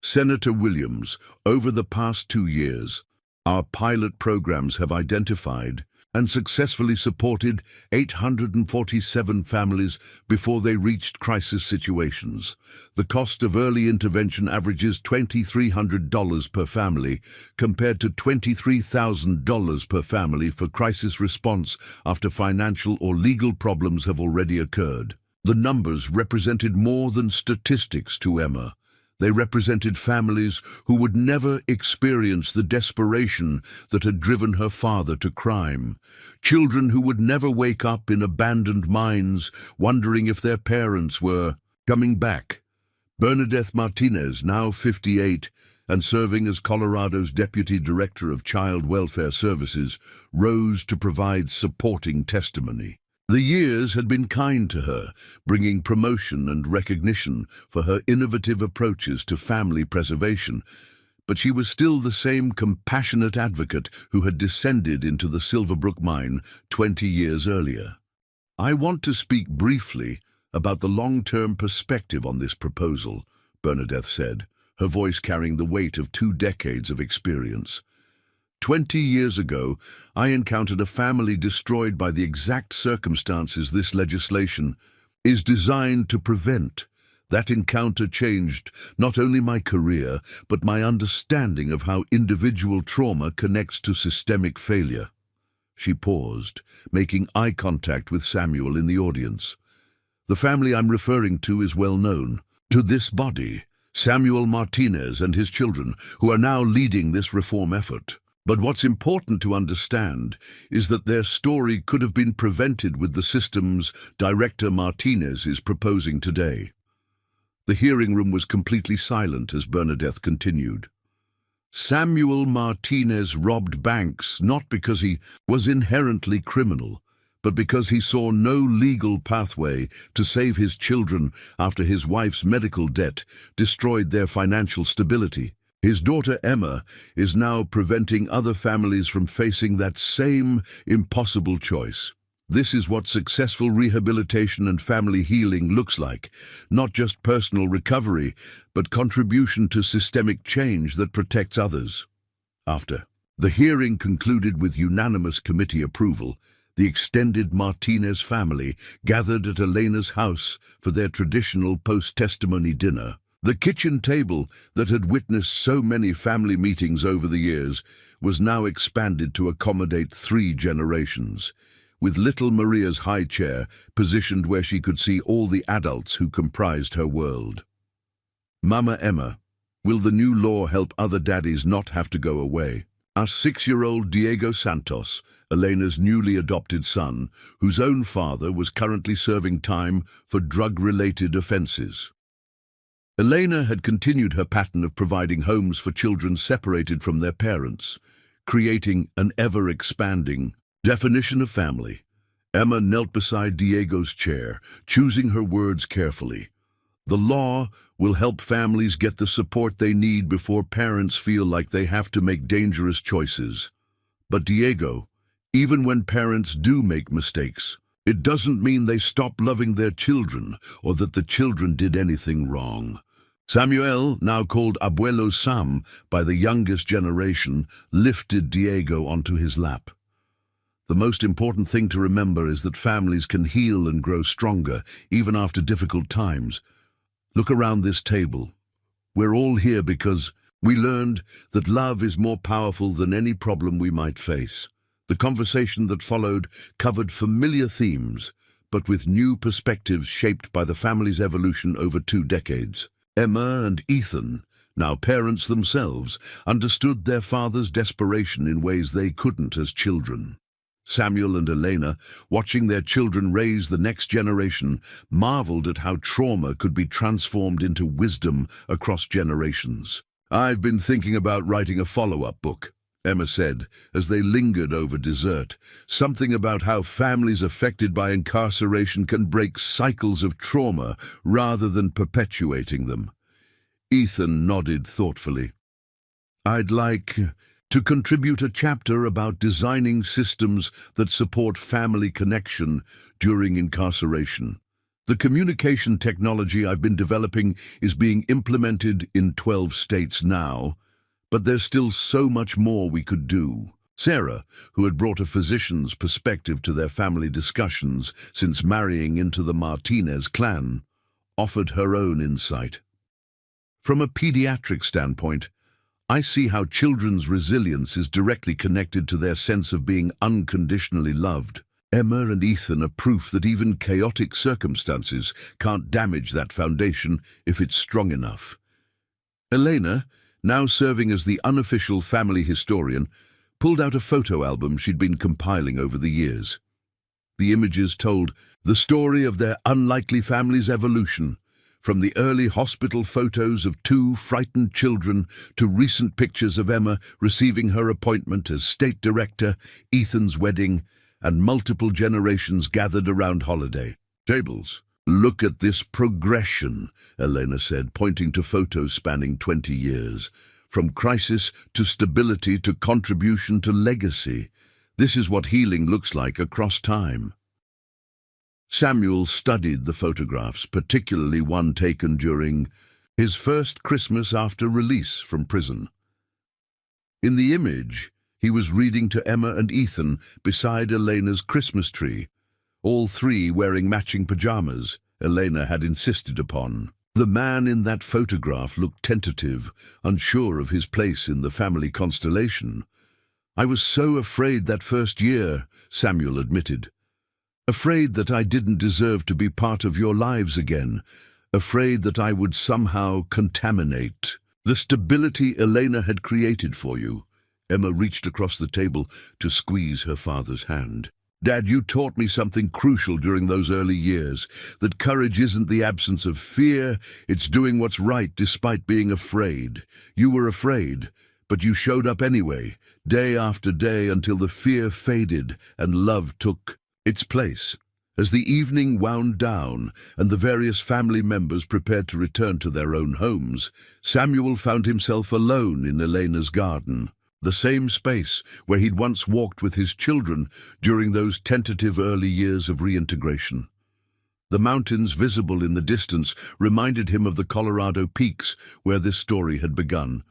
Senator Williams, over the past 2 years, our pilot programs have identified and successfully supported 847 families before they reached crisis situations. The cost of early intervention averages $2,300 per family, compared to $23,000 per family for crisis response after financial or legal problems have already occurred. The numbers represented more than statistics to Emma. They represented families who would never experience the desperation that had driven her father to crime. Children who would never wake up in abandoned mines, wondering if their parents were coming back. Bernadette Martinez, now 58, and serving as Colorado's Deputy Director of Child Welfare Services, rose to provide supporting testimony. The years had been kind to her, bringing promotion and recognition for her innovative approaches to family preservation, but she was still the same compassionate advocate who had descended into the Silverbrook mine 20 years earlier. "I want to speak briefly about the long-term perspective on this proposal," Bernadette said, her voice carrying the weight of 2 decades of experience. 20 years ago, I encountered a family destroyed by the exact circumstances this legislation is designed to prevent. That encounter changed not only my career, but my understanding of how individual trauma connects to systemic failure. She paused, making eye contact with Samuel in the audience. The family I'm referring to is well known to this body, Samuel Martinez and his children, who are now leading this reform effort. But what's important to understand is that their story could have been prevented with the systems Director Martinez is proposing today. The hearing room was completely silent as Bernadette continued. Samuel Martinez robbed banks not because he was inherently criminal, but because he saw no legal pathway to save his children after his wife's medical debt destroyed their financial stability. His daughter Emma is now preventing other families from facing that same impossible choice. This is what successful rehabilitation and family healing looks like, not just personal recovery, but contribution to systemic change that protects others. After the hearing concluded with unanimous committee approval, the extended Martinez family gathered at Elena's house for their traditional post-testimony dinner. The kitchen table that had witnessed so many family meetings over the years was now expanded to accommodate 3 generations, with little Maria's high chair positioned where she could see all the adults who comprised her world. "Mama Emma, will the new law help other daddies not have to go away?" asked 6-year-old Diego Santos, Elena's newly adopted son, whose own father was currently serving time for drug-related offenses. Elena had continued her pattern of providing homes for children separated from their parents, creating an ever-expanding definition of family. Emma knelt beside Diego's chair, choosing her words carefully. "The law will help families get the support they need before parents feel like they have to make dangerous choices. But Diego, even when parents do make mistakes, it doesn't mean they stop loving their children or that the children did anything wrong." Samuel, now called Abuelo Sam by the youngest generation, lifted Diego onto his lap. "The most important thing to remember is that families can heal and grow stronger, even after difficult times. Look around this table. We're all here because we learned that love is more powerful than any problem we might face." The conversation that followed covered familiar themes, but with new perspectives shaped by the family's evolution over 2 decades. Emma and Ethan, now parents themselves, understood their father's desperation in ways they couldn't as children. Samuel and Elena, watching their children raise the next generation, marveled at how trauma could be transformed into wisdom across generations. "I've been thinking about writing a follow-up book," Emma said, as they lingered over dessert. "Something about how families affected by incarceration can break cycles of trauma rather than perpetuating them." Ethan nodded thoughtfully. "I'd like to contribute a chapter about designing systems that support family connection during incarceration. The communication technology I've been developing is being implemented in 12 states now, but there's still so much more we could do. Sarah, who had brought a physician's perspective to their family discussions since marrying into the Martinez clan, offered her own insight. From a pediatric standpoint, I see how children's resilience is directly connected to their sense of being unconditionally loved. Emma and Ethan are proof that even chaotic circumstances can't damage that foundation if it's strong enough. Elena, now serving as the unofficial family historian, pulled out a photo album she'd been compiling over the years. The images told the story of their unlikely family's evolution, from the early hospital photos of two frightened children to recent pictures of Emma receiving her appointment as state director, Ethan's wedding, and multiple generations gathered around holiday tables. "Look at this progression," Elena said, pointing to photos spanning 20 years. "From crisis to stability to contribution to legacy. This is what healing looks like across time." Samuel studied the photographs, particularly one taken during his first Christmas after release from prison. In the image, he was reading to Emma and Ethan beside Elena's Christmas tree, all three wearing matching pajamas Elena had insisted upon. The man in that photograph looked tentative, unsure of his place in the family constellation. "I was so afraid that first year," Samuel admitted. "Afraid that I didn't deserve to be part of your lives again. Afraid that I would somehow contaminate the stability Elena had created for you." Emma reached across the table to squeeze her father's hand. "Dad, you taught me something crucial during those early years, that courage isn't the absence of fear, it's doing what's right despite being afraid. You were afraid, but you showed up anyway, day after day until the fear faded and love took its place." As the evening wound down and the various family members prepared to return to their own homes, Samuel found himself alone in Elena's garden. The same space where he'd once walked with his children during those tentative early years of reintegration. The mountains visible in the distance reminded him of the Colorado peaks where this story had begun,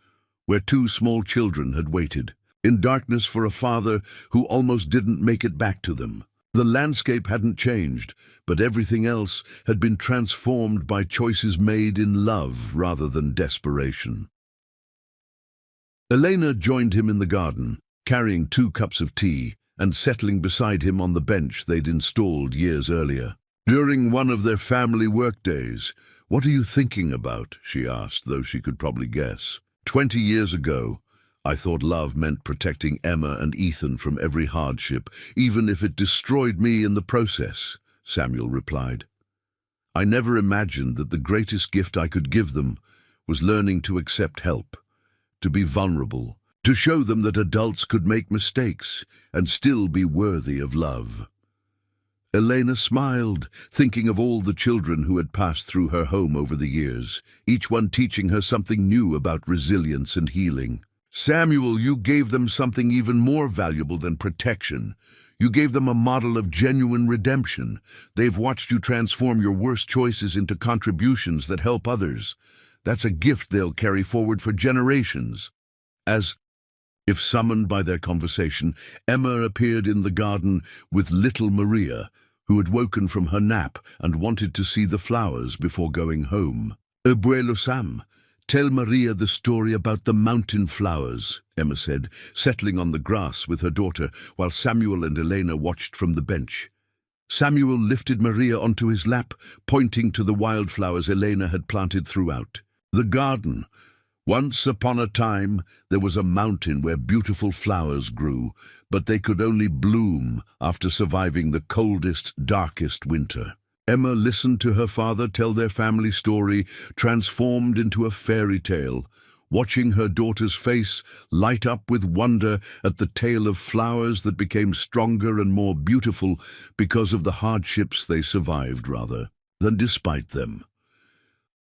where two small children had waited, in darkness for a father who almost didn't make it back to them. The landscape hadn't changed, but everything else had been transformed by choices made in love rather than desperation. Elena joined him in the garden, carrying 2 cups of tea and settling beside him on the bench they'd installed years earlier. During one of their family workdays, "What are you thinking about?" she asked, though she could probably guess. 20 years ago, I thought love meant protecting Emma and Ethan from every hardship, even if it destroyed me in the process," Samuel replied. "I never imagined that the greatest gift I could give them was learning to accept help, to be vulnerable, to show them that adults could make mistakes and still be worthy of love." Elena smiled, thinking of all the children who had passed through her home over the years, each one teaching her something new about resilience and healing. "Samuel, you gave them something even more valuable than protection. You gave them a model of genuine redemption. They've watched you transform your worst choices into contributions that help others. That's a gift they'll carry forward for generations." As if summoned by their conversation, Emma appeared in the garden with little Maria, who had woken from her nap and wanted to see the flowers before going home. "Abuelo Sam, tell Maria the story about the mountain flowers," Emma said, settling on the grass with her daughter while Samuel and Elena watched from the bench. Samuel lifted Maria onto his lap, pointing to the wildflowers Elena had planted throughout the garden. "Once upon a time, there was a mountain where beautiful flowers grew, but they could only bloom after surviving the coldest, darkest winter." Emma listened to her father tell their family story, transformed into a fairy tale, watching her daughter's face light up with wonder at the tale of flowers that became stronger and more beautiful because of the hardships they survived rather than despite them.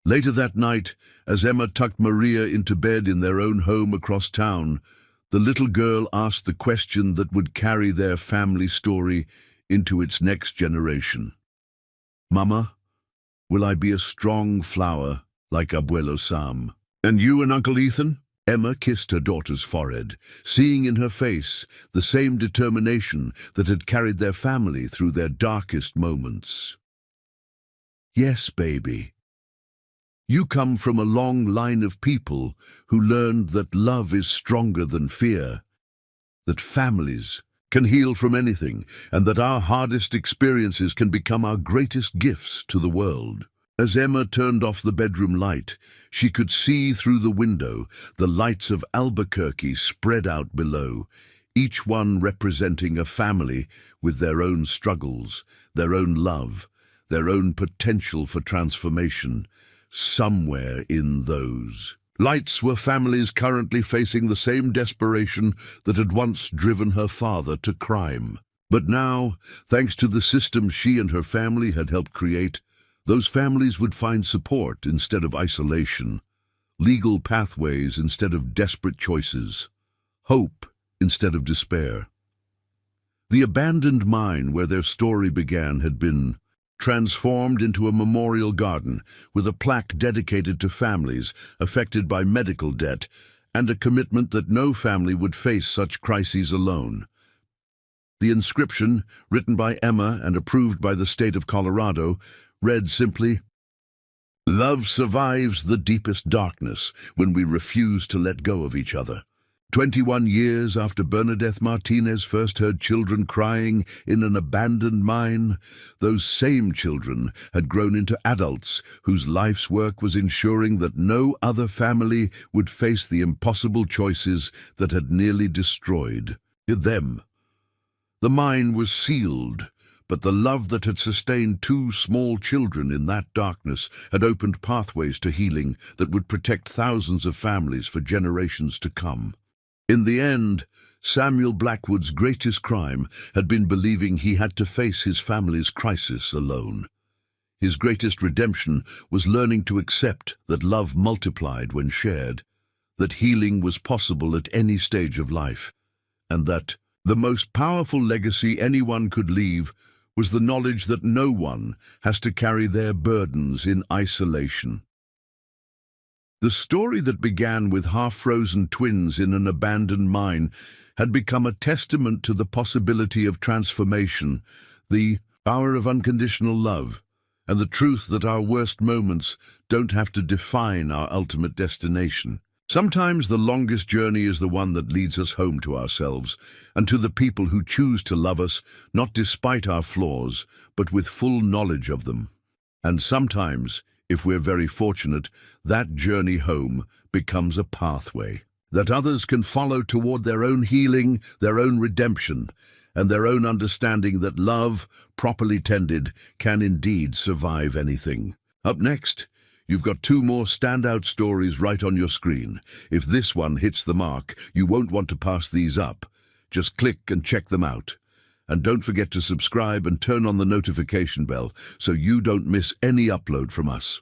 Later that night, as Emma tucked Maria into bed in their own home across town, the little girl asked the question that would carry their family story into its next generation. "Mama, Will I be a strong flower like Abuelo Sam? And you and Uncle Ethan? Emma kissed her daughter's forehead, seeing in her face the same determination that had carried their family through their darkest moments. Yes, baby. You come from a long line of people who learned that love is stronger than fear, that families can heal from anything, and that our hardest experiences can become our greatest gifts to the world. As Emma turned off the bedroom light, she could see through the window the lights of Albuquerque spread out below, each one representing a family with their own struggles, their own love, their own potential for transformation. Somewhere in those lights were families currently facing the same desperation that had once driven her father to crime. But now, thanks to the system she and her family had helped create, those families would find support instead of isolation, legal pathways instead of desperate choices, hope instead of despair. The abandoned mine where their story began had been transformed into a memorial garden with a plaque dedicated to families affected by medical debt and a commitment that no family would face such crises alone. The inscription, written by Emma and approved by the state of Colorado, read simply, "Love survives the deepest darkness when we refuse to let go of each other." 21 years after Bernadette Martinez first heard children crying in an abandoned mine, those same children had grown into adults whose life's work was ensuring that no other family would face the impossible choices that had nearly destroyed them. The mine was sealed, but the love that had sustained two small children in that darkness had opened pathways to healing that would protect thousands of families for generations to come. In the end, Samuel Blackwood's greatest crime had been believing he had to face his family's crisis alone. His greatest redemption was learning to accept that love multiplied when shared, that healing was possible at any stage of life, and that the most powerful legacy anyone could leave was the knowledge that no one has to carry their burdens in isolation. The story that began with half-frozen twins in an abandoned mine had become a testament to the possibility of transformation, the power of unconditional love, and the truth that our worst moments don't have to define our ultimate destination. Sometimes the longest journey is the one that leads us home to ourselves and to the people who choose to love us, not despite our flaws, but with full knowledge of them. And sometimes, if we're very fortunate, that journey home becomes a pathway that others can follow toward their own healing, their own redemption, and their own understanding that love, properly tended, can indeed survive anything. Up next, you've got two more standout stories right on your screen. If this one hits the mark, you won't want to pass these up. Just click and check them out. And don't forget to subscribe and turn on the notification bell so you don't miss any upload from us.